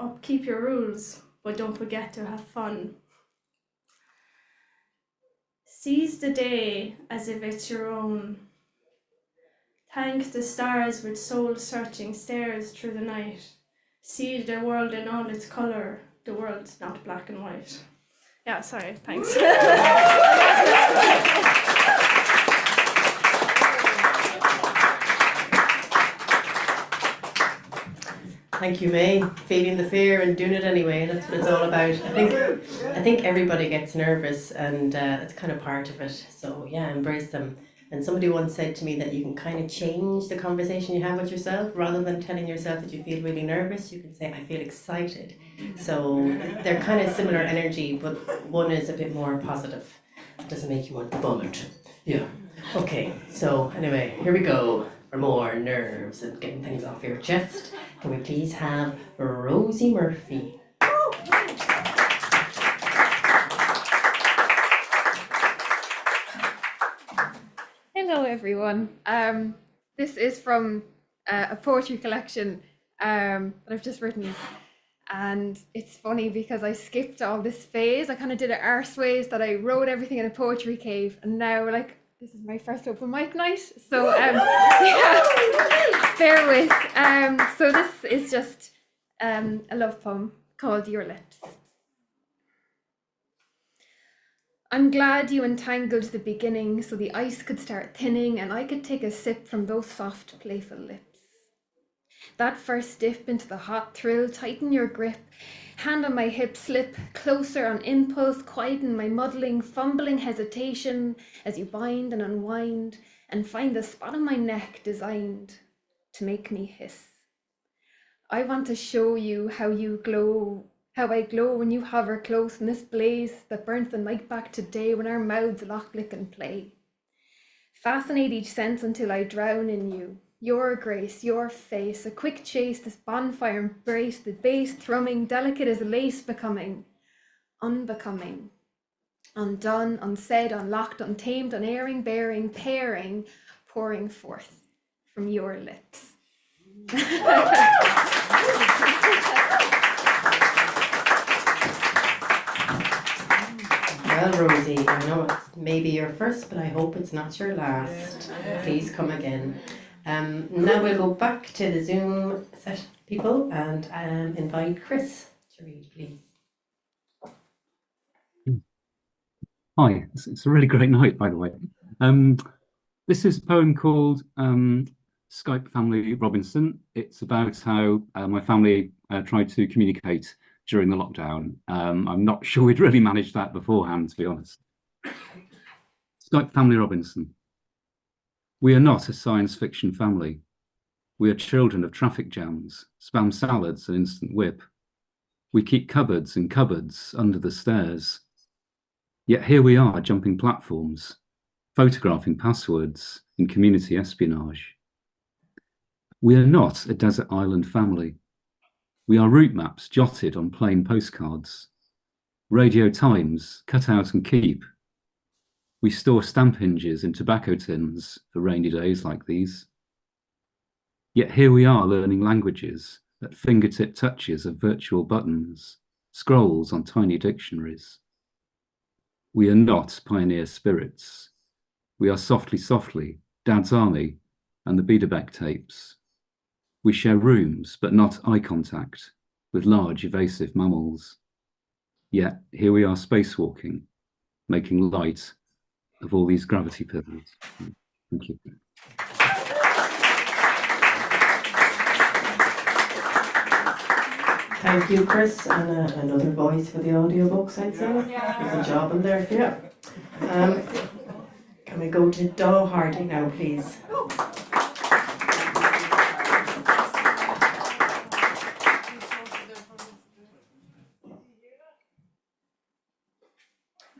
Upkeep your rules, but don't forget to have fun. Seize the day as if it's your own. Thank the stars with soul-searching stares through the night. See the world in all its colour. The world's not black and white. Yeah, sorry, thanks. Thank you, May. Feeling the fear and doing it anyway. That's what it's all about. I think everybody gets nervous, and it's kind of part of it. So yeah, embrace them. And somebody once said to me that you can kind of change the conversation you have with yourself. Rather than telling yourself that you feel really nervous, you can say, I feel excited. So they're kind of similar energy, but one is a bit more positive. It doesn't make you want to vomit. Yeah. Okay, so anyway, here we go. For more nerves and getting things off your chest, can we please have Rosie Murphy? Hello, everyone. This is from a poetry collection that I've just written. And it's funny because I skipped all this phase. I kind of did it arseways that I wrote everything in a poetry cave, and now like this is my first open mic night. So yeah, bear with. So this is just a love poem called Your Lips. I'm glad you entangled the beginning so the ice could start thinning and I could take a sip from those soft, playful lips. That first dip into the hot thrill, tighten your grip. Hand on my hip, slip closer on impulse, quieten my muddling, fumbling hesitation as you bind and unwind and find the spot on my neck designed to make me hiss. I want to show you how I glow when you hover close in this blaze that burns the night back to day when our mouths lock, lick and play. Fascinate each sense until I drown in you. Your grace, your face, a quick chase, this bonfire embrace, the bass thrumming, delicate as lace becoming, unbecoming, undone, unsaid, unlocked, untamed, unerring, bearing, pairing, pouring forth from your lips. Well, Rosie, I know it's maybe your first, but I hope it's not your last. Please come again. Now we'll go back to the Zoom session, people, and invite Chris to read, please. Hi, it's a really great night, by the way. This is a poem called Skype Family Robinson. It's about how my family tried to communicate during the lockdown. I'm not sure we'd really managed that beforehand, to be honest. Skype Family Robinson. We are not a science fiction family. We are children of traffic jams, spam salads and instant whip. We keep cupboards and cupboards under the stairs. Yet here we are jumping platforms, photographing passwords in community espionage. We are not a desert island family. We are route maps jotted on plain postcards, radio times cut out and keep. We store stamp hinges in tobacco tins for rainy days like these. Yet here we are learning languages at fingertip touches of virtual buttons, scrolls on tiny dictionaries. We are not pioneer spirits. We are Softly Softly, Dad's Army, and the Biederbeck tapes. We share rooms, but not eye contact, with large evasive mammals. Yet here we are spacewalking, making light of all these gravity pills. Thank you. Thank you, Chris, and another voice for the audiobooks, I'd say. There's a job in there for you. Can we go to Daw Hardy now, please?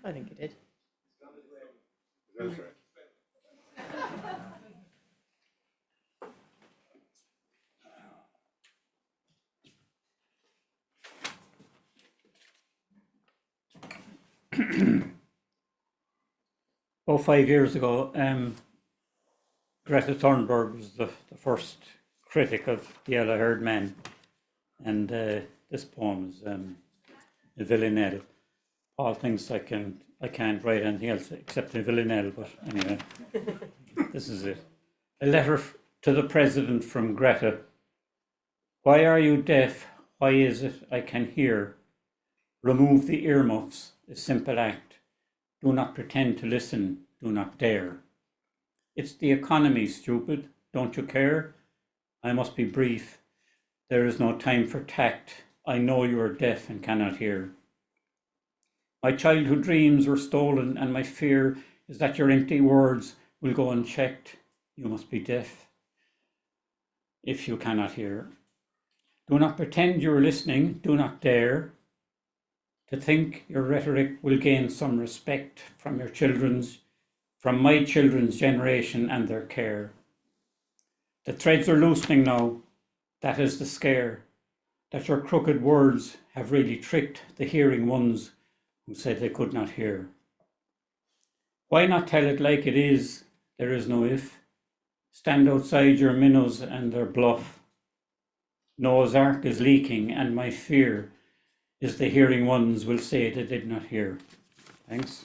I think you did. That's right. About 5 years ago, Greta Thunberg was the first critic of the Yellow-Haired Men, and this poem is a villanelle. Paul thinks I can't write anything else except a villanelle, but anyway, this is it. A letter to the President from Greta. Why are you deaf? Why is it I can hear? Remove the earmuffs, a simple act. Do not pretend to listen, do not dare. It's the economy, stupid, don't you care? I must be brief. There is no time for tact. I know you are deaf and cannot hear. My childhood dreams were stolen, and my fear is that your empty words will go unchecked. You must be deaf if you cannot hear. Do not pretend you are listening, do not dare to think your rhetoric will gain some respect from my children's generation and their care. The threads are loosening now, that is the scare, that your crooked words have really tricked the hearing ones who said they could not hear. Why not tell it like it is? There is no if. Stand outside your minnows and their bluff. Noah's Ark is leaking, and my fear is the hearing ones will say they did not hear. Thanks.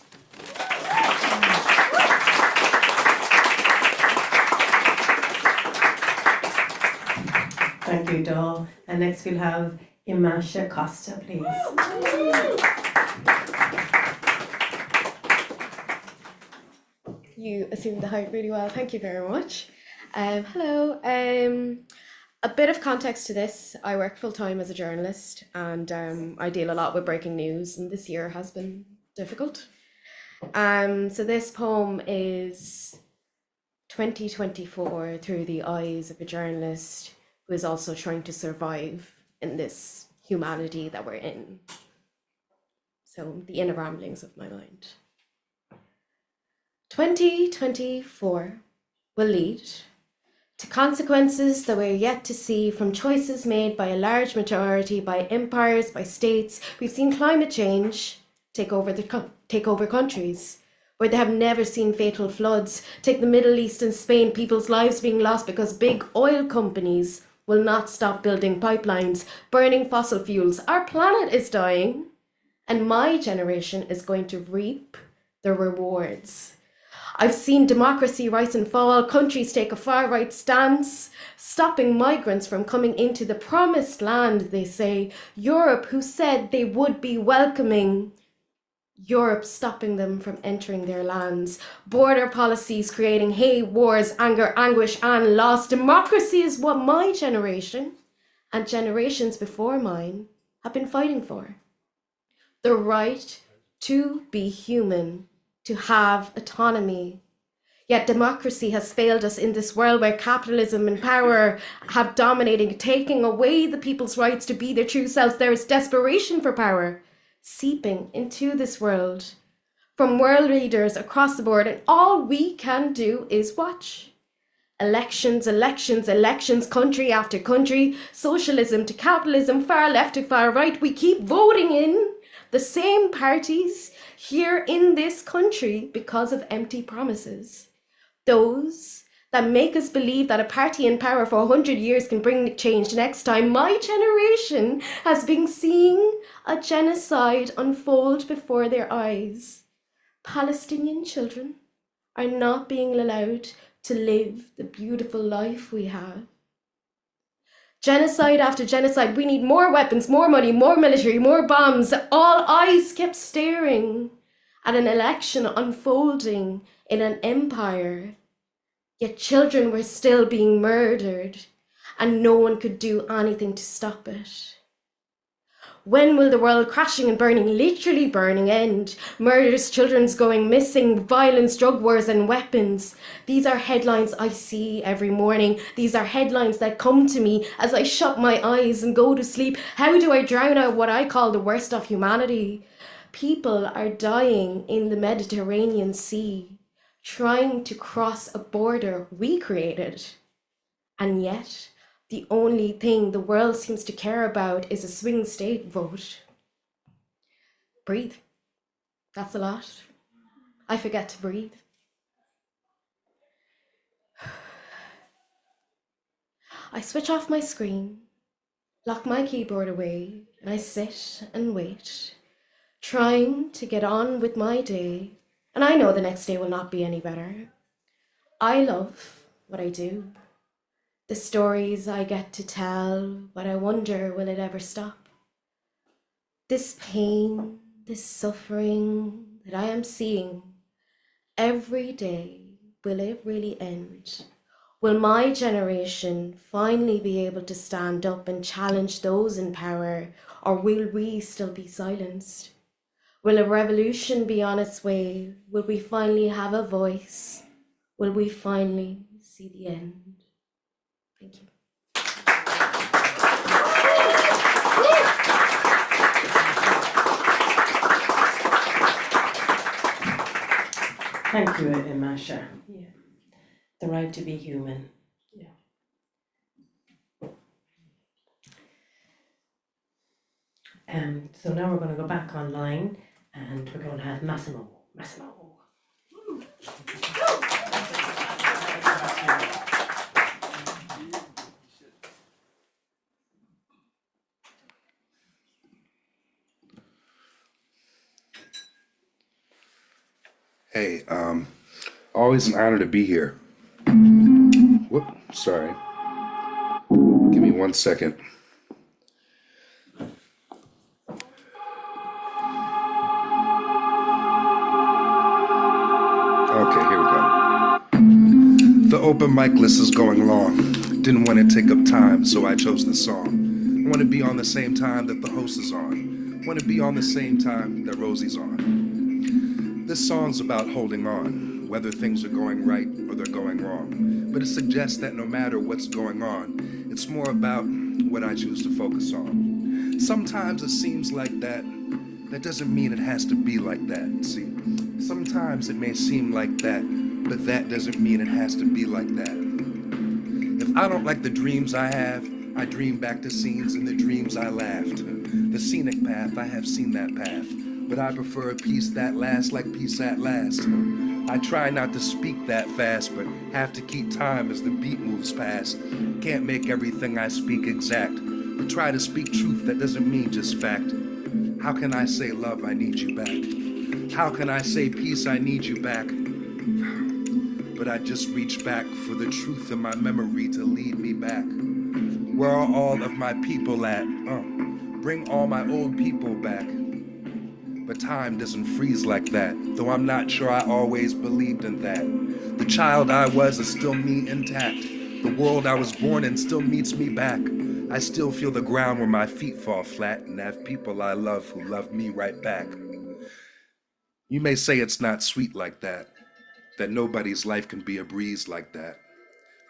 Thank you, Doll. And next we'll have Imasha Costa, please. You assumed the height really well. Thank you very much. Hello. A bit of context to this. I work full time as a journalist, and I deal a lot with breaking news, and this year has been difficult. So this poem is 2024 through the eyes of a journalist who is also trying to survive in this humanity that we're in. So the inner ramblings of my mind. 2024 will lead to consequences that we're yet to see from choices made by a large majority, by empires, by states. We've seen climate change take over countries where they have never seen fatal floods. Take the Middle East and Spain, people's lives being lost because big oil companies will not stop building pipelines, burning fossil fuels. Our planet is dying, and my generation is going to reap the rewards. I've seen democracy rise and fall, countries take a far-right stance, stopping migrants from coming into the promised land, they say. Europe, who said they would be welcoming, Europe stopping them from entering their lands. Border policies creating hate, wars, anger, anguish, and loss. Democracy is what my generation and generations before mine have been fighting for. The right to be human, to have autonomy. Yet democracy has failed us in this world where capitalism and power have dominated, taking away the people's rights to be their true selves. There is desperation for power seeping into this world from world leaders across the board, and all we can do is watch. Elections, elections, elections, country after country, socialism to capitalism, far left to far right. We keep voting in the same parties here in this country because of empty promises. Those that make us believe that a party in power for 100 years can bring change next time. My generation has been seeing a genocide unfold before their eyes. Palestinian children are not being allowed to live the beautiful life we have. Genocide after genocide. We need more weapons, more money, more military, more bombs. All eyes kept staring at an election unfolding in an empire. Yet children were still being murdered, and no one could do anything to stop it. When will the world crashing and burning, literally burning, end? Murders, children's going missing, violence, drug wars, and weapons. These are headlines I see every morning. These are headlines that come to me as I shut my eyes and go to sleep. How do I drown out what I call the worst of humanity? People are dying in the Mediterranean Sea, trying to cross a border we created. And yet, the only thing the world seems to care about is a swing state vote. Breathe. That's a lot. I forget to breathe. I switch off my screen, lock my keyboard away, and I sit and wait, trying to get on with my day. And I know the next day will not be any better. I love what I do. The stories I get to tell, but I wonder, will it ever stop? This pain, this suffering that I am seeing every day, will it really end? Will my generation finally be able to stand up and challenge those in power, or will we still be silenced? Will a revolution be on its way? Will we finally have a voice? Will we finally see the end? Thank you. Thank you, Imasha. Yeah. The right to be human. Yeah. So now we're going to go back online and we're going to have Massimo. Massimo. Hey, always an honor to be here. Whoop, sorry. Give me 1 second. Okay, here we go. The open mic list is going long. Didn't want to take up time, so I chose the song. I want to be on the same time that the host is on. Want to be on the same time that Rosie's on. This song's about holding on, whether things are going right or they're going wrong. But it suggests that no matter what's going on, it's more about what I choose to focus on. Sometimes it seems like that. That doesn't mean it has to be like that. See, sometimes it may seem like that, but that doesn't mean it has to be like that. If I don't like the dreams I have, I dream back to scenes in the dreams I laughed. The scenic path, I have seen that path, but I prefer a peace that lasts like peace at last. I try not to speak that fast, but have to keep time as the beat moves past. Can't make everything I speak exact, but try to speak truth that doesn't mean just fact. How can I say love, I need you back? How can I say peace, I need you back? But I just reach back for the truth in my memory to lead me back. Where are all of my people at? Bring all my old people back. But time doesn't freeze like that, though I'm not sure I always believed in that. The child I was is still me intact. The world I was born in still meets me back. I still feel the ground where my feet fall flat and have people I love who love me right back. You may say it's not sweet like that nobody's life can be a breeze like that.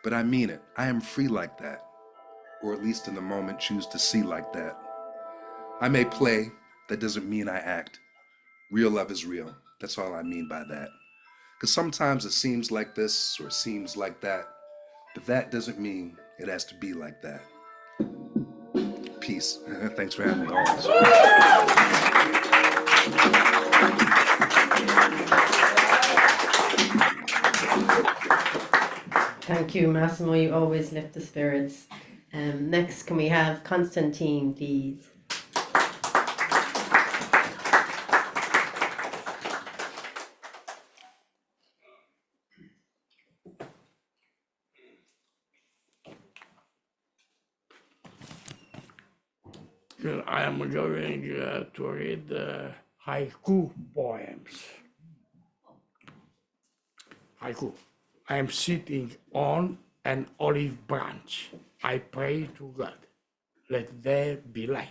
But I mean it, I am free like that, or at least in the moment choose to see like that. I may play, that doesn't mean I act. Real love is real, that's all I mean by that. Because sometimes it seems like this or seems like that, but that doesn't mean it has to be like that. Peace. Thanks for having me always. Thank you, Massimo. You always lift the spirits. Next, can we have Constantine, please? I am going to read haiku poems. Haiku. I am sitting on an olive branch. I pray to God, let there be light.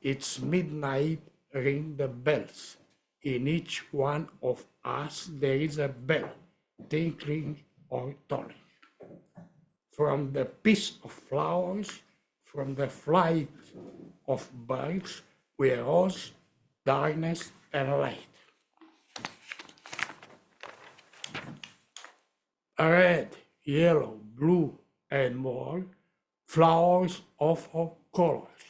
It's midnight, ring the bells. In each one of us there is a bell, tinkling or tolling. From the piece of flowers, from the flight of birds, we arose darkness and light. Red, yellow, blue, and more, flowers of all colors.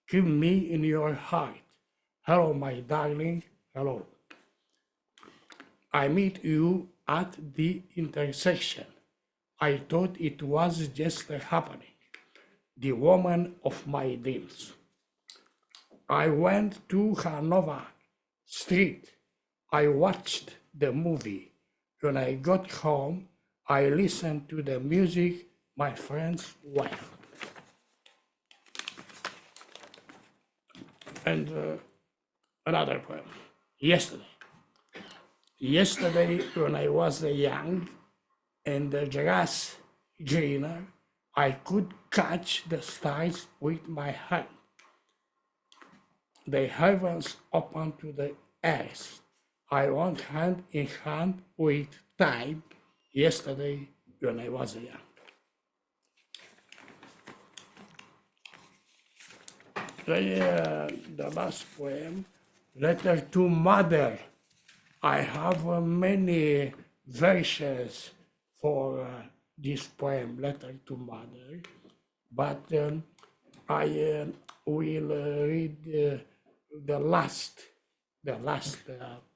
Keep me in your heart. Hello, my darling, hello. I meet you at the intersection. I thought it was just a happening, the woman of my dreams. I went to Hanover Street. I watched the movie. When I got home, I listened to the music, my friend's wife. And another poem. Yesterday, when I was young and the grass greener, I could catch the stars with my hand. The heavens open to the earth. I went hand in hand with time yesterday when I was young. The last poem, Letter to Mother. I have many verses for this poem, Letter to Mother, but I will read the last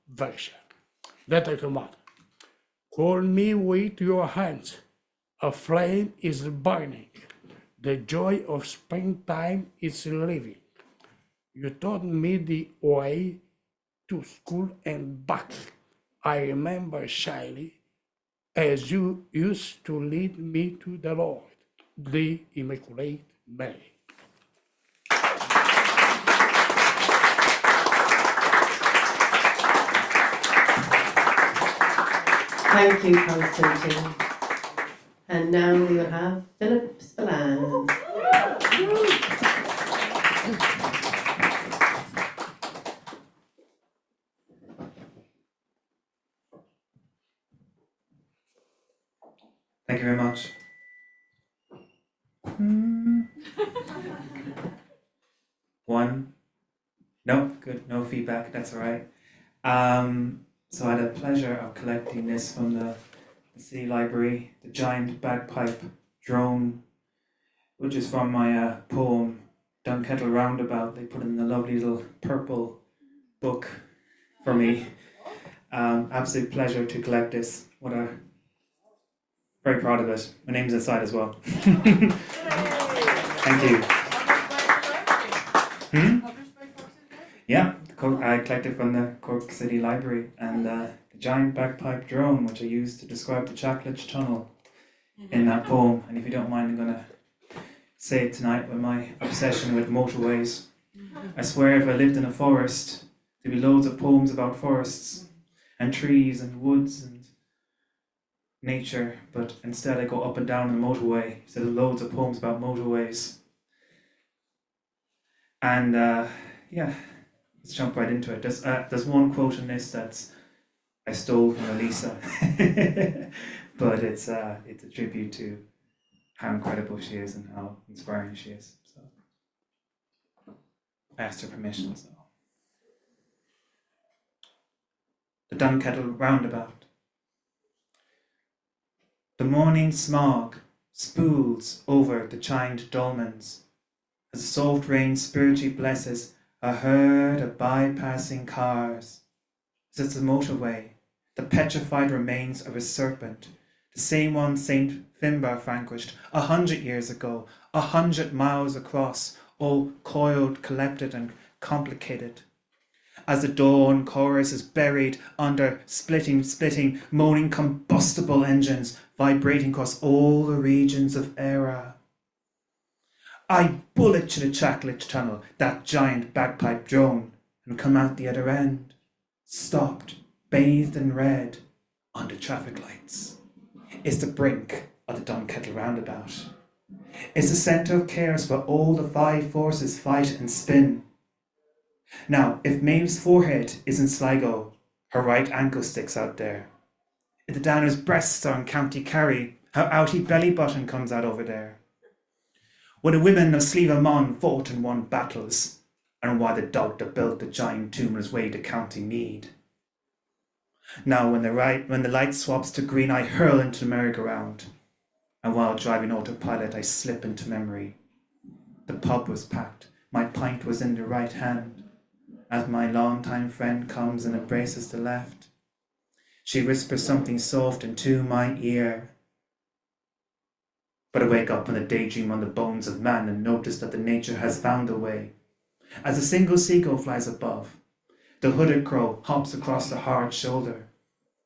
version. Letter to Mother. Hold me with your hands, a flame is burning, the joy of springtime is living. You taught me the way to school and back. I remember shyly, as you used to lead me to the Lord, the Immaculate Mary. Thank you, Constantine. And now we will have Philip Spillane. Thank you very much. One. No, good. No feedback. That's all right. So I had the pleasure of collecting this from the City Library, the giant bagpipe drone, which is from my poem Dunkettle Roundabout. They put in a lovely little purple book for me. Absolute pleasure to collect this. Very proud of it. My name's inside as well. Thank you. Yeah, I collected from the Cork City Library, and the giant bagpipe drone, which I used to describe the Chacklitch Tunnel in that poem. And if you don't mind, I'm going to say it tonight with my obsession with motorways. I swear if I lived in a forest, there'd be loads of poems about forests and trees and woods and nature, but instead I go up and down the motorway, so there's loads of poems about motorways. And yeah, let's jump right into it. There's one quote in this that's I stole from Elisa, but it's a tribute to how incredible she is and how inspiring she is. So I asked her permission. So the Dunkettle Roundabout. The morning smog spools over the chimed dolmens as the soft rain spiritually blesses a herd of bypassing cars. As it's a motorway, the petrified remains of a serpent, the same one Saint Finbar vanquished 100 years ago, 100 miles across, all coiled, collected and complicated. As the dawn chorus is buried under splitting, moaning combustible engines vibrating across all the regions of era. I bullet to the Chacklitch Tunnel, that giant bagpipe drone, and come out the other end, stopped, bathed in red, under traffic lights. It's the brink of the Dunkettle Roundabout. It's the centre of chaos where all the five forces fight and spin. Now, if Maeve's forehead is in Sligo, her right ankle sticks out there. If the Downers' breasts are in County Kerry, her outie belly button comes out over there. When the women of Slieve Mon fought and won battles, and why the dog that built the giant tomb on his way to County Meath. Now, when the light swaps to green, I hurl into the merry-go-round, and while driving autopilot, I slip into memory. The pub was packed, my pint was in the right hand, as my long-time friend comes and embraces the left. She whispers something soft into my ear. But I wake up in a daydream on the bones of man and notice that the nature has found a way. As a single seagull flies above, the hooded crow hops across the hard shoulder.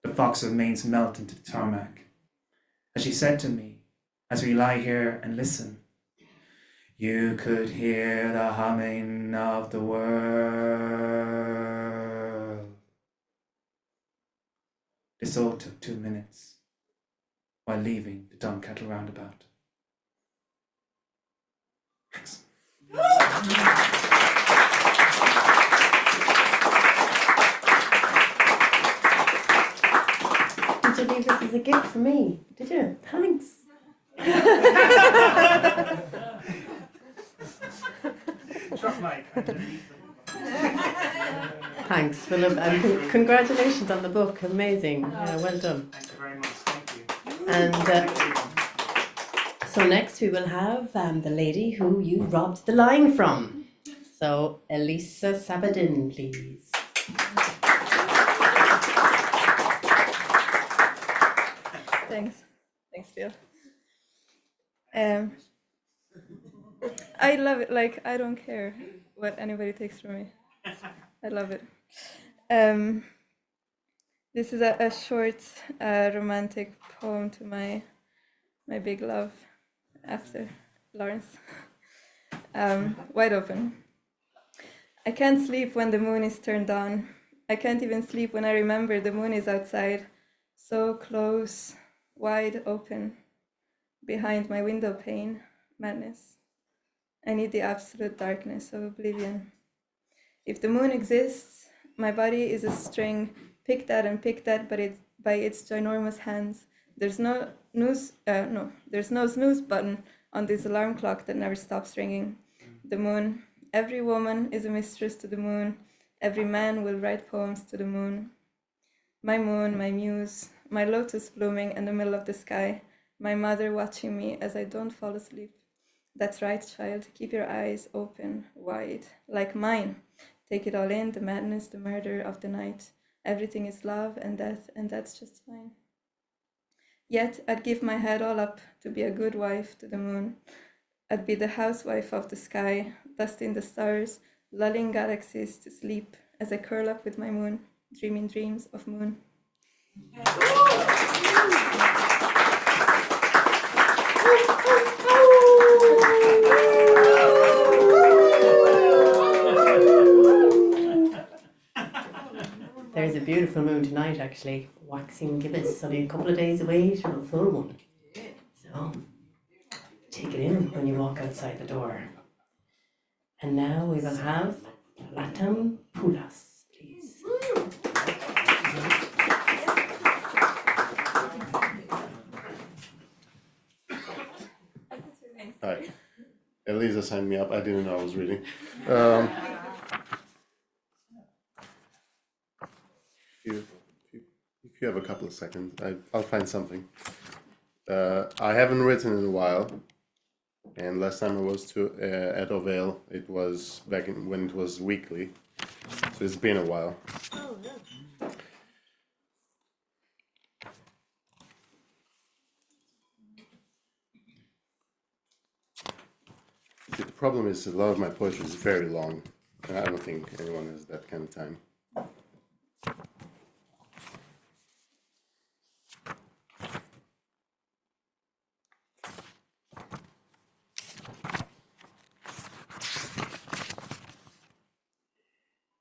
The fox remains melt into the tarmac. As she said to me, as we lie here and listen, you could hear the humming of the world. This all took 2 minutes while leaving the Dunkettle Roundabout. Thanks. Did you leave this as a gift for me? Did you? Thanks. Thanks, Philip, and congratulations on the book. Amazing. Yeah, well done. Thank you very much. Thank you. And so next we will have the lady who you robbed the line from. So Elisa Sabadin, please. Thanks, Phil. I love it. Like, I don't care what anybody takes from me. I love it. This is a short romantic poem to my big love after Lawrence. Wide open. I can't sleep when the moon is turned on. I can't even sleep when I remember the moon is outside, so close, wide open, behind my window pane, madness. I need the absolute darkness of oblivion. If the moon exists, my body is a string picked at by its ginormous hands. There's no snooze button on this alarm clock that never stops ringing. The moon. Every woman is a mistress to the moon. Every man will write poems to the moon. My moon, my muse, my lotus blooming in the middle of the sky, my mother watching me as I don't fall asleep. That's right, child. Keep your eyes open, wide, like mine. Take it all in, the madness, the murder of the night. Everything is love and death, and that's just fine. Yet I'd give my head all up to be a good wife to the moon. I'd be the housewife of the sky, dusting the stars, lulling galaxies to sleep as I curl up with my moon, dreaming dreams of moon. There's a beautiful moon tonight, actually. Waxing gibbous, only a couple of days away from a full one. So, take it in when you walk outside the door. And now we will have Latam Pulas, please. Hi. Elisa signed me up. I didn't know I was reading. If you have a couple of seconds, I'll find something. I haven't written in a while, and last time I was at Ovale, it was back when it was weekly, so it's been a while. Oh, no. The problem is a lot of my poetry is very long, and I don't think anyone has that kind of time.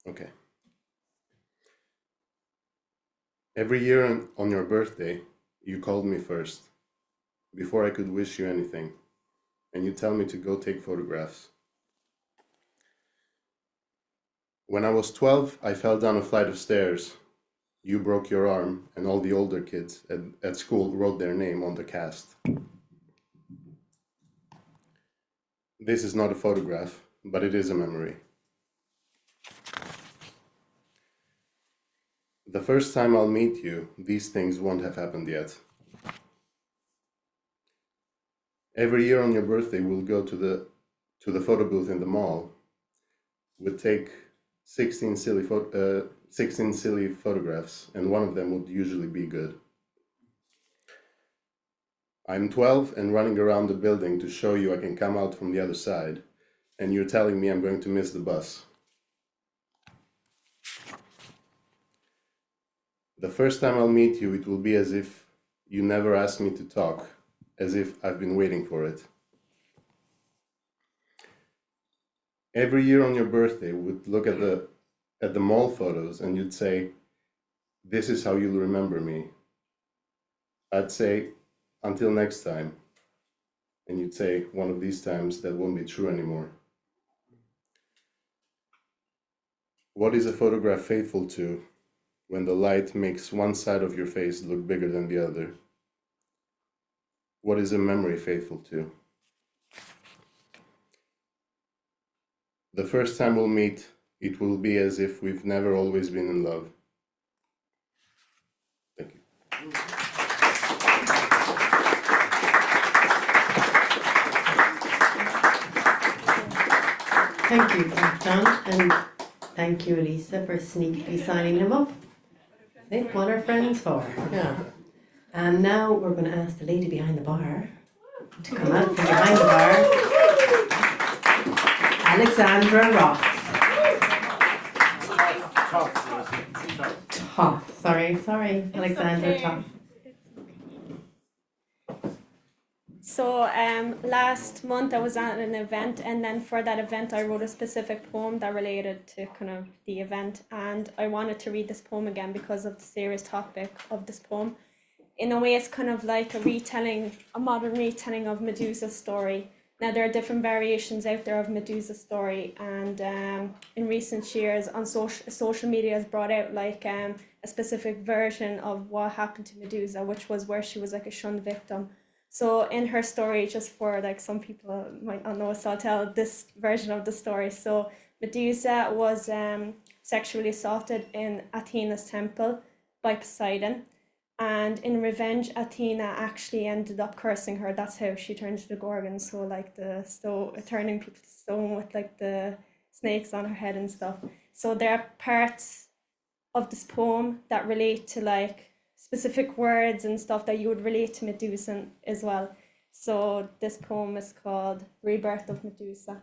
Okay. Every year on your birthday, you called me first, before I could wish you anything, and you tell me to go take photographs. When I was 12, I fell down a flight of stairs. You broke your arm, and all the older kids at school wrote their name on the cast. This is not a photograph, but it is a memory. The first time I'll meet you, these things won't have happened yet. Every year on your birthday, we'll go to the photo booth in the mall. We'll take 16 silly photographs, and one of them would usually be good. I'm 12 and running around the building to show you I can come out from the other side, and you're telling me I'm going to miss the bus. The first time I'll meet you, it will be as if you never asked me to talk, as if I've been waiting for it. Every year on your birthday, we'd look at the mall photos and you'd say, "This is how you'll remember me." I'd say, "Until next time." And you'd say, "One of these times that won't be true anymore." What is a photograph faithful to when the light makes one side of your face look bigger than the other? What is a memory faithful to? The first time we'll meet, it will be as if we've never always been in love. Thank you. Thank you, John, and thank you, Elisa, for sneakily signing him up. See what are friends for? Yeah. And now we're going to ask the lady behind the bar to come out from behind the bar. Alexandra Ross. Oh, sorry, Alexandra. okay. So last month I was at an event, and then for that event I wrote a specific poem that related to kind of the event, and I wanted to read this poem again because of the serious topic of this poem. In a way, it's kind of like a modern retelling of Medusa's story. Now, there are different variations out there of Medusa's story, and in recent years on social media has brought out like a specific version of what happened to Medusa, which was where she was like a shunned victim. So in her story, just for like some people might not know, so I'll tell this version of the story. So Medusa was sexually assaulted in Athena's temple by Poseidon. And in revenge, Athena actually ended up cursing her. That's how she turned to the Gorgon. So like turning people to stone with like the snakes on her head and stuff. So there are parts of this poem that relate to like specific words and stuff that you would relate to Medusa as well. So this poem is called Rebirth of Medusa.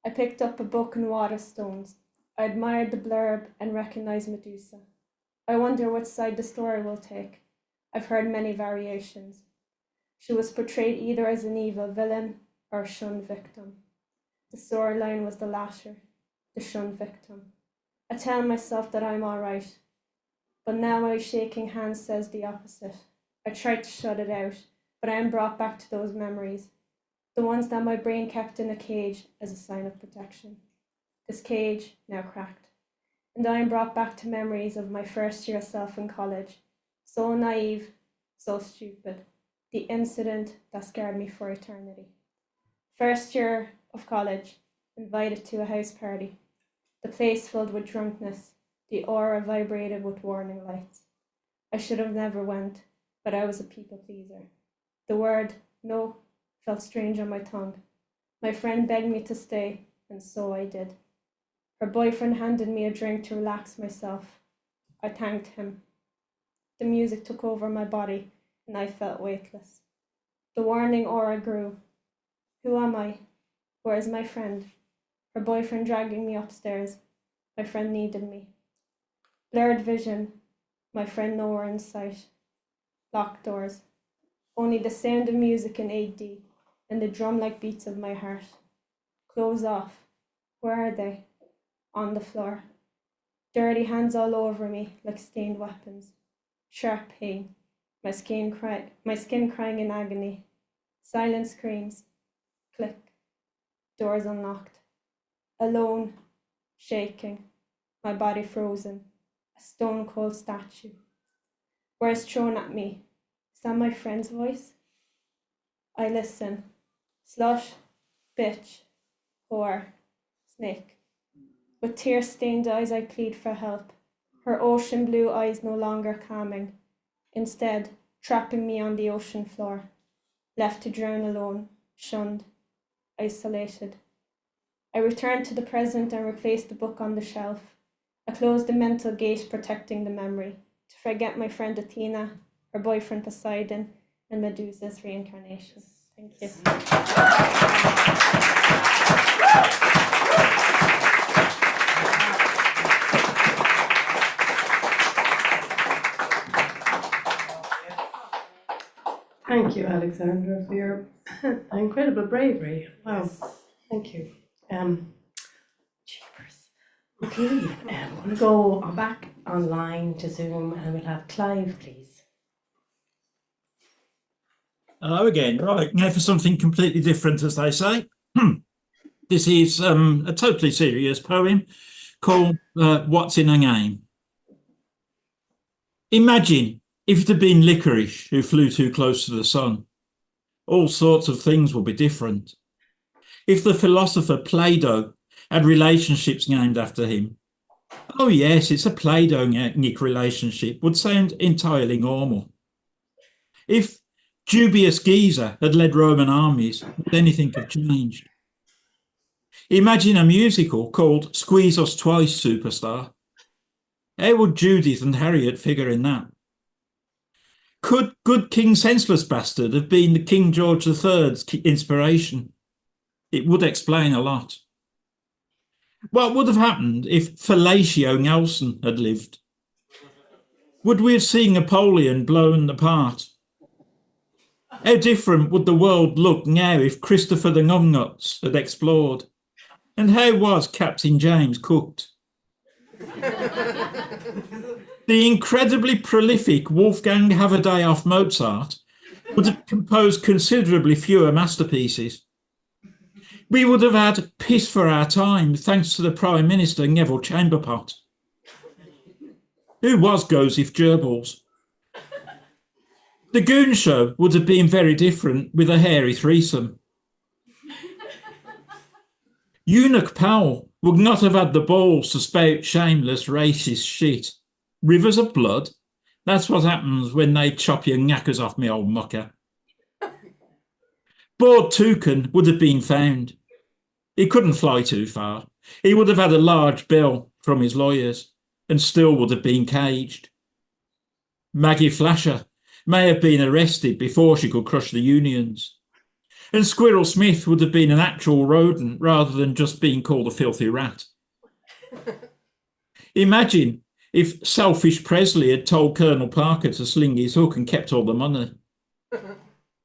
I picked up a book in Waterstones. I admired the blurb and recognized Medusa. I wonder which side the story will take. I've heard many variations. She was portrayed either as an evil villain or a shunned victim. The storyline was the latter, the shunned victim. I tell myself that I'm all right, but now my shaking hand says the opposite. I tried to shut it out, but I am brought back to those memories, the ones that my brain kept in a cage as a sign of protection. This cage now cracked. And I am brought back to memories of my first year self in college. So naive, so stupid. The incident that scarred me for eternity. First year of college, invited to a house party. The place filled with drunkenness. The aura vibrated with warning lights. I should have never went, but I was a people pleaser. The word no felt strange on my tongue. My friend begged me to stay, and so I did. Her boyfriend handed me a drink to relax myself. I thanked him. The music took over my body, and I felt weightless. The warning aura grew. Who am I? Where is my friend? Her boyfriend dragging me upstairs. My friend needed me. Blurred vision. My friend nowhere in sight. Locked doors. Only the sound of music in 8D and the drum-like beats of my heart. Clothes off. Where are they? On the floor. Dirty hands all over me like stained weapons. Sharp pain. My skin crying in agony. Silent screams. Click. Doors unlocked. Alone. Shaking. My body frozen. A stone-cold statue. Words thrown at me. Is that my friend's voice? I listen. Slush. Bitch. Whore. Snake. With tear-stained eyes I plead for help, her ocean blue eyes no longer calming, instead trapping me on the ocean floor, left to drown alone, shunned, isolated. I returned to the present and replaced the book on the shelf. I closed the mental gate protecting the memory, to forget my friend Athena, her boyfriend Poseidon, and Medusa's reincarnation. Thank you. Thank you, Alexandra, for your incredible bravery. Wow, thank you. Jeepers. Okay, I'm going to go back online to Zoom and we'll have Clive, please. Hello again. Right, now for something completely different, as they say. This is a totally serious poem called What's in a Name? Imagine if it had been licorice who flew too close to the sun. All sorts of things would be different. If the philosopher Plato had relationships named after him, oh yes, it's a Plato-Nick relationship, would sound entirely normal. If Dubious Caesar had led Roman armies, would anything have changed? Imagine a musical called Squeeze Us Twice, Superstar. How would Judith and Harriet figure in that? Could Good King Senseless Bastard have been the King George III's inspiration? It would explain a lot. What would have happened if Fellatio Nelson had lived? Would we have seen Napoleon blown apart? How different would the world look now if Christopher the Numbnuts had explored? And how was Captain James cooked? The incredibly prolific Wolfgang Amadeus Mozart would have composed considerably fewer masterpieces. We would have had peace for our time thanks to the Prime Minister Neville Chamberpot. Who was Joseph Goebbels? The Goon Show would have been very different with a hairy threesome. Eunuch Powell would not have had the balls to spout shameless racist shit. Rivers of blood? That's what happens when they chop your knackers off me old mucker. Board Toucan would have been found. He couldn't fly too far. He would have had a large bill from his lawyers and still would have been caged. Maggie Flasher may have been arrested before she could crush the unions. And Squirrel Smith would have been an actual rodent rather than just being called a filthy rat. Imagine if selfish Presley had told Colonel Parker to sling his hook and kept all the money.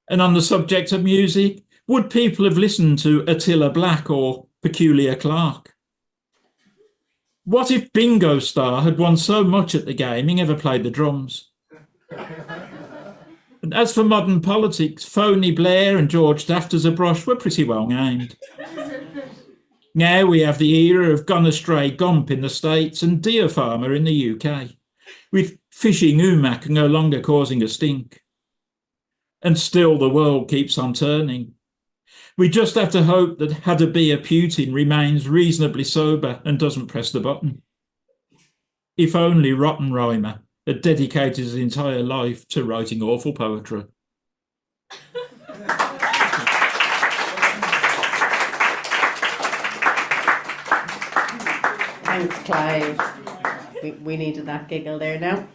And on the subject of music, would people have listened to Attila Black or Peculiar Clark? What if Bingo Star had won so much at the game he never played the drums? And as for modern politics, Phony Blair and George Daft as a brush were pretty well named. Now we have the era of Gone Astray Gump in the States and Deer Farmer in the UK, with fishing Umac no longer causing a stink. And still the world keeps on turning. We just have to hope that Hadabia Putin remains reasonably sober and doesn't press the button. If only Rottenreimer had dedicated his entire life to writing awful poetry. Thanks, Clive. We needed that giggle there now.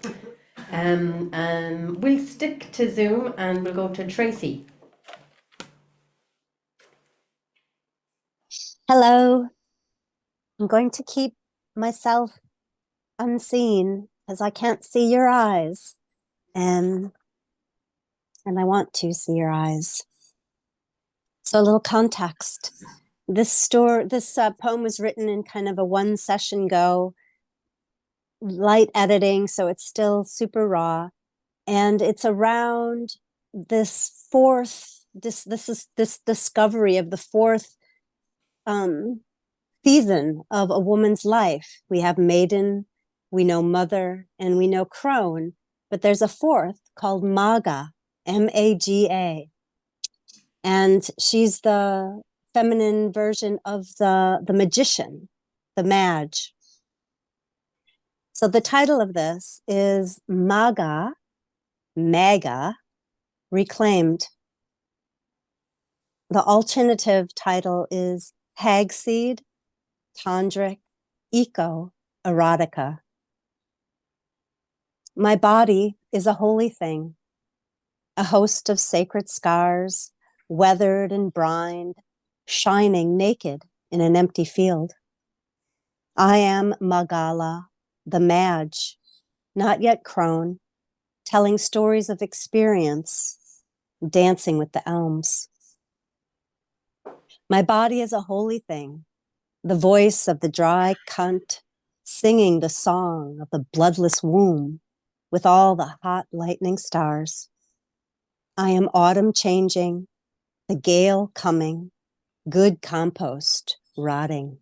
We'll stick to Zoom and we'll go to Tracy. Hello. I'm going to keep myself unseen because I can't see your eyes. And I want to see your eyes. So a little context. This poem was written in kind of a one session go, light editing, so it's still super raw. And it's around this discovery of the fourth season of a woman's life. We have maiden, we know mother, and we know crone, but there's a fourth called Maga, M-A-G-A. And she's the feminine version of the magician, the mage. So the title of this is Maga, Reclaimed. The alternative title is Hagseed, Tantric, Eco, Erotica. My body is a holy thing, a host of sacred scars, weathered and brined, shining naked in an empty field. I am Magala, the mage, not yet crone, telling stories of experience, dancing with the elms. My body is a holy thing, the voice of the dry cunt, singing the song of the bloodless womb with all the hot lightning stars. I am autumn changing, the gale coming, good compost, rotting.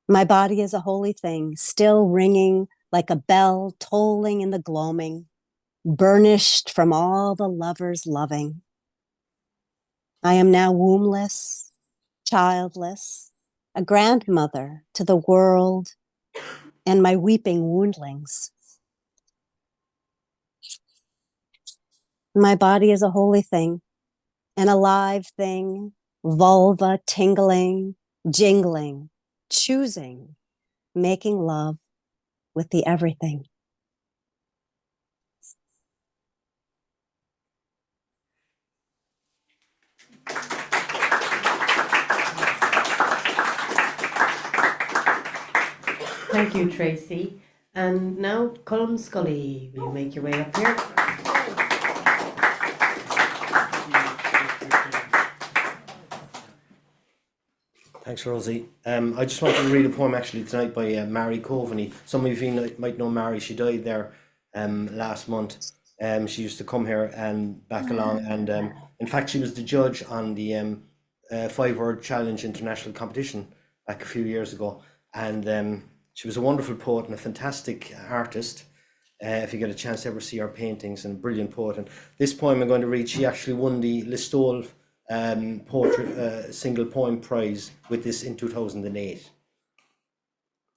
My body is a holy thing, still ringing like a bell tolling in the gloaming, burnished from all the lovers loving. I am now wombless, childless, a grandmother to the world and my weeping woundlings. My body is a holy thing, an alive thing, vulva tingling, jingling, choosing, making love with the everything. Thank you, Tracy. And now, Colm Scully, will you make your way up here? Thanks, Rosie. I just wanted to read a poem actually tonight by Mary Coveney. Some of you might know Mary. She died there last month. She used to come here back along, and in fact, she was the judge on the 5-word challenge international competition back a few years ago. And she was a wonderful poet and a fantastic artist. If you get a chance to ever see her paintings, and a brilliant poet. And this poem I'm going to read, she actually won the Listowel poetry single poem prize with this in 2008.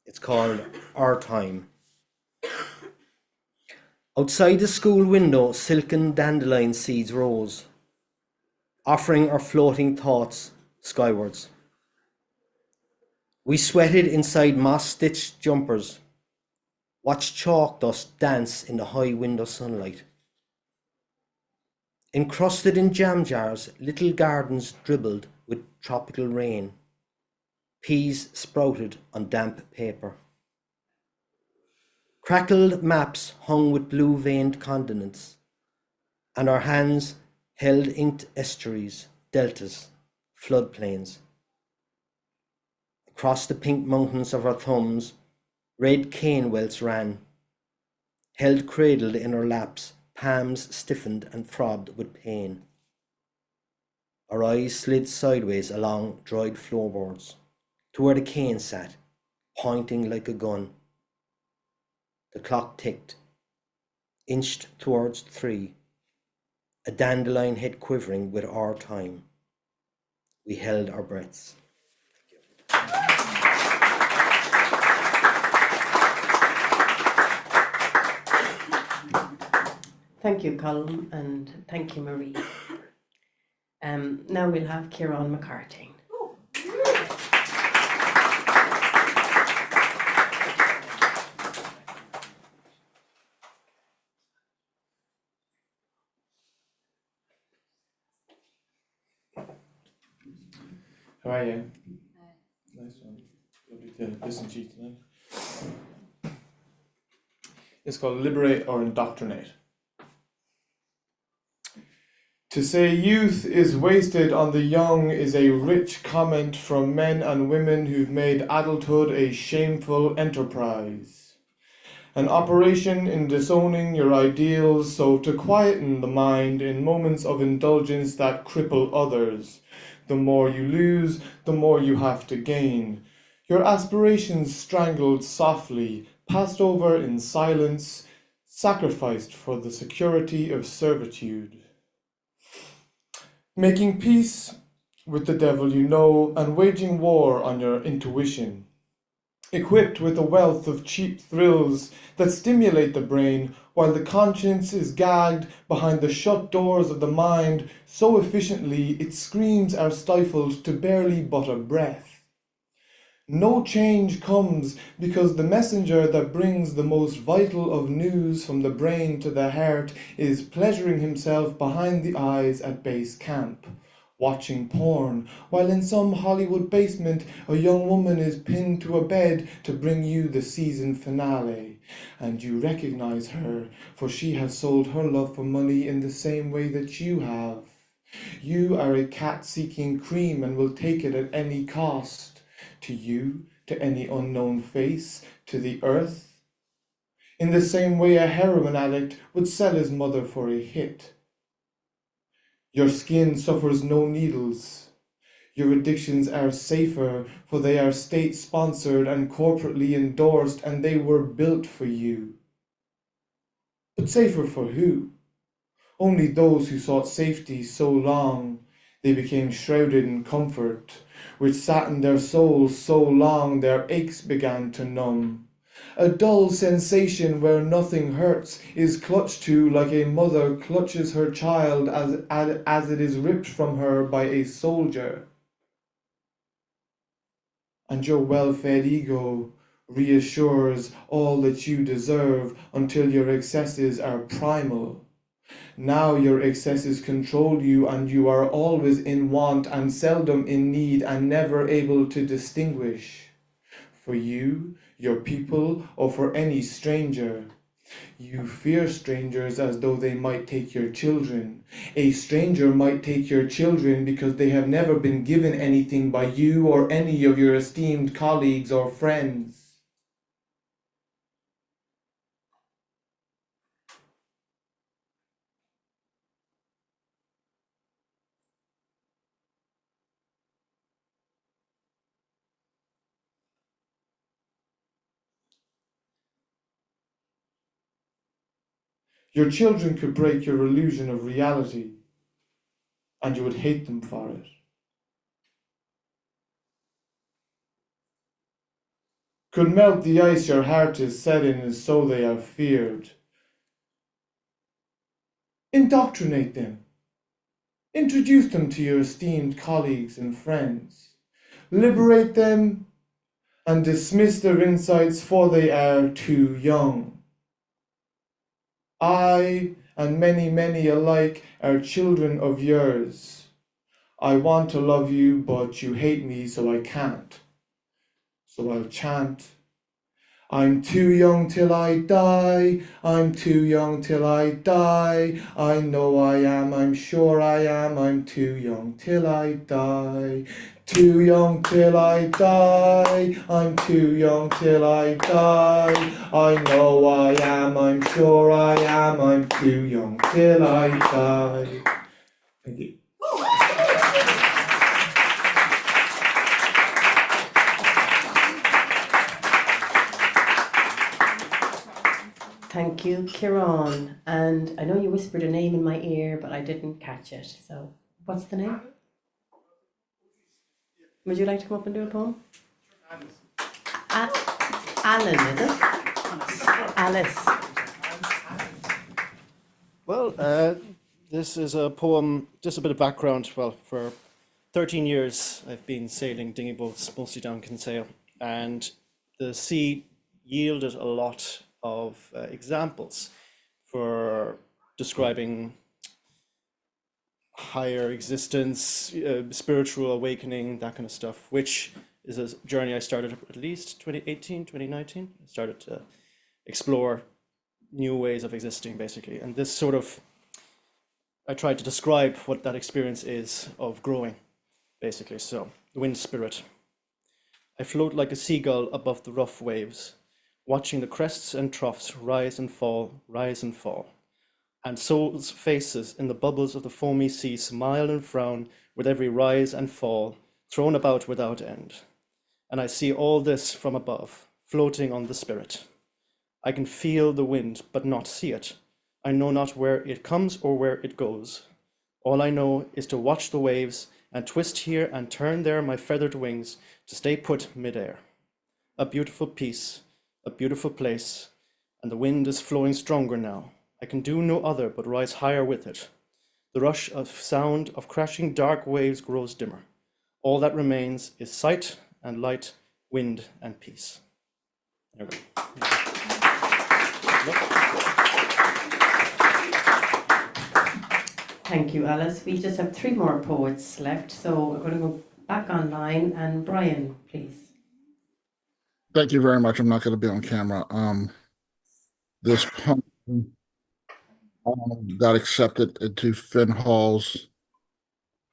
It's called Our Time. Outside the school window, silken dandelion seeds rose, offering our floating thoughts skywards. We sweated inside moss-stitched jumpers, watched chalk dust dance in the high window sunlight. Encrusted in jam jars, little gardens dribbled with tropical rain. Peas sprouted on damp paper. Crackled maps hung with blue-veined continents, and our hands held inked estuaries, deltas, floodplains. Across the pink mountains of our thumbs, red cane welts ran, held cradled in our laps, palms stiffened and throbbed with pain. Our eyes slid sideways along dried floorboards to where the cane sat, pointing like a gun. The clock ticked, inched towards 3, a dandelion head quivering with our time. We held our breaths. Thank you, Colm, and thank you, Marie. Now we'll have Kieran McCarthy. How are you? Nice one. Lovely to listen to you tonight. It's called Liberate or Indoctrinate. To say youth is wasted on the young is a rich comment from men and women who've made adulthood a shameful enterprise. An operation in disowning your ideals so to quieten the mind in moments of indulgence that cripple others. The more you lose, the more you have to gain. Your aspirations strangled softly, passed over in silence, sacrificed for the security of servitude. Making peace with the devil you know and waging war on your intuition. Equipped with a wealth of cheap thrills that stimulate the brain while the conscience is gagged behind the shut doors of the mind so efficiently its screams are stifled to barely but a breath. No change comes because the messenger that brings the most vital of news from the brain to the heart is pleasuring himself behind the eyes at base camp, watching porn, while in some Hollywood basement a young woman is pinned to a bed to bring you the season finale. And you recognize her, for she has sold her love for money in the same way that you have. You are a cat seeking cream and will take it at any cost. To you, to any unknown face, to the earth. In the same way a heroin addict would sell his mother for a hit. Your skin suffers no needles. Your addictions are safer, for they are state-sponsored and corporately endorsed, and they were built for you. But safer for who? Only those who sought safety so long, they became shrouded in comfort, which sat in their souls so long their aches began to numb. A dull sensation where nothing hurts is clutched to like a mother clutches her child as it is ripped from her by a soldier. And your well-fed ego reassures all that you deserve until your excesses are primal. Now your excesses control you and you are always in want and seldom in need and never able to distinguish. For you, your people, or for any stranger. You fear strangers as though they might take your children. A stranger might take your children because they have never been given anything by you or any of your esteemed colleagues or friends. Your children could break your illusion of reality, and you would hate them for it. Could melt the ice your heart is set in, and so they are feared. Indoctrinate them. Introduce them to your esteemed colleagues and friends. Liberate them and dismiss their insights, for they are too young. I and many, many alike are children of yours. I want to love you, but you hate me, so I can't. So I'll chant. I'm too young till I die, I'm too young till I die. I know I am, I'm sure I am, I'm too young till I die. Too young till I die, I'm too young till I die. I know I am, I'm sure I am, I'm too young till I die. Thank you. Thank you, Kieran. And I know you whispered a name in my ear, but I didn't catch it. So, what's the name? Would you like to come up and do a poem? Alan, is it? Alice. Well, this is a poem, just a bit of background. Well, for 13 years, I've been sailing dinghy boats, mostly down Kinsale, and the sea yielded a lot of examples for describing higher existence, spiritual awakening, that kind of stuff, which is a journey I started at least 2018, 2019. I started to explore new ways of existing, basically. And this sort of, I tried to describe what that experience is of growing, basically. So, wind spirit. I float like a seagull above the rough waves, watching the crests and troughs rise and fall, and souls' faces in the bubbles of the foamy sea smile and frown with every rise and fall, thrown about without end. And I see all this from above, floating on the spirit. I can feel the wind, but not see it. I know not where it comes or where it goes. All I know is to watch the waves and twist here and turn there my feathered wings to stay put midair. A beautiful piece, a beautiful place, and the wind is flowing stronger now. I can do no other but rise higher with it. The rush of sound of crashing dark waves grows dimmer. All that remains is sight and light, wind and peace. There we go. Thank you, Alice. We just have 3 more poets left, so we're going to go back online. And Brian, please. Thank you very much. I'm not going to be on camera. This poem got accepted into Finn Hall's.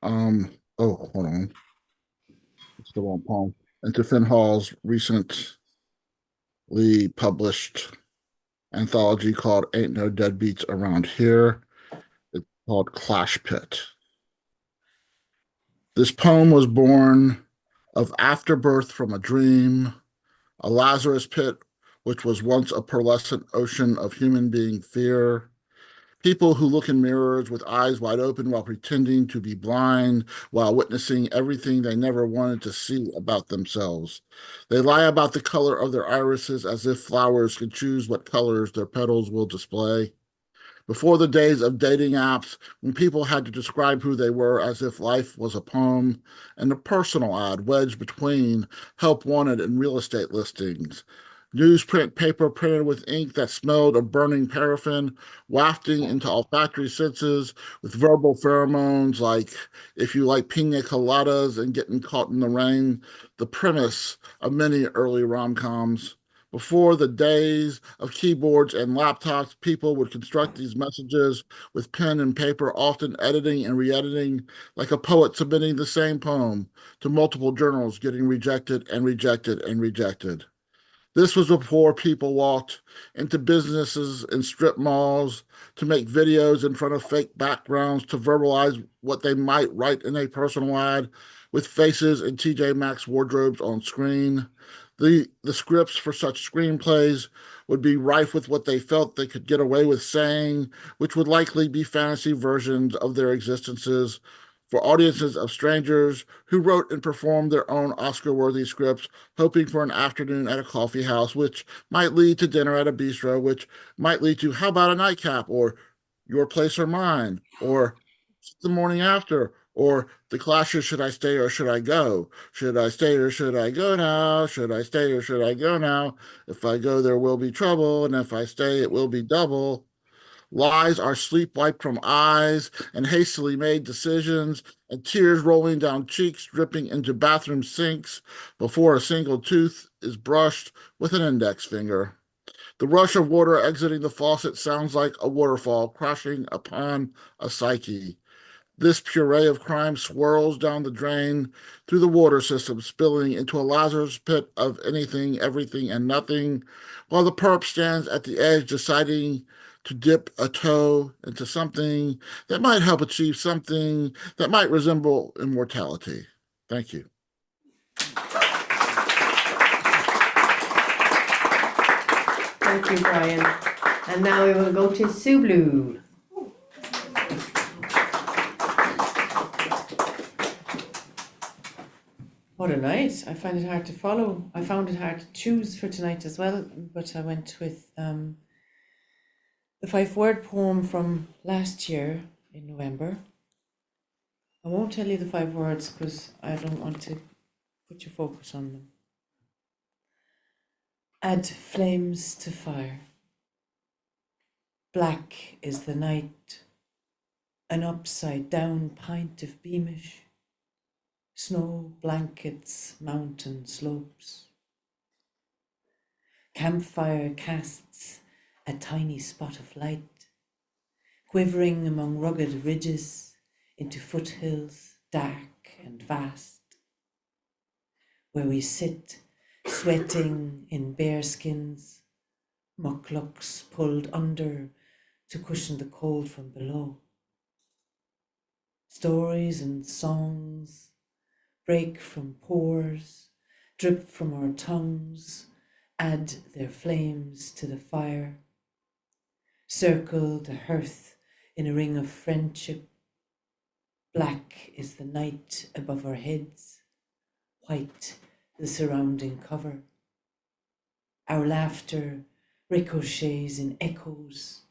Hold on. It's the wrong poem. Into Finn Hall's recently published anthology called Ain't No Deadbeats Around Here. It's called Clash Pit. This poem was born of afterbirth from a dream, a Lazarus pit, which was once a pearlescent ocean of human being fear. People who look in mirrors with eyes wide open while pretending to be blind, while witnessing everything they never wanted to see about themselves. They lie about the color of their irises as if flowers could choose what colors their petals will display. Before the days of dating apps, when people had to describe who they were as if life was a poem, and a personal ad wedged between help wanted and real estate listings. Newsprint paper printed with ink that smelled of burning paraffin, wafting into olfactory senses with verbal pheromones like if you like pina coladas and getting caught in the rain, the premise of many early rom-coms. Before the days of keyboards and laptops, people would construct these messages with pen and paper, often editing and re-editing, like a poet submitting the same poem to multiple journals, getting rejected and rejected and rejected. This was before people walked into businesses and strip malls to make videos in front of fake backgrounds to verbalize what they might write in a personal ad with faces and TJ Maxx wardrobes on screen. The scripts for such screenplays would be rife with what they felt they could get away with saying, which would likely be fantasy versions of their existences for audiences of strangers who wrote and performed their own Oscar-worthy scripts, hoping for an afternoon at a coffee house, which might lead to dinner at a bistro, which might lead to how about a nightcap, or your place or mine, or the morning after, or the clashes, should I stay or should I go? Should I stay or should I go now? Should I stay or should I go now? If I go, there will be trouble, and if I stay, it will be double. Lies are sleep wiped from eyes and hastily made decisions, and tears rolling down cheeks, dripping into bathroom sinks before a single tooth is brushed with an index finger. The rush of water exiting the faucet sounds like a waterfall crashing upon a psyche. This puree of crime swirls down the drain through the water system, spilling into a Lazarus pit of anything, everything, and nothing, while the perp stands at the edge deciding to dip a toe into something that might help achieve something that might resemble immortality. Thank you. Thank you, Brian. And now we will go to Sue Blue. What a night. I find it hard to follow. I found it hard to choose for tonight as well, but I went with the 5-word poem from last year in November. I won't tell you the 5 words because I don't want to put your focus on them. Add flames to fire. Black is the night, an upside down pint of Beamish. Snow blankets mountain slopes. Campfire casts a tiny spot of light, quivering among rugged ridges into foothills dark and vast, where we sit sweating in bearskins, mucklucks pulled under to cushion the cold from below. Stories and songs break from pores, drip from our tongues, add their flames to the fire, circle the hearth in a ring of friendship. Black is the night above our heads, white the surrounding cover. Our laughter ricochets in echoes,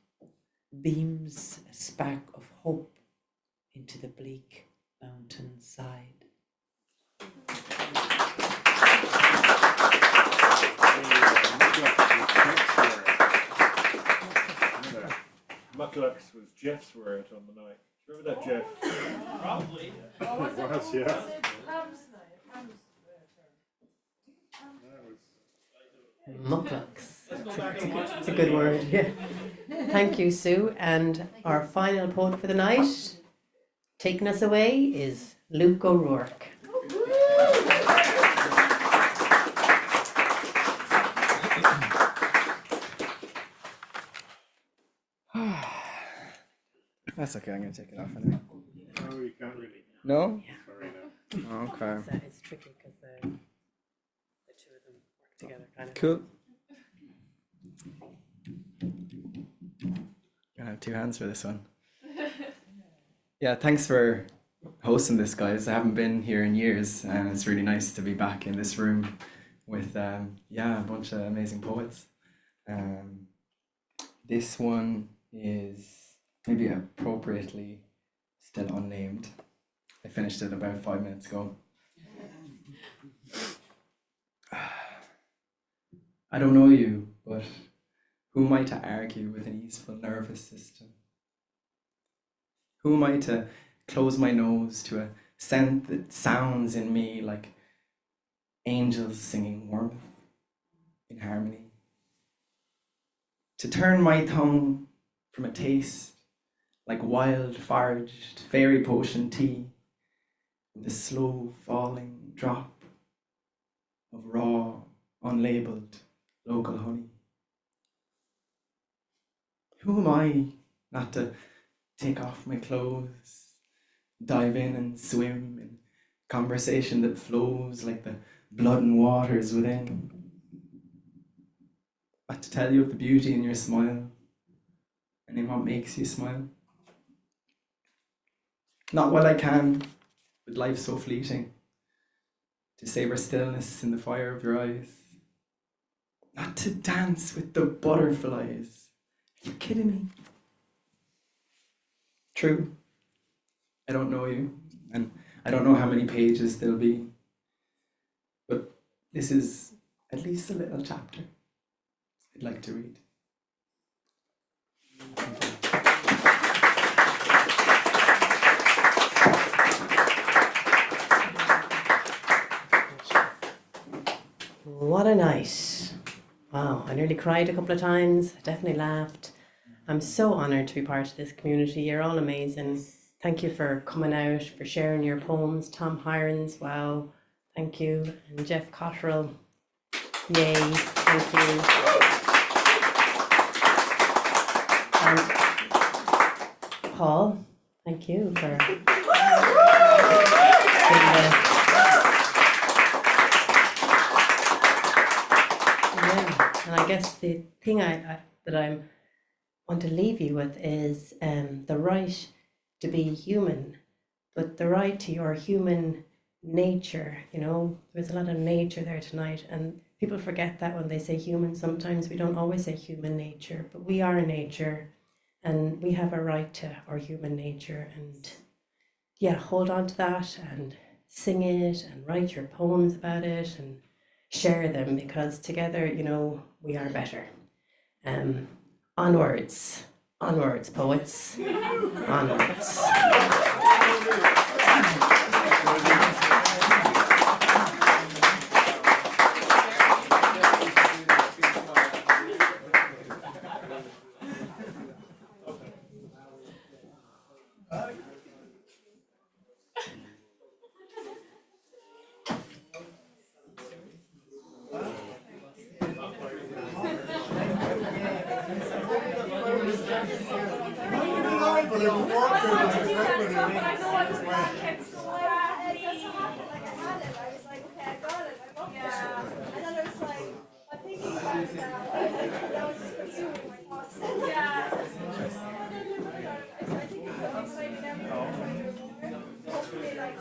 beams a spark of hope into the bleak mountain side. Mucklucks was Jeff's word on the night. Remember that, Jeff? Probably. It was, yeah. Mucklucks. It's a good word, yeah. Thank you, Sue. And our final poet for the night, taking us away, is Luke O'Rourke. That's okay, I'm going to take it off anyway. No, you can't really. No? Sorry, no. Okay. It's tricky because the two of them work together, kind of. Cool. Gonna have 2 hands for this one. Yeah, thanks for hosting this, guys. I haven't been here in years, and it's really nice to be back in this room with a bunch of amazing poets. This one is maybe appropriately still unnamed. I finished it about 5 minutes ago. I don't know you, but who am I to argue with an easeful nervous system? Who am I to close my nose to a scent that sounds in me like angels singing warmth in harmony to turn my tongue from a taste like wild foraged fairy potion tea with a slow falling drop of raw, unlabeled local honey. Who am I not to take off my clothes, dive in and swim in conversation that flows like the blood and waters within? Not to tell you of the beauty in your smile and in what makes you smile. Not while I can, with life so fleeting, to savor stillness in the fire of your eyes. Not to dance with the butterflies. Are you kidding me? True, I don't know you, and I don't know how many pages there'll be, but this is at least a little chapter I'd like to read. What a night. Wow, I nearly cried a couple of times. I definitely laughed. I'm so honoured to be part of this community. You're all amazing. Thank you for coming out, for sharing your poems. Tom Hirons, wow, thank you. And Jeff Cottrill, yay, thank you. Paul, thank you for and I guess the thing that I want to leave you with is the right to be human, but the right to your human nature. You know, there's a lot of nature there tonight, and people forget that when they say human. Sometimes we don't always say human nature, but we are nature, and we have a right to our human nature. And yeah, hold on to that and sing it and write your poems about it and share them, because together, you know, we are better. Onwards, onwards, poets, onwards. Hopefully, like,